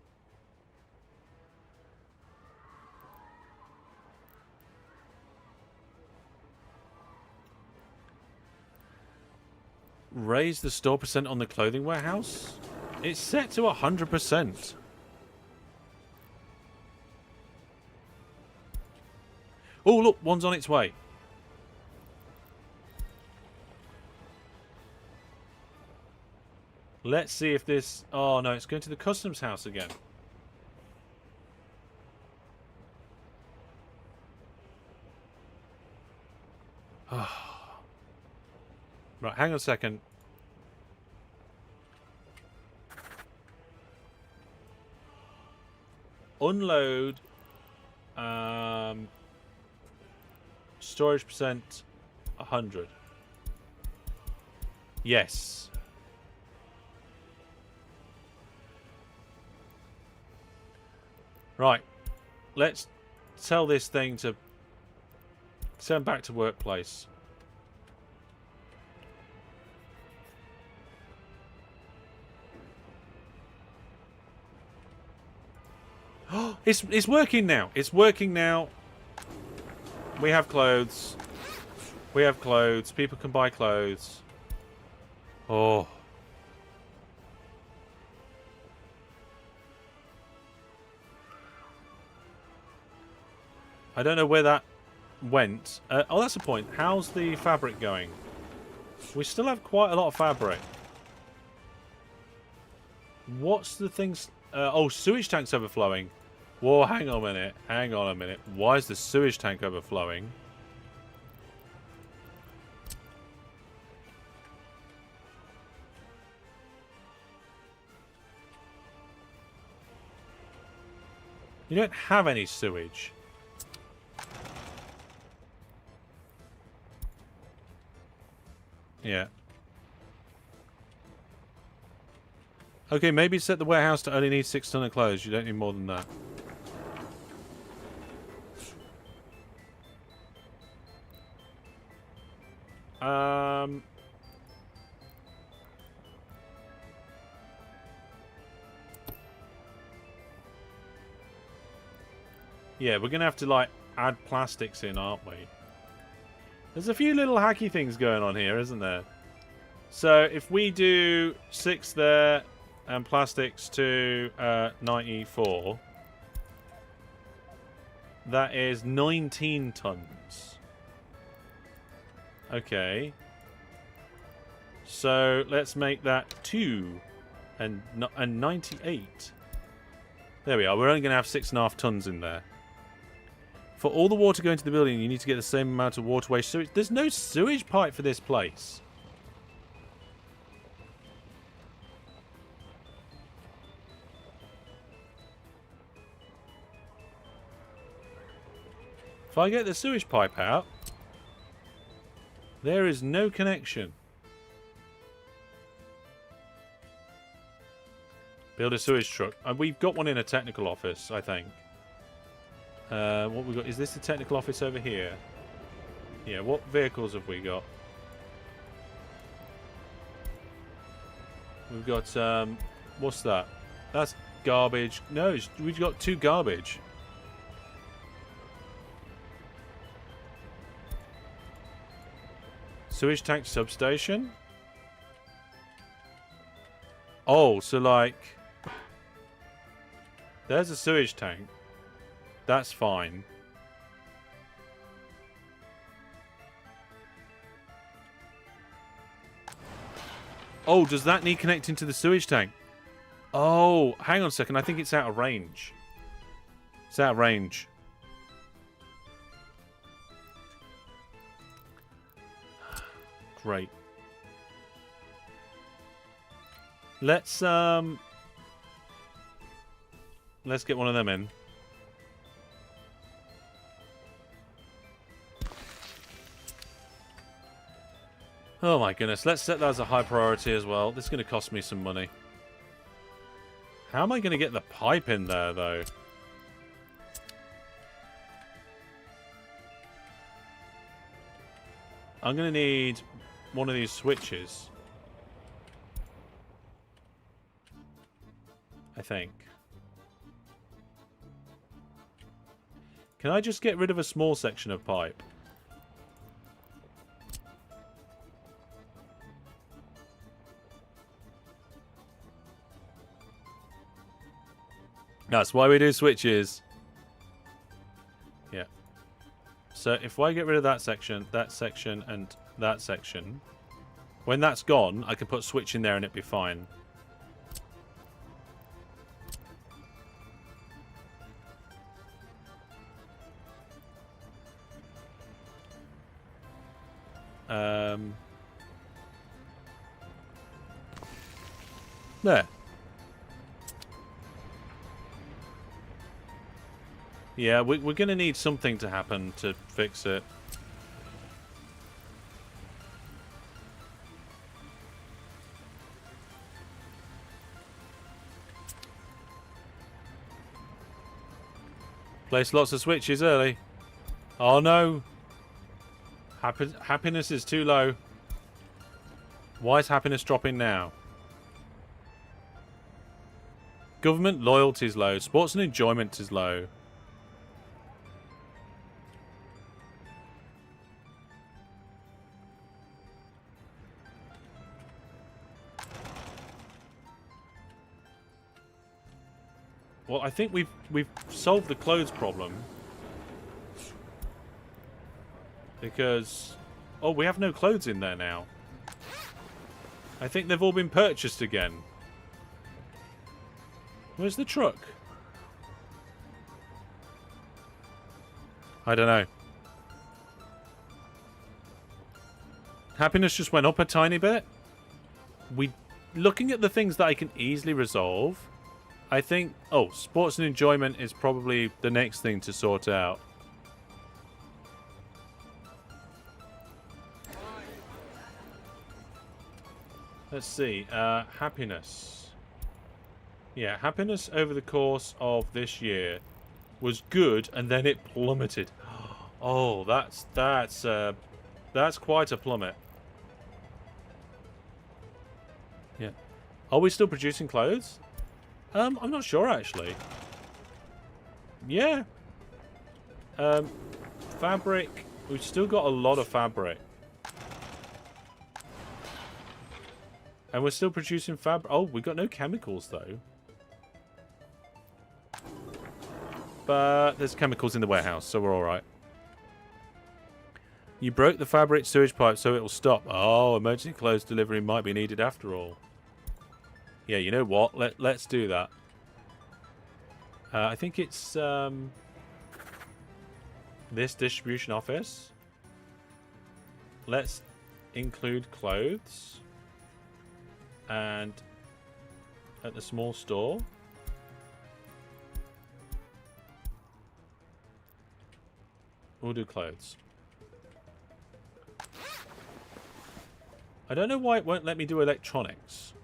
Speaker 1: Raise the store percent on the clothing warehouse? It's set to 100%. Oh, look, one's on its way. Let's see if this... Oh, no, it's going to the customs house again. Right, hang on a second. Unload. Storage percent 100. Yes. Right. Let's tell this thing to send back to workplace. It's working now. It's working now. We have clothes. We have clothes. People can buy clothes. Oh. I don't know where that went. Oh, that's the point. How's the fabric going? We still have quite a lot of fabric. What's the things... oh, sewage tank's overflowing. Whoa, hang on a minute. Hang on a minute. Why is the sewage tank overflowing? You don't have any sewage. Yeah. Okay, maybe set the warehouse to only need 6 tons of clothes. You don't need more than that. Yeah, we're going to have to, like, add plastics in, aren't we? There's a few little hacky things going on here, isn't there? So, if we do 6 there and plastics to 94, that is 19 tons. Okay. So, let's make that 2 and 98. There we are. We're only going to have 6.5 tons in there. For all the water going to the building, you need to get the same amount of waterway sewage. There's no sewage pipe for this place. If I get the sewage pipe out, there is no connection. Build a sewage truck. We've got one in a technical office, I think. What we got? Is this the technical office over here? Yeah, what vehicles have we got? We've got, what's that? That's garbage. No, we've got 2 garbage. Sewage tank substation? Oh, so like... There's a sewage tank. That's fine. Oh, does that need connecting to the sewage tank? Oh, hang on a second. I think it's out of range. It's out of range. Great. Let's get one of them in. Oh my goodness, let's set that as a high priority as well. This is going to cost me some money. How am I going to get the pipe in there, though? I'm going to need one of these switches. I think. Can I just get rid of a small section of pipe? That's why we do switches. Yeah. So if I get rid of that section, and that section, when that's gone, I can put switch in there and it'd be fine. There. Yeah, we're going to need something to happen to fix it. Place lots of switches early. Oh no. Happiness is too low. Why is happiness dropping now? Government loyalty is low. Sports and enjoyment is low. Well, I think we've solved the clothes problem. Because... Oh, we have no clothes in there now. I think they've all been purchased again. Where's the truck? I don't know. Happiness just went up a tiny bit. Looking at the things that I can easily resolve, I think... Oh, sports and enjoyment is probably the next thing to sort out. Let's see. Happiness. Yeah, happiness over the course of this year was good, and then it plummeted. Oh, that's quite a plummet. Yeah. Are we still producing clothes? I'm not sure actually. Yeah. Fabric. We've still got a lot of fabric. And we're still producing fabric. Oh, we've got no chemicals though. But there's chemicals in the warehouse, so we're alright. You broke the fabric sewage pipe, so it'll stop. Oh, emergency clothes delivery might be needed after all. Yeah, you know what? Let's do that. I think it's this distribution office. Let's include clothes. And at the small store. We'll do clothes. I don't know why it won't let me do electronics.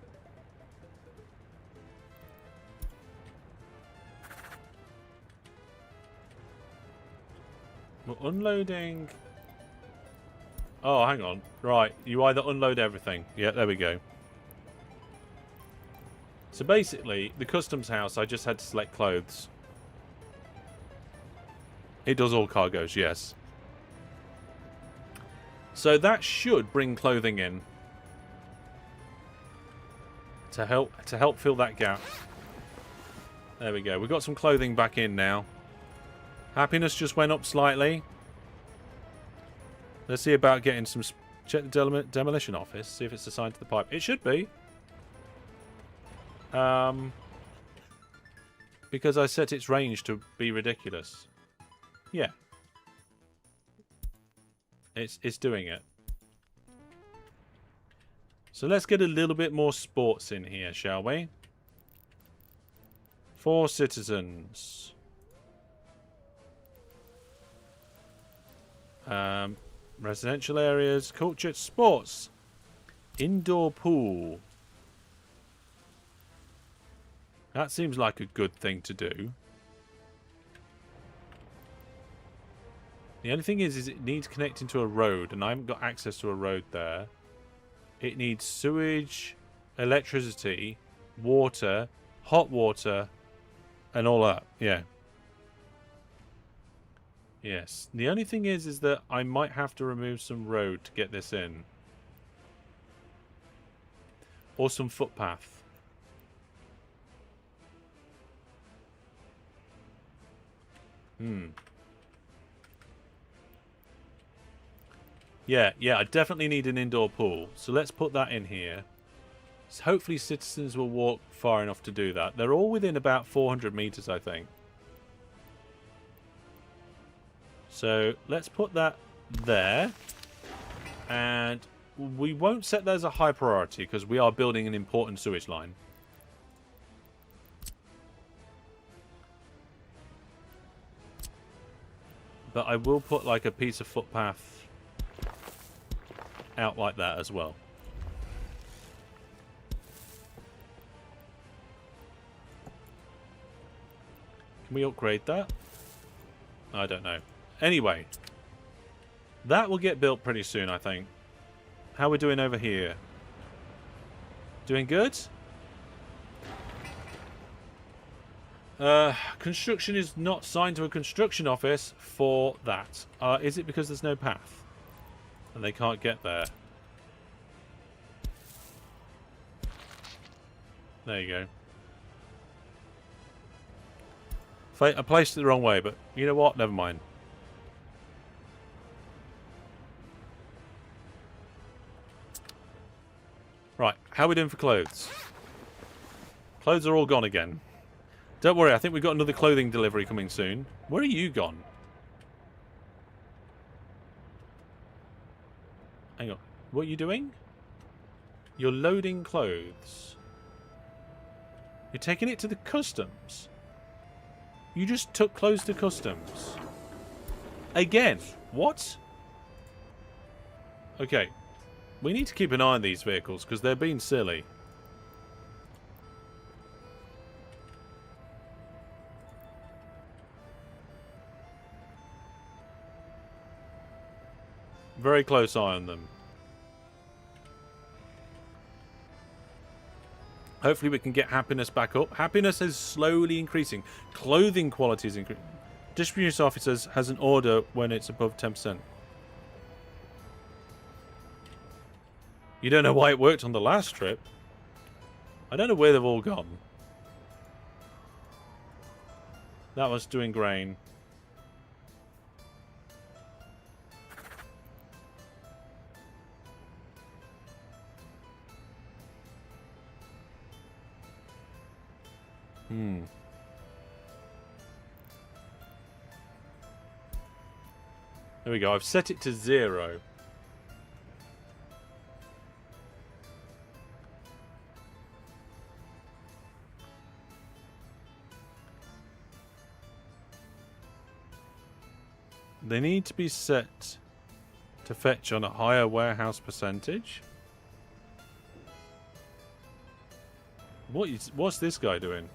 Speaker 1: We're unloading... Oh, hang on. Right, you either unload everything. Yeah, there we go. So basically, the customs house, I just had to select clothes. It does all cargoes, yes. So that should bring clothing in to help fill that gap. There we go. We've got some clothing back in now. Happiness just went up slightly. Let's see about getting some... Check the demolition office. See if it's assigned to the pipe. It should be. Because I set its range to be ridiculous. Yeah. It's doing it. So let's get a little bit more sports in here, shall we? 4 citizens. Residential areas, culture, sports. Indoor pool. That seems like a good thing to do. The only thing is it needs connecting to a road, and I haven't got access to a road there. It needs sewage, electricity, water, hot water, and all that. Yeah. Yes. The only thing is that I might have to remove some road to get this in. Or some footpath. Yeah, I definitely need an indoor pool. So let's put that in here. So hopefully citizens will walk far enough to do that. They're all within about 400 meters, I think. So let's put that there. And we won't set that as a high priority because we are building an important sewage line. But I will put like a piece of footpath out like that as well. Can we upgrade that? I don't know. Anyway, that will get built pretty soon, I think. How are we doing over here? Doing good? Construction is not signed to a construction office for that. Is it because there's no path? And they can't get there. There you go. I placed it the wrong way, but you know what? Never mind. Right, how are we doing for clothes? Clothes are all gone again. Don't worry, I think we've got another clothing delivery coming soon. Where are you gone? Hang on. What are you doing? You're loading clothes. You're taking it to the customs. You just took clothes to customs. Again. What? Okay. We need to keep an eye on these vehicles because they're being silly. Very close eye on them. Hopefully we can get happiness back up. Happiness is slowly increasing. Clothing quality is increasing. Distribution officers has an order when it's above 10%. You don't know why it worked on the last trip. I don't know where they've all gone. That was doing grain. There we go. I've set it to 0. They need to be set to fetch on a higher warehouse percentage. What's this guy doing?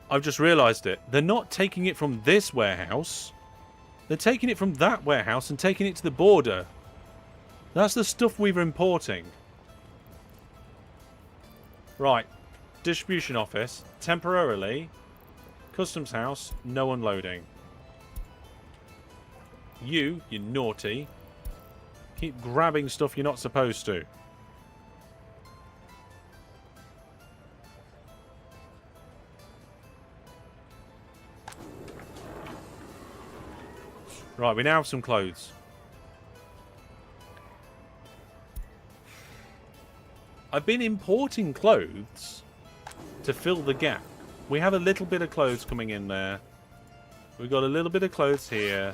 Speaker 1: I've just realised it. They're not taking it from this warehouse. They're taking it from that warehouse and taking it to the border. That's the stuff we were importing. Right. Distribution office. Temporarily. Customs house. No unloading. You naughty. Keep grabbing stuff you're not supposed to. Right, we now have some clothes. I've been importing clothes to fill the gap. We have a little bit of clothes coming in there. We've got a little bit of clothes here.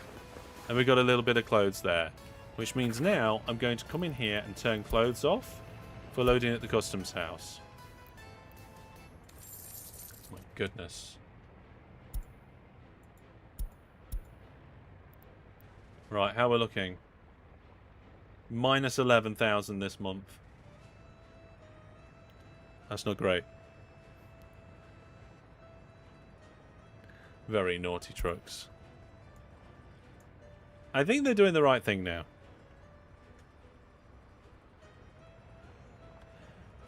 Speaker 1: And we've got a little bit of clothes there. Which means now I'm going to come in here and turn clothes off for loading at the customs house. My goodness. Right, how we're looking? Minus 11,000 this month. That's not great. Very naughty trucks. I think they're doing the right thing now.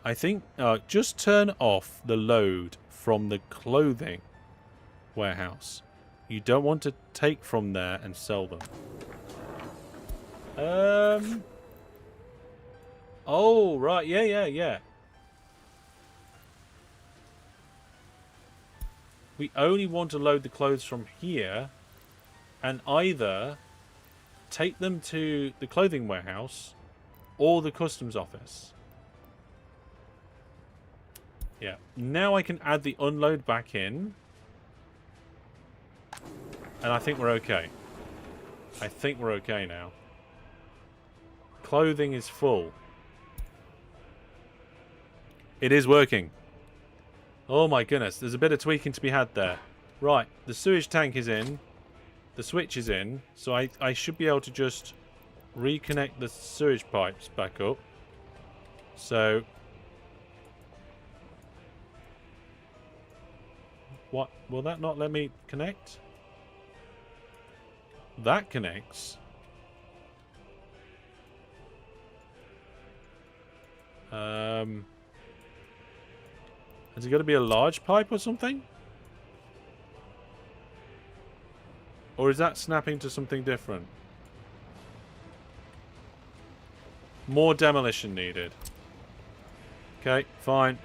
Speaker 1: I think just turn off the load from the clothing warehouse. You don't want to take from there and sell them. Oh, right. Yeah. We only want to load the clothes from here and either take them to the clothing warehouse or the customs office. Yeah. Now I can add the unload back in. And I think we're okay. I think we're okay now. Clothing is full. It is working. Oh my goodness, there's a bit of tweaking to be had there. Right, the sewage tank is in. The switch is in. So I should be able to just reconnect the sewage pipes back up. So... what? Will that not let me connect? That connects. Has it got to be a large pipe or something? Or is that snapping to something different? More demolition needed. Okay, fine.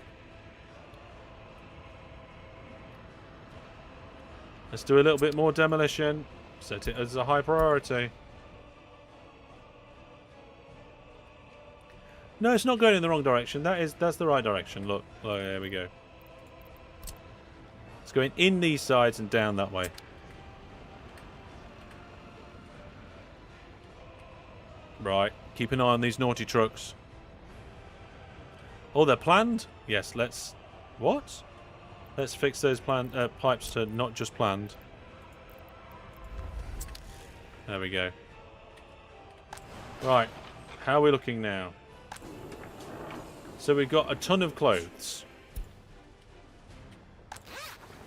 Speaker 1: Let's do a little bit more demolition. Set it as a high priority. No, it's not going in the wrong direction. That's the right direction. Look. Oh, there we go. It's going in these sides and down that way. Right. Keep an eye on these naughty trucks. Oh, they're planned? Yes, let's... What? Let's fix those pipes to not just planned. There we go. Right. How are we looking now? So we've got a ton of clothes.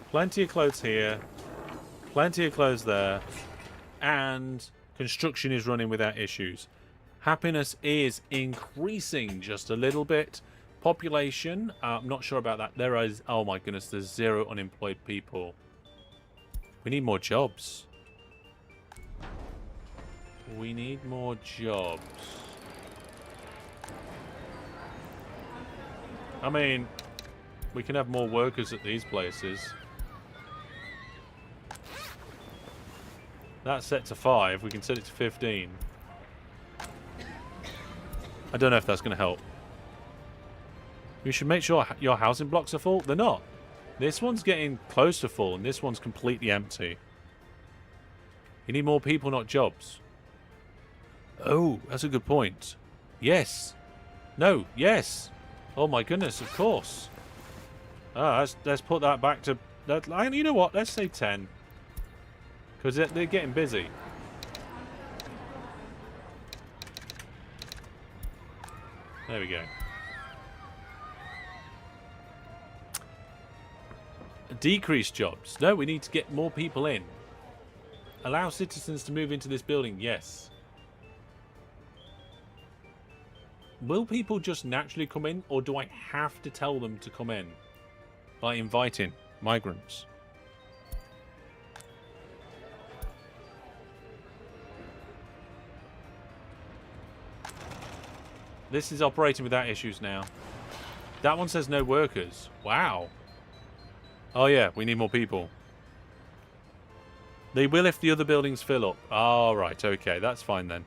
Speaker 1: Plenty of clothes here. Plenty of clothes there. And construction is running without issues. Happiness is increasing just a little bit. Population, I'm not sure about that. There is, oh my goodness, there's 0 unemployed people. We need more jobs. We need more jobs. I mean, we can have more workers at these places. That's set to 5. We can set it to 15. I don't know if that's going to help. You should make sure your housing blocks are full. They're not. This one's getting close to full, and this one's completely empty. You need more people, not jobs. Oh, that's a good point. Yes. No, yes. Oh my goodness, of course. Ah, let's put that back to... You know what? Let's say 10. Because they're getting busy. There we go. Decrease jobs. No, we need to get more people in. Allow citizens to move into this building. Yes. Will people just naturally come in, or do I have to tell them to come in by inviting migrants? This is operating without issues now. That one says no workers. Wow. Oh yeah, we need more people. They will if the other buildings fill up. Oh, right, okay, that's fine then.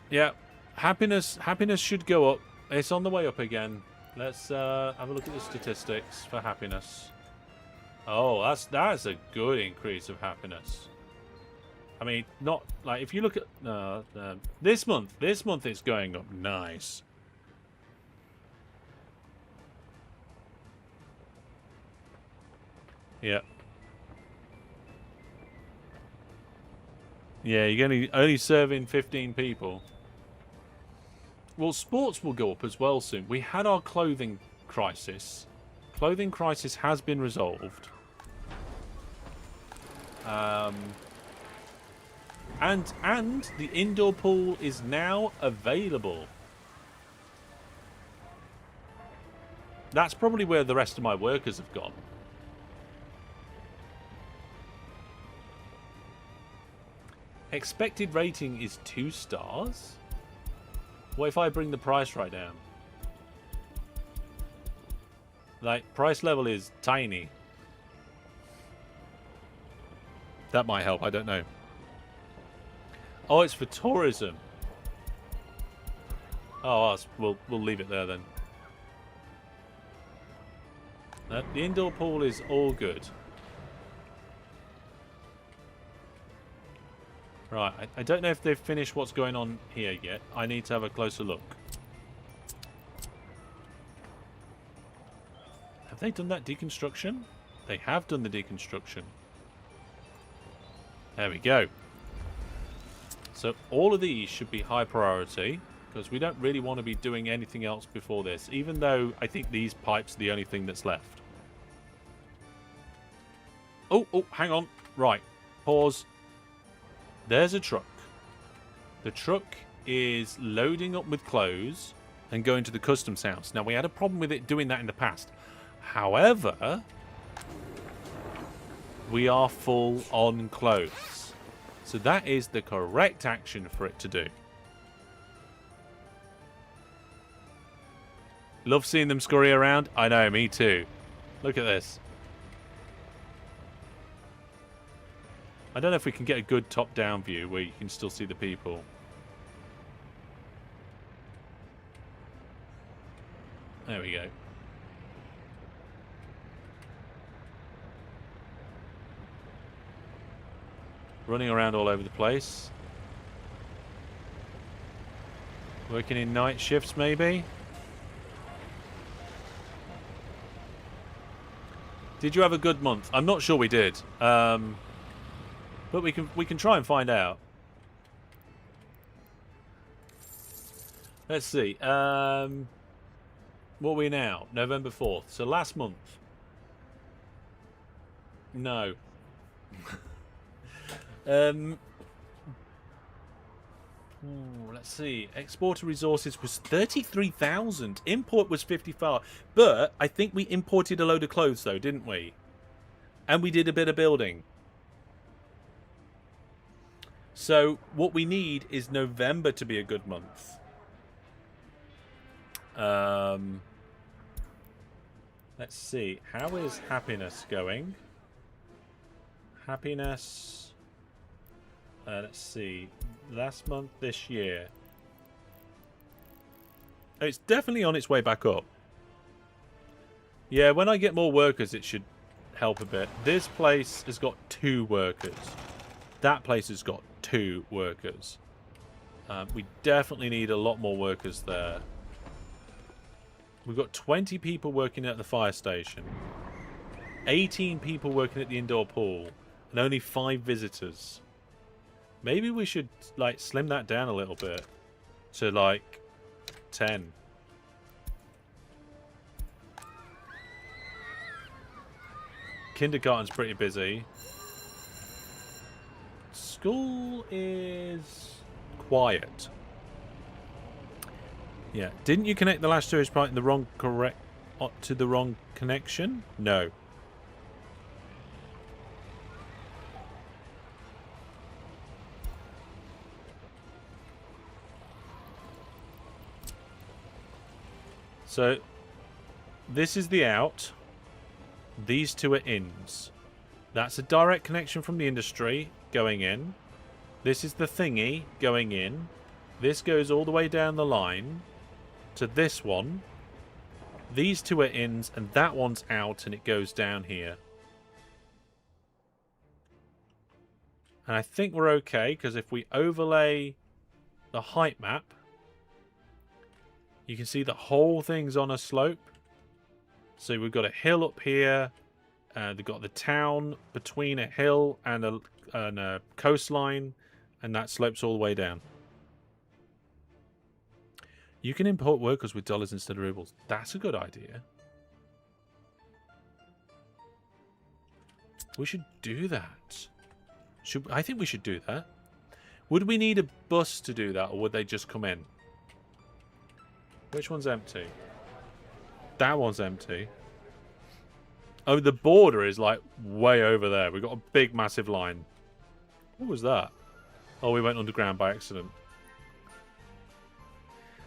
Speaker 1: Yeah, happiness should go up. It's on the way up again. Let's have a look at the statistics for happiness. Oh, that's a good increase of happiness. I mean, not like if you look at this month it's going up nice. Yeah. Yeah, you're only serving 15 people. Well, sports will go up as well soon. We had our clothing crisis. Clothing crisis has been resolved. And the indoor pool is now available. That's probably where the rest of my workers have gone. Expected rating is 2 stars? What if I bring the price right down? Like, price level is tiny. That might help, I don't know. Oh, it's for tourism. Oh, we'll leave it there then. The indoor pool is all good. Right, I don't know if they've finished what's going on here yet. I need to have a closer look. Have they done that deconstruction? They have done the deconstruction. There we go. So all of these should be high priority, because we don't really want to be doing anything else before this, even though I think these pipes are the only thing that's left. Oh, hang on. Right, pause. There's a truck. The truck is loading up with clothes and going to the customs house. Now, we had a problem with it doing that in the past. However, we are full on clothes. So that is the correct action for it to do. Love seeing them scurry around. I know, me too. Look at this. I don't know if we can get a good top-down view where you can still see the people. There we go. Running around all over the place. Working in night shifts, maybe? Did you have a good month? I'm not sure we did. But we can try and find out. Let's see. What are we now? November 4th. So last month. No. Let's see. Exporter resources was 33,000. Import was 55. But I think we imported a load of clothes, though, didn't we? And we did a bit of building. So what we need is November to be a good month. Let's see. How is happiness going? Happiness. Let's see. Last month, this year. It's definitely on its way back up. Yeah, when I get more workers, it should help a bit. This place has got 2 workers. That place has got 2 workers. We definitely need a lot more workers there. We've got 20 people working at the fire station. 18 people working at the indoor pool. And only 5 visitors. Maybe we should, like, slim that down a little bit. To, like, 10. Kindergarten's pretty busy. School is quiet. Yeah. Didn't you connect the last sewage pipe in the wrong to the wrong connection? No. So this is the out. These 2 are ins. That's a direct connection from the industry going in. This is the thingy going in. This goes all the way down the line to this one. These 2 are ins and that one's out and it goes down here. And I think we're okay because if we overlay the height map, you can see the whole thing's on a slope. So we've got a hill up here. They've got the town between a hill and a coastline. And that slopes all the way down. You can import workers with dollars instead of rubles. That's a good idea. We should do that. I think we should do that. Would we need a bus to do that, or would they just come in? Which one's empty? That one's empty. Oh, the border is like way over there. We've got a big, massive line. What was that? Oh, we went underground by accident.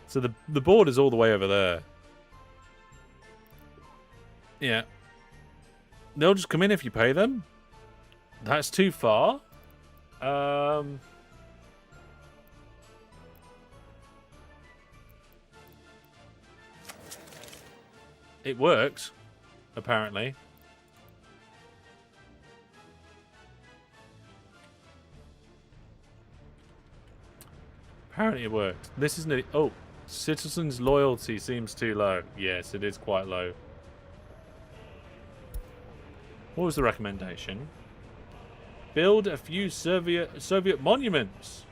Speaker 1: So the border's all the way over there. Yeah. They'll just come in if you pay them. That's too far. It works, apparently. Apparently it worked. This isn't it. Oh, citizens' loyalty seems too low. Yes, it is quite low. What was the recommendation? Build a few Soviet monuments.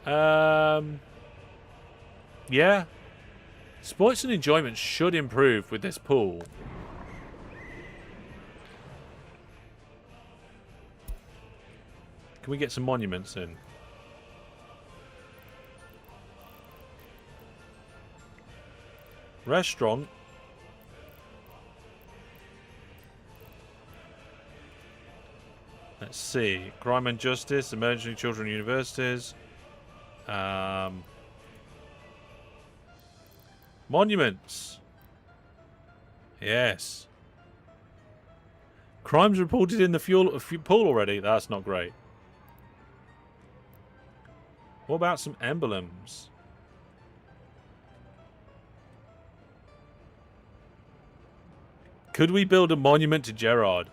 Speaker 1: Yeah. Sports and enjoyment should improve with this pool. Can we get some monuments in? Restaurant. Let's see. Crime and justice, emerging children universities. Monuments. Yes. Crimes reported in the pool already. That's not great. What about some emblems? Could we build a monument to Gerard?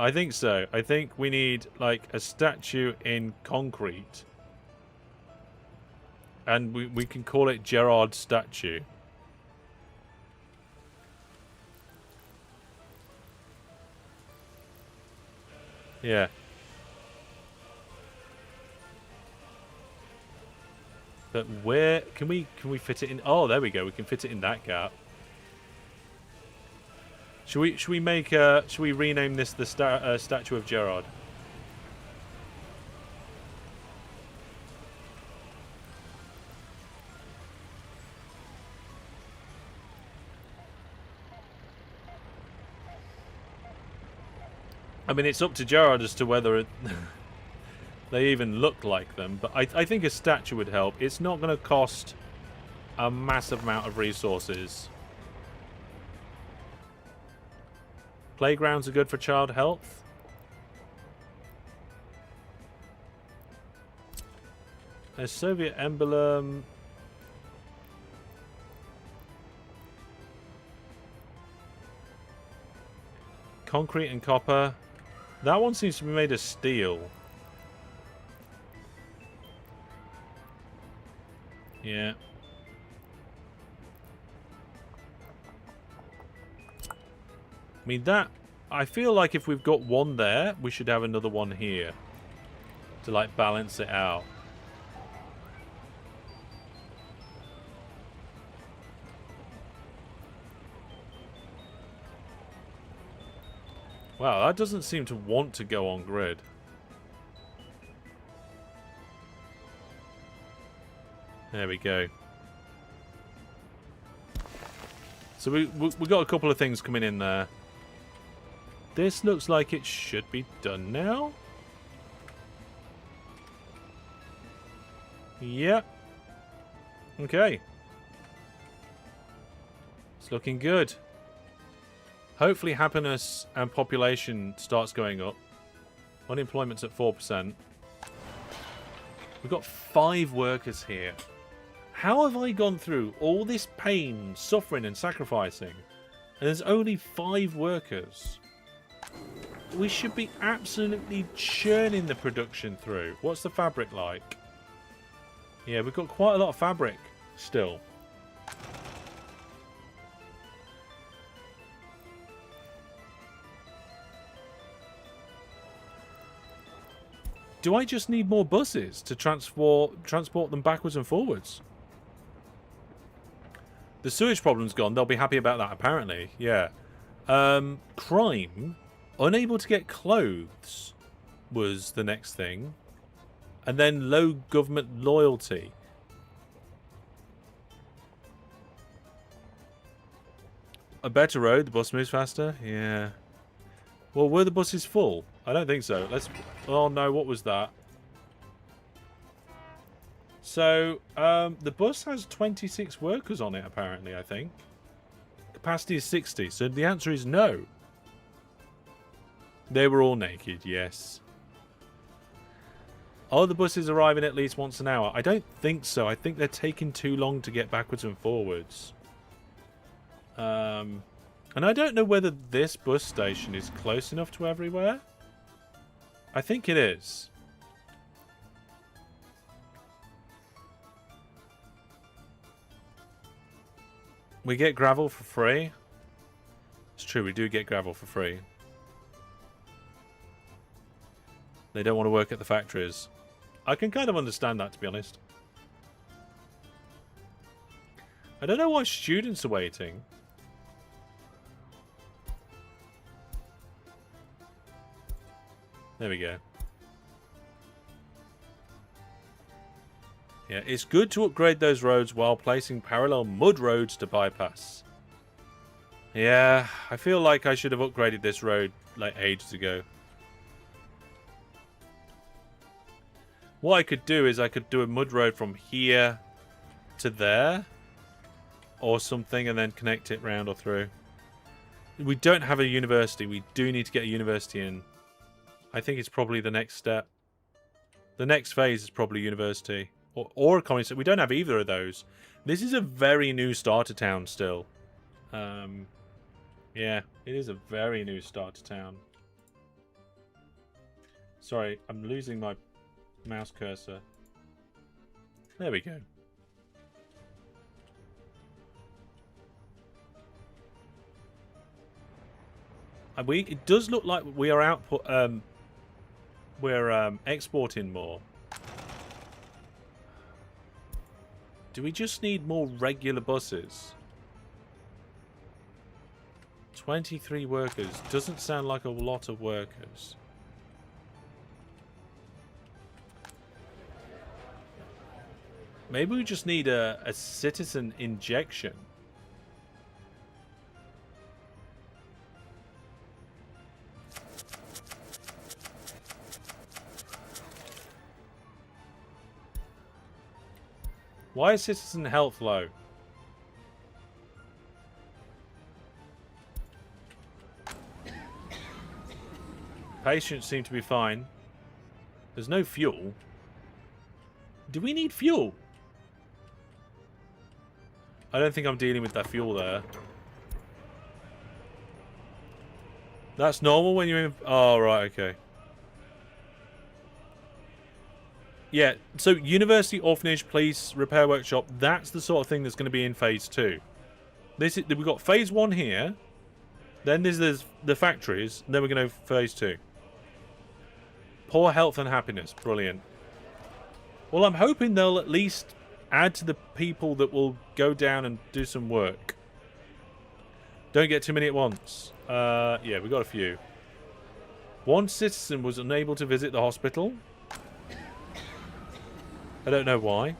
Speaker 1: I think so. I think we need, like, a statue in concrete. And we can call it Gerard statue. Yeah. But where can we fit it in? Oh, there we go. We can fit it in that gap. Should we make should we rename this the statue of Gerard? I mean, it's up to Gerard as to whether they even look like them, but I think a statue would help. It's not going to cost a massive amount of resources. Playgrounds are good for child health. A Soviet emblem. Concrete and copper. That one seems to be made of steel. Yeah. I mean, that... I feel like if we've got one there, we should have another one here. To, like, balance it out. Wow, that doesn't seem to want to go on grid. There we go. So we got a couple of things coming in there. This looks like it should be done now. Yep. Okay. It's looking good. Hopefully happiness and population starts going up. Unemployment's at 4%. We've got 5 workers here. How have I gone through all this pain, suffering and sacrificing, and there's only 5 workers? We should be absolutely churning the production through. What's the fabric like? Yeah, we've got quite a lot of fabric still. Do I just need more buses to transport them backwards and forwards? The sewage problem's gone. They'll be happy about that, apparently. Yeah. Crime. Unable to get clothes was the next thing. And then low government loyalty. A better road. The bus moves faster. Yeah. Well, were the buses full? I don't think so. Let's... Oh, no. What was that? So, the bus has 26 workers on it, apparently, I think. Capacity is 60. So the answer is no. They were all naked, yes. Are the buses arriving at least once an hour? I don't think so. I think they're taking too long to get backwards and forwards. And I don't know whether this bus station is close enough to everywhere. I think it is. We get gravel for free. It's true, we do get gravel for free. They don't want to work at the factories. I can kind of understand that, to be honest. I don't know why students are waiting. There we go. Yeah, it's good to upgrade those roads while placing parallel mud roads to bypass. Yeah, I feel like I should have upgraded this road like ages ago. What I could do is I could do a mud road from here to there or something and then connect it round or through. We don't have a university. We do need to get a university in. I think it's probably the next step. The next phase is probably university. Or a communist. We don't have either of those. This is a very new starter town still. Yeah, it is a very new starter town. Sorry, I'm losing my mouse cursor. There we go. And it does look like we are we're exporting more. Do we just need more regular buses? 23 workers. Doesn't sound like a lot of workers. Maybe we just need a citizen injection. Why is citizen health low? Patients seem to be fine. There's no fuel. Do we need fuel? I don't think I'm dealing with that fuel there. That's normal when you're in... Oh, right, okay. Yeah, so University, Orphanage, Police, Repair Workshop, that's the sort of thing that's going to be in Phase 2. We've got Phase 1 here. Then there's the factories. And then we're going to Phase 2. Poor health and happiness. Brilliant. Well, I'm hoping they'll at least add to the people that will go down and do some work. Don't get too many at once. Yeah, we got a few. One citizen was unable to visit the hospital. I don't know why.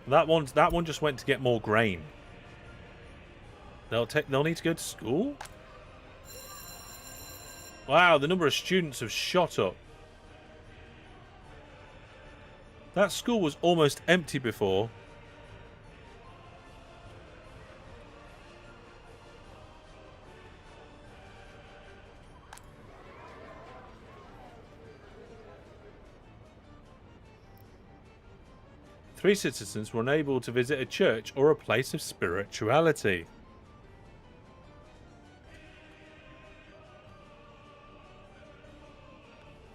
Speaker 1: That one just went to get more grain. They'll need to go to school? Wow, the number of students have shot up. That school was almost empty before. Three citizens were unable to visit a church or a place of spirituality.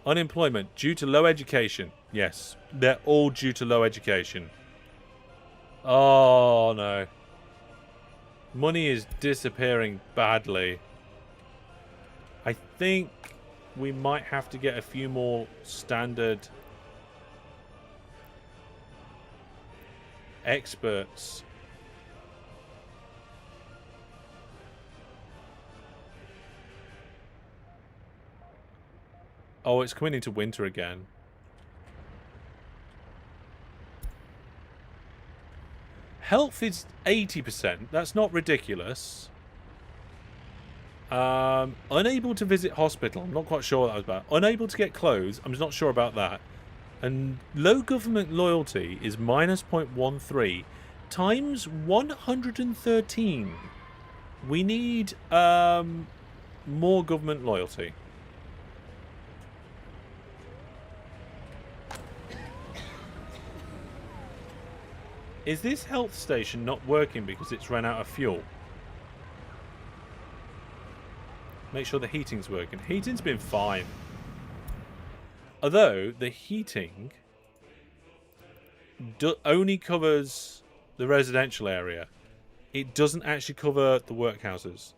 Speaker 1: Unemployment due to low education. Yes, they're all due to low education. Oh, no. Money is disappearing badly. I think we might have to get a few more standard experts. Oh, it's coming into winter again. Health is 80%. That's not ridiculous. Unable to visit hospital. I'm not quite sure what that was about. Unable to get clothes. I'm not sure about that. And low government loyalty is minus 0.13 times 113. We need more government loyalty. Is this health station not working because it's run out of fuel? Make sure the heating's working. Heating's been fine. Although, the heating only covers the residential area. It doesn't actually cover the workhouses.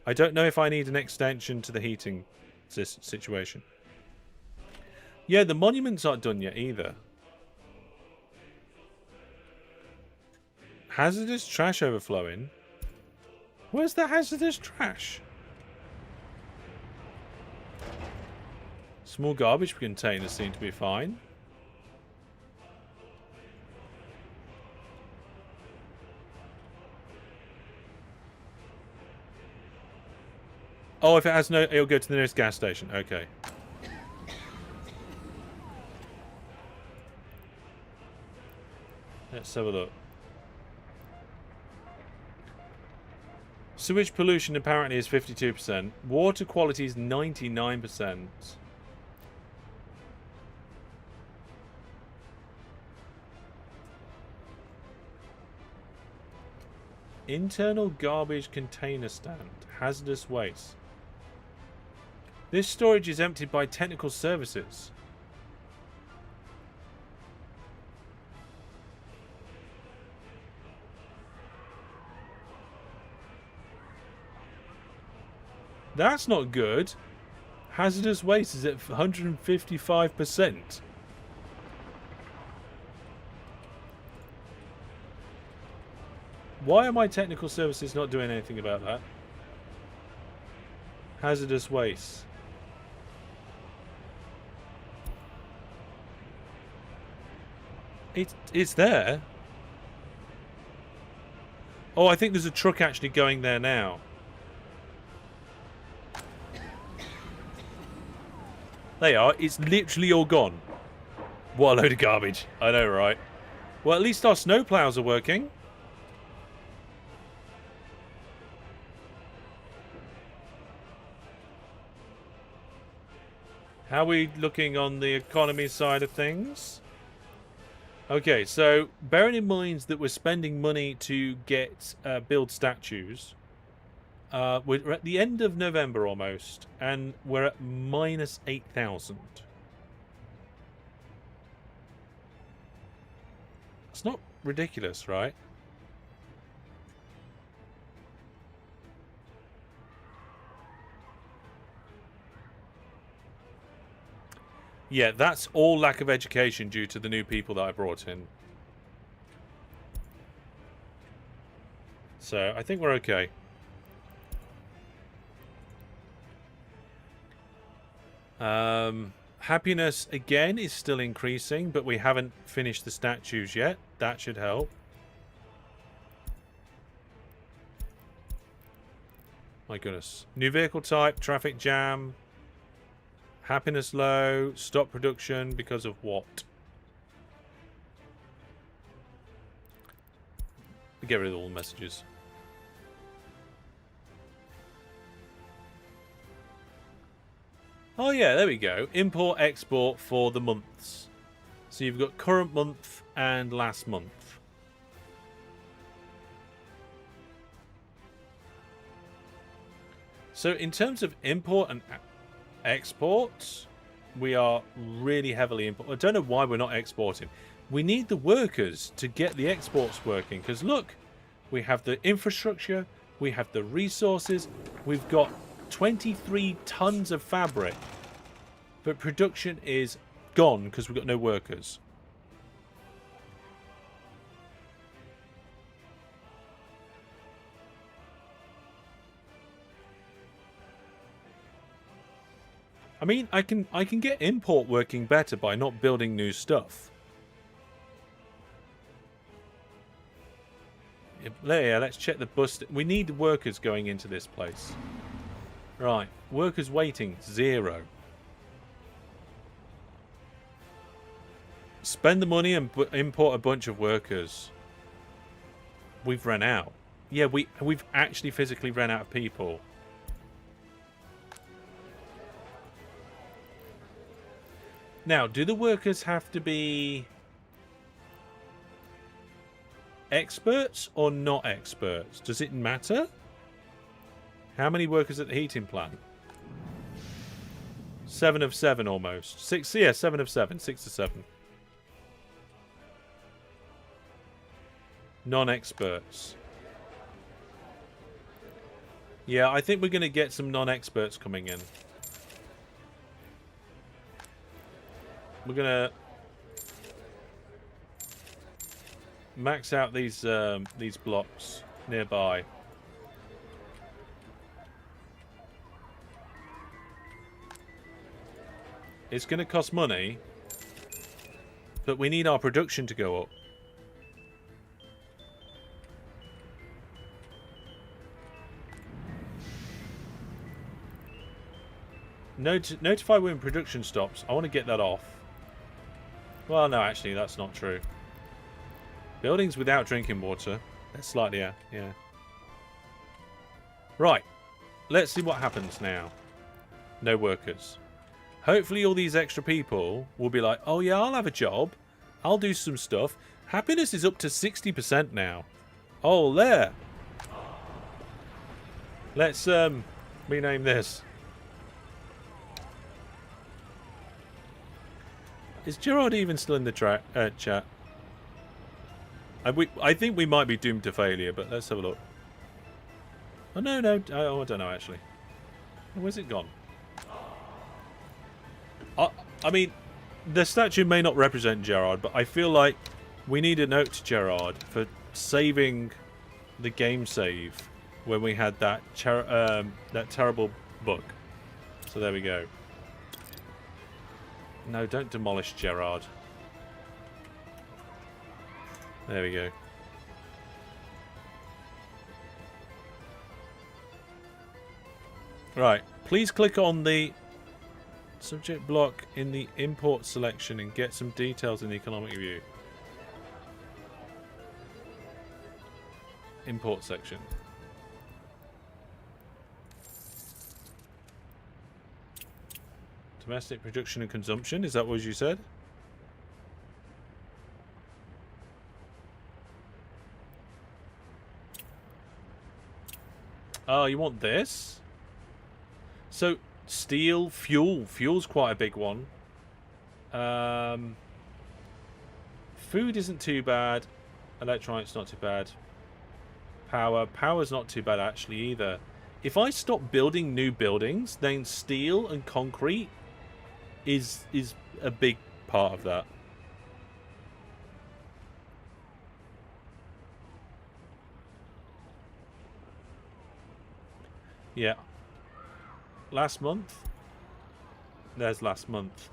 Speaker 1: I don't know if I need an extension to the heating situation. Yeah, the monuments aren't done yet either. Hazardous trash overflowing? Where's the hazardous trash? Small garbage containers seem to be fine. Oh, if it has no, it'll go to the nearest gas station. Okay. Let's have a look. Sewage pollution apparently is 52%. Water quality is 99%. Internal garbage container stand. Hazardous waste. This storage is emptied by technical services. That's not good. Hazardous waste is at 155%. Why are my technical services not doing anything about that? Hazardous waste. It's there. Oh, I think there's a truck actually going there now. They are. It's literally all gone. What a load of garbage. I know, right? Well, at least our snowplows are working. How are we looking on the economy side of things? Okay, so bearing in mind that we're spending money to get build statues, we're at the end of November almost, and we're at minus 8,000. It's not ridiculous, right? Yeah, that's all lack of education due to the new people that I brought in. So, I think we're okay. Happiness, again, is still increasing, but we haven't finished the statues yet. That should help. My goodness. New vehicle type, traffic jam... Happiness low, stop production because of what? Get rid of all the messages. Oh yeah, there we go. Import, export for the months. So you've got current month and last month. So in terms of import and exports, we are really heavily import. I don't know why we're not exporting. We need the workers to get the exports working, because look, we have the infrastructure, we have the resources, we've got 23 tons of fabric, but production is gone because we've got no workers. I mean, I can get import working better by not building new stuff. Yeah, let's check the bus. We need workers going into this place. Right, workers waiting, 0. Spend the money and import a bunch of workers. We've run out. Yeah, we've actually physically run out of people. Now, do the workers have to be experts or not experts? Does it matter? How many workers at the heating plant? 7 of 7 almost. 6, yeah, 7 of 7. 6 to 7. Non-experts. Yeah, I think we're going to get some non-experts coming in. We're gonna max out these blocks nearby. It's gonna cost money, but we need our production to go up. Notify when production stops. I want to get that off. Well, no, actually, that's not true. Buildings without drinking water. That's slightly, yeah. Right. Let's see what happens now. No workers. Hopefully all these extra people will be like, oh yeah, I'll have a job. I'll do some stuff. Happiness is up to 60% now. Oh, there. Let's rename this. Is Gerard even still in the chat? I think we might be doomed to failure, but let's have a look. Oh, no. Oh, I don't know, actually. Where's it gone? I mean, the statue may not represent Gerard, but I feel like we need a note to Gerard for saving the game save when we had that terrible bug. So there we go. No, don't demolish Gerard. There we go. Right, please click on the subject block in the import selection and get some details in the economic view. Import section. Domestic production and consumption, is that what you said? Oh, you want this? So, steel, fuel. Fuel's quite a big one. Food isn't too bad. Electronics not too bad. Power's not too bad actually either. If I stop building new buildings, then steel and concrete is a big part of that. Yeah. Last month? There's last month.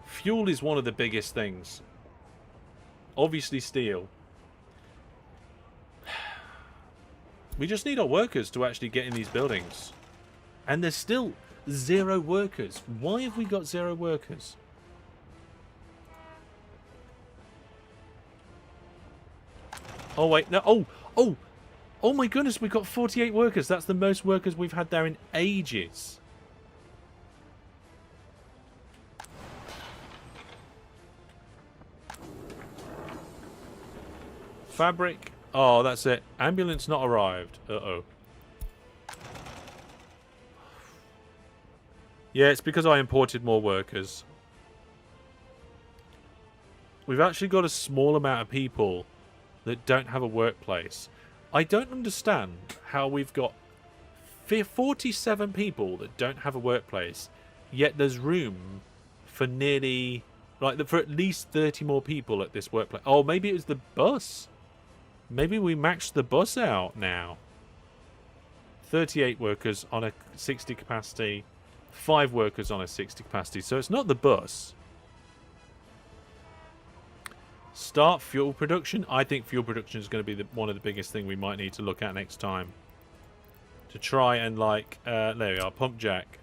Speaker 1: Fuel is one of the biggest things. Obviously steel. We just need our workers to actually get in these buildings. And there's still 0 workers. Why have we got 0 workers? Oh, wait. No. Oh my goodness, we've got 48 workers. That's the most workers we've had there in ages. Fabric. Oh, that's it. Ambulance not arrived. Uh-oh. Yeah, it's because I imported more workers. We've actually got a small amount of people that don't have a workplace. I don't understand how we've got 47 people that don't have a workplace, yet there's room for nearly, like, for at least 30 more people at this workplace. Oh, maybe it was the bus. Maybe we maxed the bus out now. 38 workers on a 60 capacity. 5 workers on a 60 capacity. So it's not the bus. Start fuel production. I think fuel production is going to be one of the biggest thing we might need to look at next time. To try and, like, there we are, pump jack.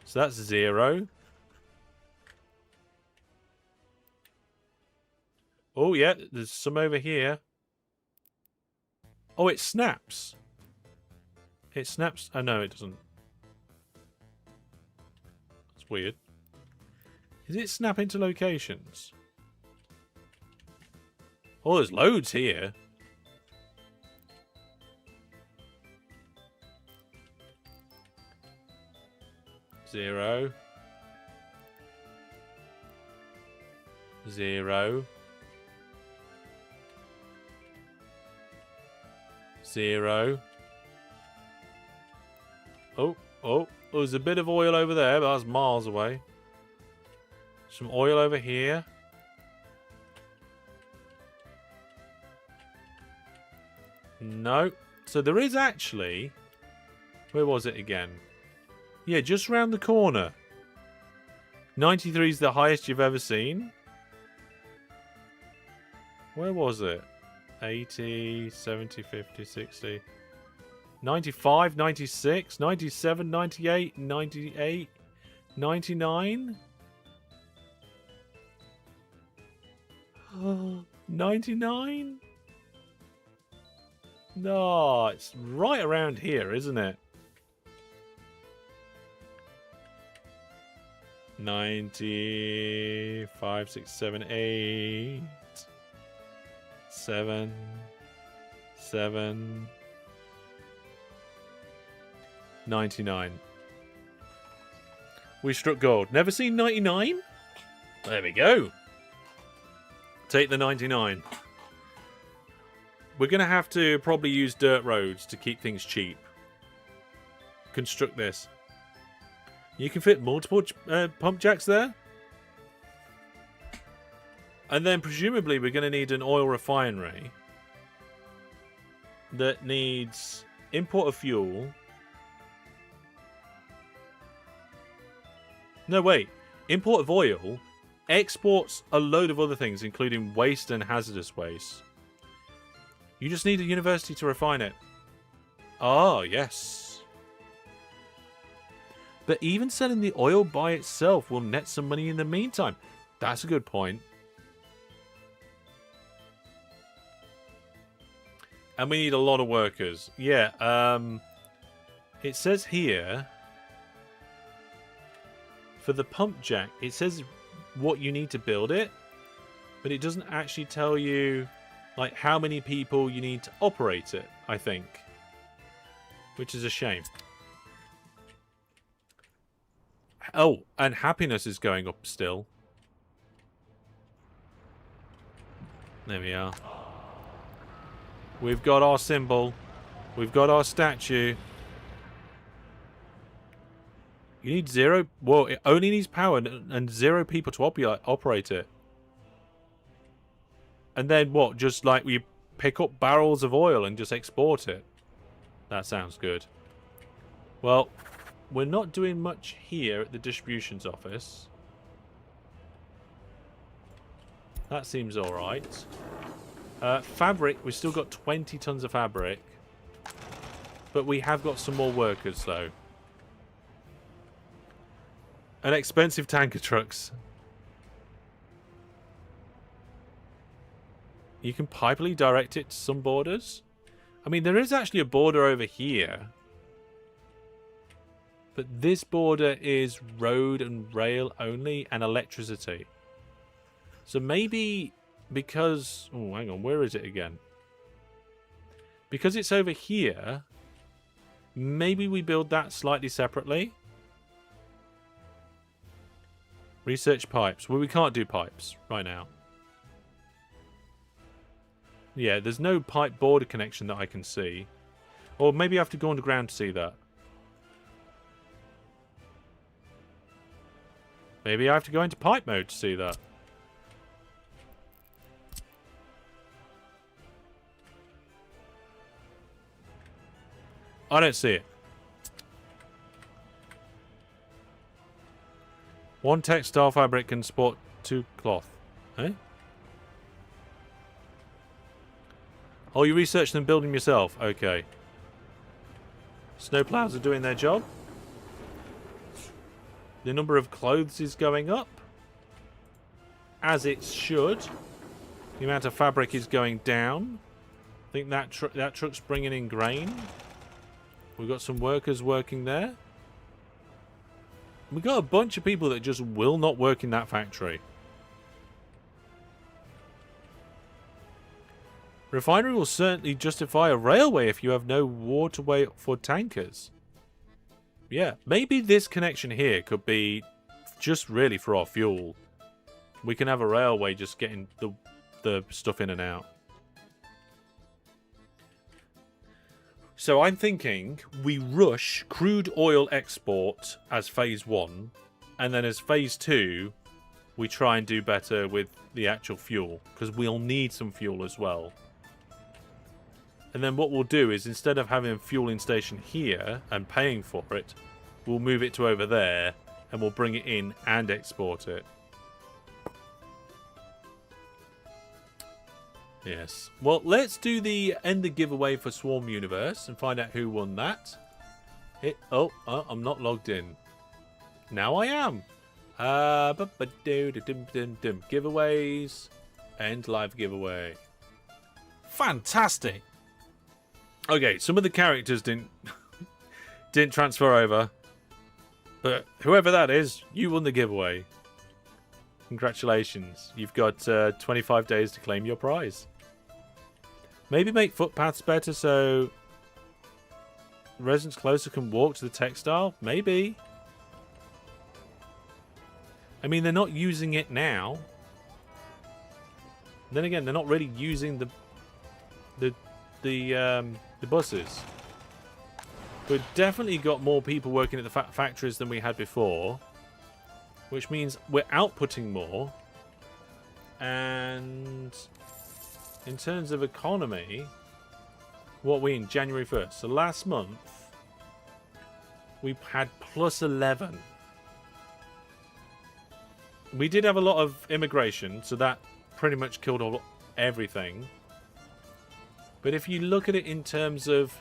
Speaker 1: So that's 0. Oh, yeah, there's some over here. Oh, it snaps. It snaps. Oh, no, it doesn't. That's weird. Is it snap into locations? Oh, there's loads here. Zero. 0. 0. Oh, there's a bit of oil over there, but that's miles away. Some oil over here. No. So there is actually... Where was it again? Yeah, just round the corner. 93 is the highest you've ever seen. Where was it? 80, 70, 50, 60, 95, 96, 97, 98, 98, 99. 99? No, it's right around here, isn't it? 95, 6, 7, 8. 7. 99. We struck gold. Never seen 99? There we go. Take the 99. We're going to have to probably use dirt roads to keep things cheap. Construct this. You can fit multiple pump jacks there. And then presumably we're going to need an oil refinery that needs import of fuel. No, wait. Import of oil exports a load of other things, including waste and hazardous waste. You just need a university to refine it. Ah, yes. But even selling the oil by itself will net some money in the meantime. That's a good point. And we need a lot of workers. Yeah, it says here, for the pump jack, it says what you need to build it, but it doesn't actually tell you like how many people you need to operate it, I think. Which is a shame. Oh, and happiness is going up still. There we are. We've got our symbol. We've got our statue. You need 0... Well, it only needs power and 0 people to operate it. And then what? Just like we pick up barrels of oil and just export it. That sounds good. Well, we're not doing much here at the distributions office. That seems alright. Fabric, we've still got 20 tons of fabric. But we have got some more workers, though. And expensive tanker trucks. You can pipely direct it to some borders. I mean, there is actually a border over here. But this border is road and rail only and electricity. So maybe because... Oh, hang on. Where is it again? Because it's over here, maybe we build that slightly separately. Research pipes. Well, we can't do pipes right now. Yeah, there's no pipe border connection that I can see. Or maybe I have to go underground to see that. Maybe I have to go into pipe mode to see that. I don't see it. 1 textile fabric can support 2 cloth. Eh? Oh, you researched and build them yourself. Okay. Snowplows are doing their job. The number of clothes is going up. As it should. The amount of fabric is going down. I think that truck's bringing in grain. We've got some workers working there. We've got a bunch of people that just will not work in that factory. Refinery will certainly justify a railway if you have no waterway for tankers. Yeah, maybe this connection here could be just really for our fuel. We can have a railway just getting the stuff in and out. So I'm thinking we rush crude oil export as phase 1, and then as phase 2, we try and do better with the actual fuel, because we'll need some fuel as well. And then what we'll do is, instead of having a fueling station here and paying for it, we'll move it to over there, and we'll bring it in and export it. Yes. Well, let's do end the giveaway for Swarm Universe and find out who won that. I'm not logged in. Now I am. Giveaways. End live giveaway. Fantastic. Okay, some of the characters didn't transfer over. But whoever that is, you won the giveaway. Congratulations. You've got 25 days to claim your prize. Maybe make footpaths better so residents closer can walk to the textile? Maybe. I mean, they're not using it now. Then again, they're not really using the buses. We've definitely got more people working at the factories than we had before, which means we're outputting more. And in terms of economy, what are we in January 1st? So last month, we had plus 11. We did have a lot of immigration, so that pretty much killed everything. But if you look at it in terms of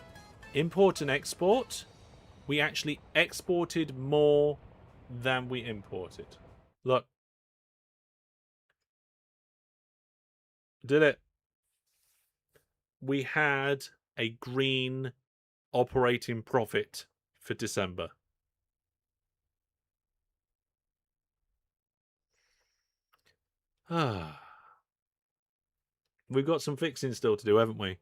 Speaker 1: import and export, we actually exported more than we imported. Look. Did it. We had a green operating profit for December. We've got some fixing still to do, haven't we?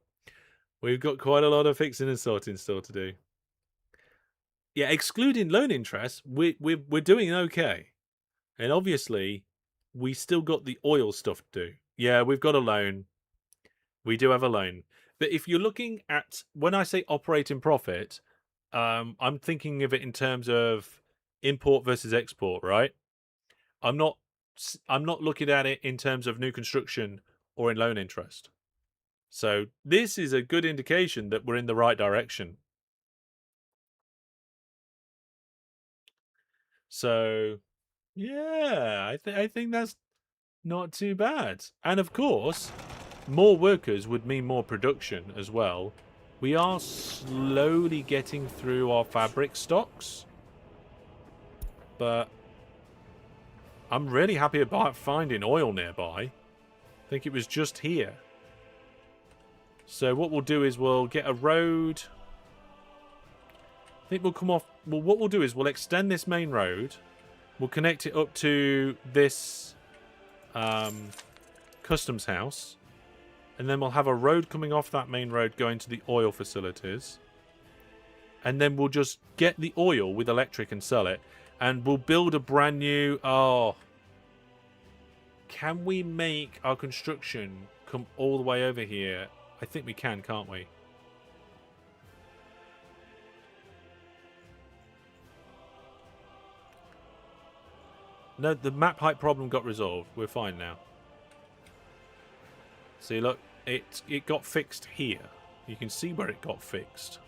Speaker 1: We've got quite a lot of fixing and sorting still to do. Yeah, excluding loan interest, we're doing okay. And obviously, we still got the oil stuff to do. Yeah, we've got a loan. We do have a loan. But if you're looking at, when I say operating profit, I'm thinking of it in terms of import versus export, right? I'm not looking at it in terms of new construction or in loan interest. So this is a good indication that we're in the right direction. So yeah, I think that's not too bad. And of course, more workers would mean more production as well. We are slowly getting through our fabric stocks, but I'm really happy about finding oil nearby. I think it was just here. So what we'll do is we'll get a road. I think we'll come off. Well, what we'll do is we'll extend this main road. We'll connect it up to this customs house. And then we'll have a road coming off that main road going to the oil facilities. And then we'll just get the oil with electric and sell it. And we'll build a brand new... Oh. Can we make our construction come all the way over here? I think we can, can't we? No, the map height problem got resolved. We're fine now. See, look, it got fixed here. You can see where it got fixed.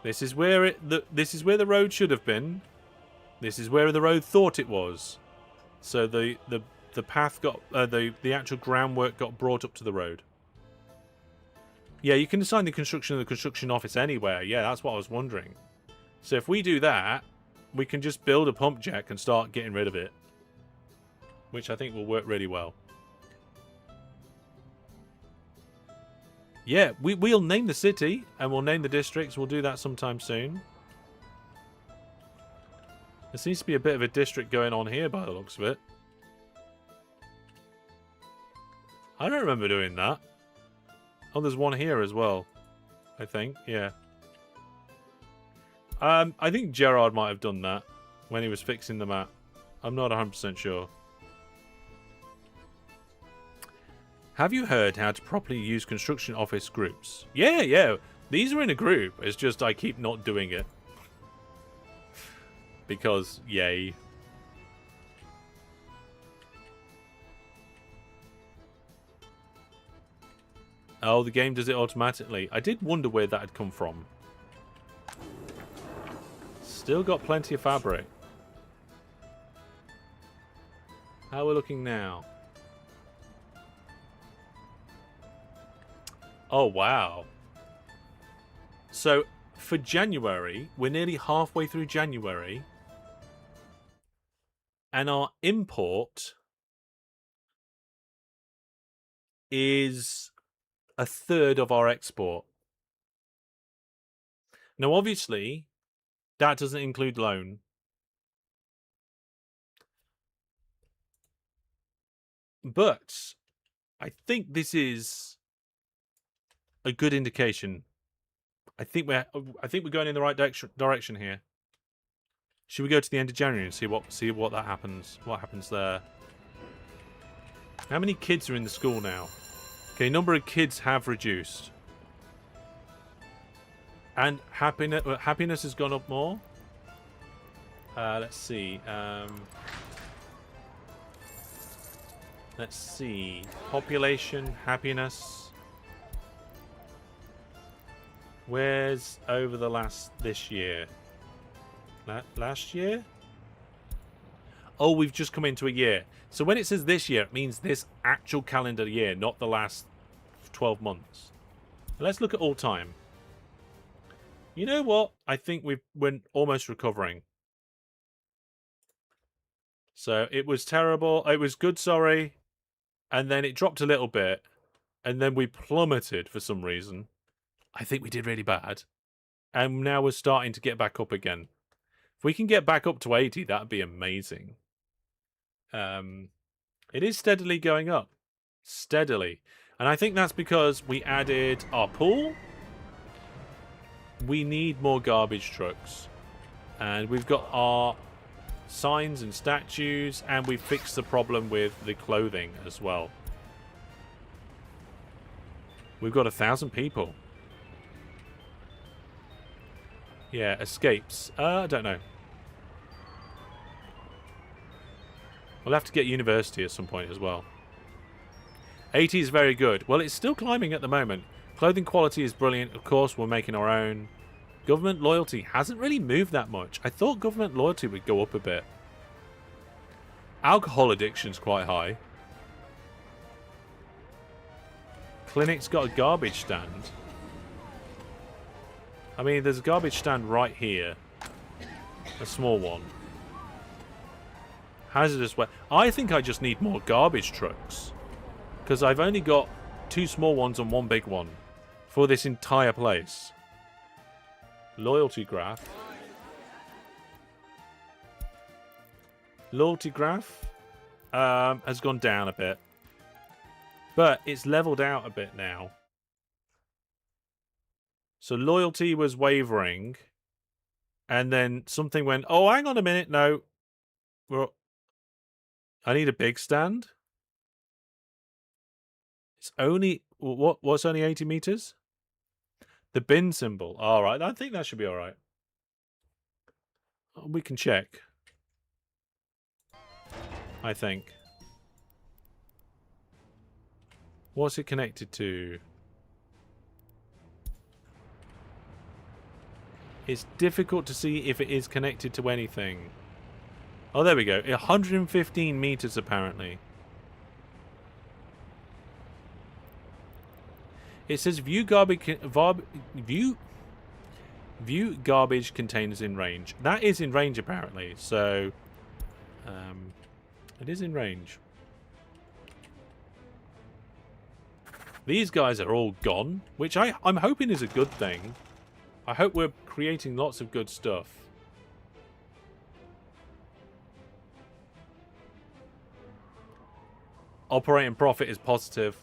Speaker 1: This is where this is where the road should have been. This is where the road thought it was. So the path got the actual groundwork got brought up to the road. Yeah, you can assign the construction of the construction office anywhere. Yeah, that's what I was wondering. So if we do that, we can just build a pump jack and start getting rid of it, which I think will work really well. Yeah, we'll name the city and we'll name the districts. We'll do that sometime soon. There seems to be a bit of a district going on here by the looks of it. I don't remember doing that. Oh, there's one here as well. I think, yeah. I think Gerard might have done that when he was fixing the map. I'm not 100% sure. Have you heard how to properly use construction office groups? Yeah. These are in a group. It's just I keep not doing it. Because, yay. Oh, the game does it automatically. I did wonder where that had come from. Still got plenty of fabric. How are we looking now? Oh, wow. So, for January, we're nearly halfway through January. And our import is a third of our export. Now, obviously, that doesn't include loan. But I think this is a good indication. I think we're going in the right direction here. Should we go to the end of January and see what that happens? What happens there? How many kids are in the school now? Okay, number of kids have reduced. And happiness has gone up more. Let's see. Let's see. Population, happiness. Where's over this year? Last year? Oh, we've just come into a year. So when it says this year, it means this actual calendar year, not the last 12 months. Let's look at all time. You know what? I think we're almost recovering. So it was terrible. It was good, sorry. And then it dropped a little bit. And then we plummeted for some reason. I think we did really bad. And now we're starting to get back up again. If we can get back up to 80, that'd be amazing. It is steadily going up. Steadily. And I think that's because we added our pool. We need more garbage trucks. And we've got our signs and statues. And we fixed the problem with the clothing as well. We've got 1,000 people. Yeah, escapes. I don't know. We'll have to get university at some point as well. 80 is very good. Well, it's still climbing at the moment. Clothing quality is brilliant. Of course, we're making our own. Government loyalty hasn't really moved that much. I thought government loyalty would go up a bit. Alcohol addiction's quite high. Clinic's got a garbage stand. I mean, there's a garbage stand right here. A small one. Hazardous waste. I think I just need more garbage trucks. Because I've only got 2 small ones and 1 big one. For this entire place. Loyalty graph. Loyalty graph has gone down a bit. But it's leveled out a bit now. So loyalty was wavering. And then something went, oh, hang on a minute. No. I need a big stand. It's only... What's only 80 meters? The bin symbol. All right. I think that should be all right. We can check. I think. What's it connected to? It's difficult to see if it is connected to anything. Oh, there we go. 115 meters, apparently. It says view garbage containers in range. That is in range, apparently. So, it is in range. These guys are all gone, which I'm hoping is a good thing. I hope we're creating lots of good stuff. Operating profit is positive.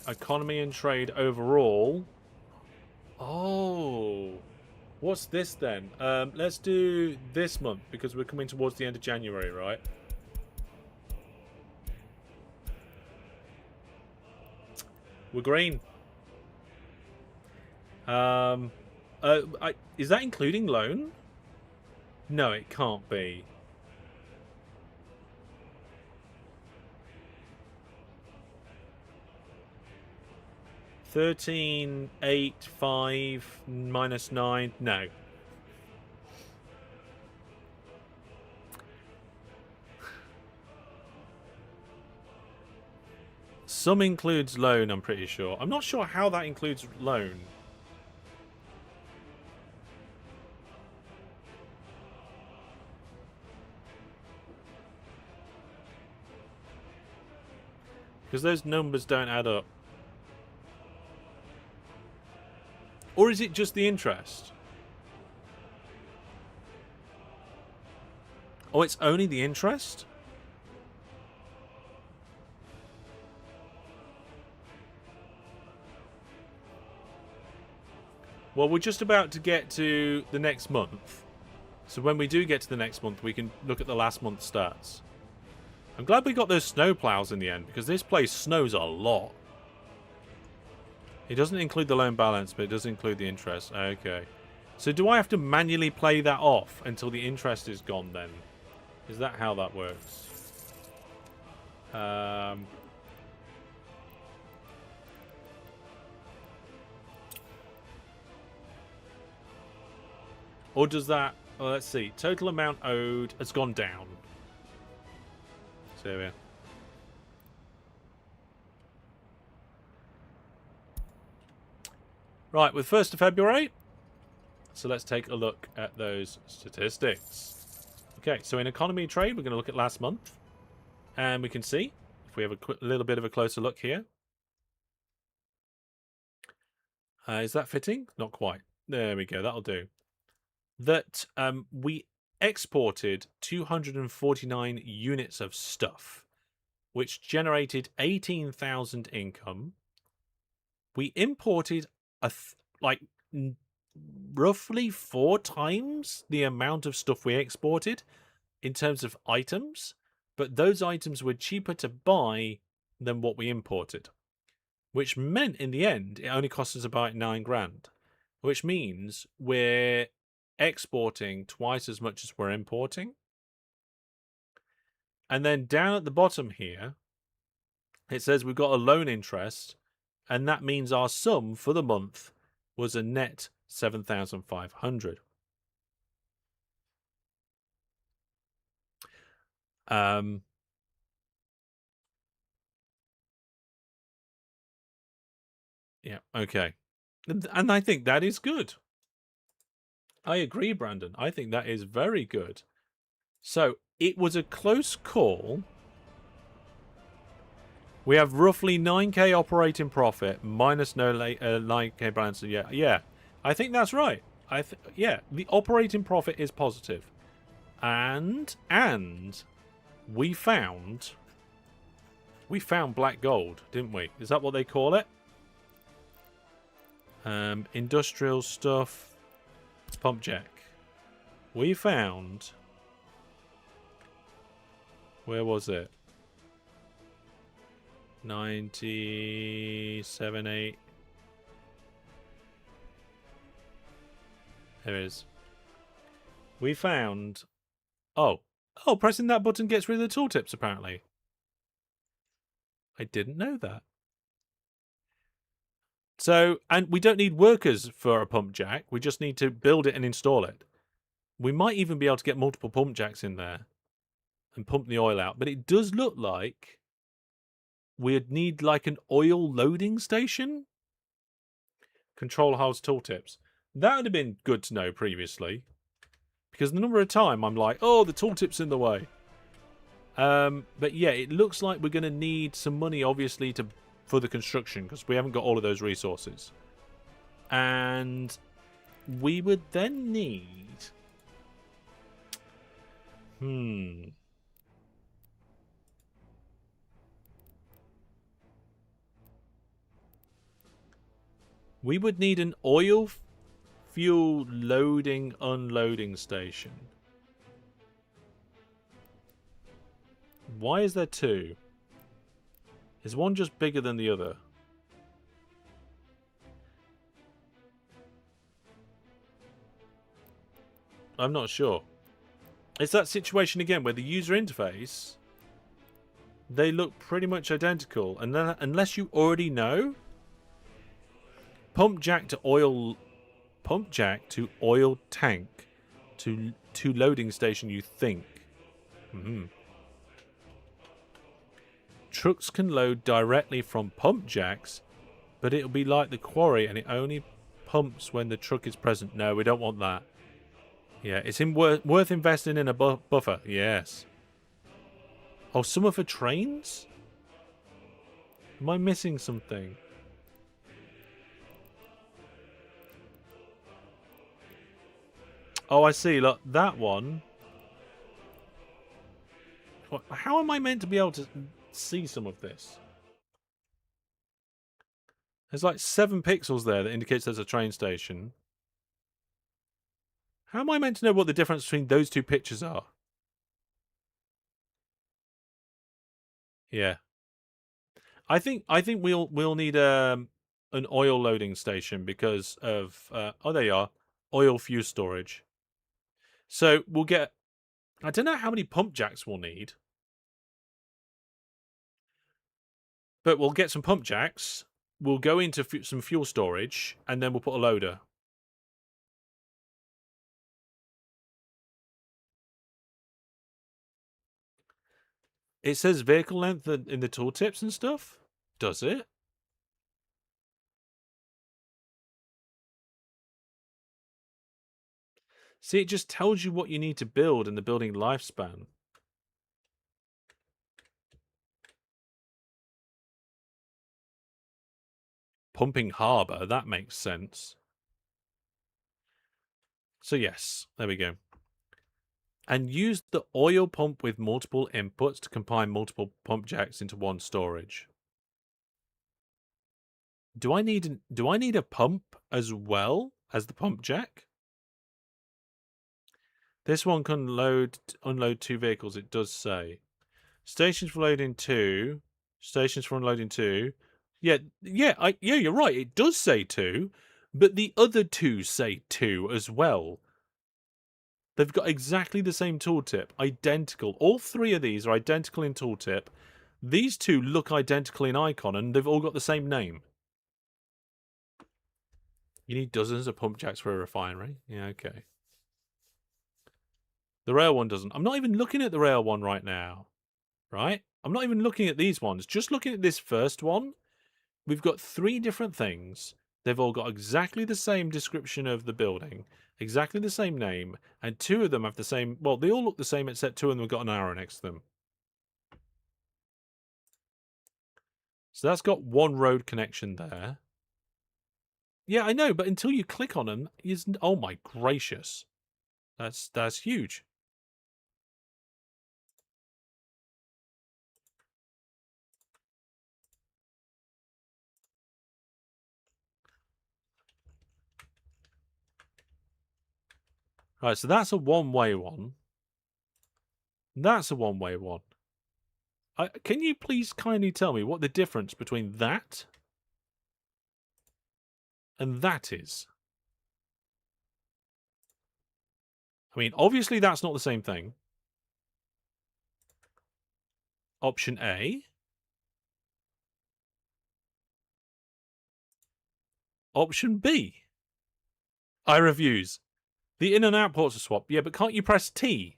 Speaker 1: Economy and trade overall. Oh. What's this then? Let's do this month because we're coming towards the end of January, right? We're green. Is that including loan? No, it can't be. $13,850 minus 9. No. Some includes loan, I'm pretty sure. I'm not sure how that includes loan. Because those numbers don't add up. Or is it just the interest? Oh, it's only the interest? Well, we're just about to get to the next month. So when we do get to the next month, we can look at the last month's stats. I'm glad we got those snow plows in the end, because this place snows a lot. It doesn't include the loan balance, but it does include the interest. Okay. So do I have to manually play that off until the interest is gone then? Is that how that works? Or does that... Well, let's see. Total amount owed has gone down. So there we are. Right, with 1st of February. So let's take a look at those statistics. Okay, so in economy trade, we're going to look at last month. And we can see, if we have a little bit of a closer look here. Is that fitting? Not quite. There we go, that'll do. That we exported 249 units of stuff, which generated 18,000 income. We imported roughly 4 times the amount of stuff we exported in terms of items, but those items were cheaper to buy than what we imported, which meant in the end it only cost us about 9 grand, which means we're exporting twice as much as we're importing. And then down at the bottom here, it says we've got a loan interest, and that means our sum for the month was a net 7,500. Yeah, okay. And I think that is good. I agree, Brandon. I think that is very good. So, it was a close call. We have roughly 9k operating profit minus no 9k balance. Yeah. I think that's right. Yeah, the operating profit is positive. And we found black gold, didn't we? Is that what they call it? Industrial stuff. Pump jack. We found... Where was it? 97, 8. There it is. We found... Oh, pressing that button gets rid of the tooltips, apparently. I didn't know that. So, and we don't need workers for a pump jack. We just need to build it and install it. We might even be able to get multiple pump jacks in there and pump the oil out. But it does look like we'd need like an oil loading station. Control holes tooltips. That would have been good to know previously. Because the number of time I'm like, oh, the tooltip's in the way. But yeah, it looks like we're going to need some money, obviously, for the construction, because we haven't got all of those resources. And we would then need... We would need an oil fuel loading unloading station. Why is there 2? Is one just bigger than the other? I'm not sure. It's that situation again where the user interface, they look pretty much identical, and then unless you already know, pump jack to oil tank to loading station, you think. Trucks can load directly from pump jacks, but it'll be like the quarry and it only pumps when the truck is present. No, we don't want that. Yeah, it's worth investing in a buffer. Yes. Oh, some are for trains? Am I missing something? Oh, I see. Look, that one. How am I meant to be able to see some of this? There's like 7 pixels there that indicates there's a train station. How am I meant to know what the difference between those two pictures are? Yeah. I think we'll need an oil loading station because of oh, there you are, oil fuse storage. So we'll get, I don't know how many pump jacks we'll need, but we'll get some pump jacks. We'll go into some fuel storage, and then we'll put a loader. It says vehicle length in the tooltips and stuff. Does it? See, it just tells you what you need to build and the building lifespan. Pumping harbour, that makes sense. So yes, there we go. And use the oil pump with multiple inputs to combine multiple pump jacks into one storage. Do I need a pump as well as the pump jack? This one can unload 2 vehicles, it does say. Stations for loading 2. Stations for unloading 2. Yeah, you're right. It does say 2, but the other 2 say 2 as well. They've got exactly the same tooltip, identical. All 3 of these are identical in tooltip. These 2 look identical in icon, and they've all got the same name. You need dozens of pump jacks for a refinery. Yeah, okay. The rail one doesn't. I'm not even looking at the rail one right now. Right? I'm not even looking at these ones. Just looking at this first one. We've got 3 different things. They've all got exactly the same description of the building, exactly the same name, and 2 of them have the same... Well, they all look the same, except 2 of them have got an arrow next to them. So that's got 1 road connection there. Yeah, I know, but until you click on them, oh my gracious. That's huge. Right, so that's a one-way one. That's a one-way one. Can you please kindly tell me what the difference between that and that is? I mean, obviously that's not the same thing. Option A. Option B. I refuse. The in and out ports are swapped. Yeah, but can't you press T?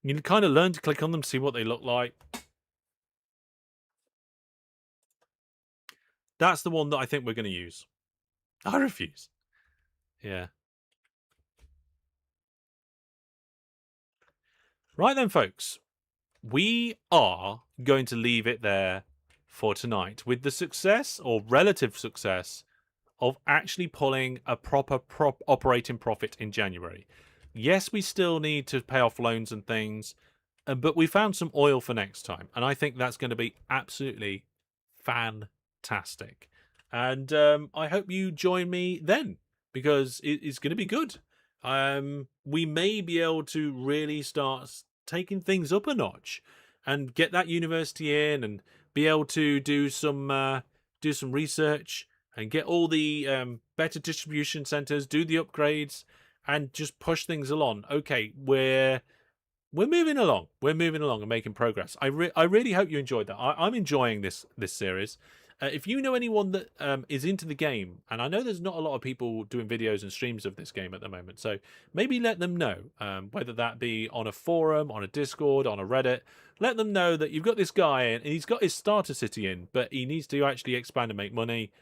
Speaker 1: You kind of learn to click on them, see what they look like. That's the one that I think we're going to use. I refuse. Yeah. Right then, folks. We are going to leave it there for tonight with the success or relative success of actually pulling a proper operating profit in January. Yes, we still need to pay off loans and things, but we found some oil for next time, and I think that's going to be absolutely fantastic. And I hope you join me then, because it's going to be good. We may be able to really start taking things up a notch and get that university in, and be able to do some research and get all the better distribution centers, do the upgrades, and just push things along. Okay, we're moving along. We're moving along and making progress. I really hope you enjoyed that. I'm enjoying this series. If you know anyone that is into the game, and I know there's not a lot of people doing videos and streams of this game at the moment, so maybe let them know, whether that be on a forum, on a Discord, on a Reddit. Let them know that you've got this guy and he's got his starter city in, but he needs to actually expand and make money.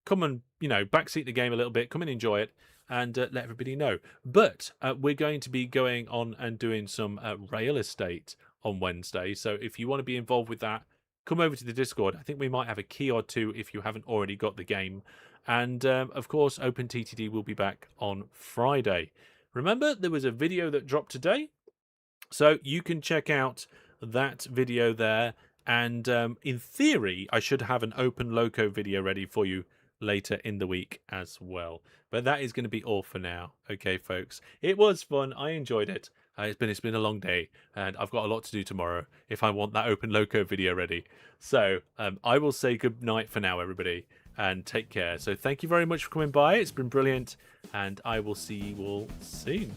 Speaker 1: Come and, backseat the game a little bit, come and enjoy it, and let everybody know. But we're going to be going on and doing some rail estate on Wednesday, so if you want to be involved with that, come over to the Discord. I think we might have a key or 2 if you haven't already got the game. And, of course, OpenTTD will be back on Friday. Remember, there was a video that dropped today, so you can check out that video there. And in theory, I should have an open loco video ready for you later in the week as well. But that is going to be all for now. Okay, folks. It was fun. I enjoyed it. It's been a long day, and I've got a lot to do tomorrow if I want that open loco video ready. So I will say good night for now, everybody, and take care. So thank you very much for coming by. It's been brilliant, and I will see you all soon.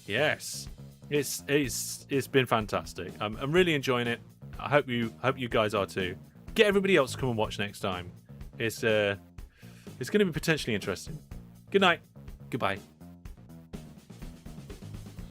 Speaker 1: Yes, it's been fantastic. I'm really enjoying it. I hope you guys are too. Get everybody else to come and watch next time. It's going to be potentially interesting. Good night. Goodbye.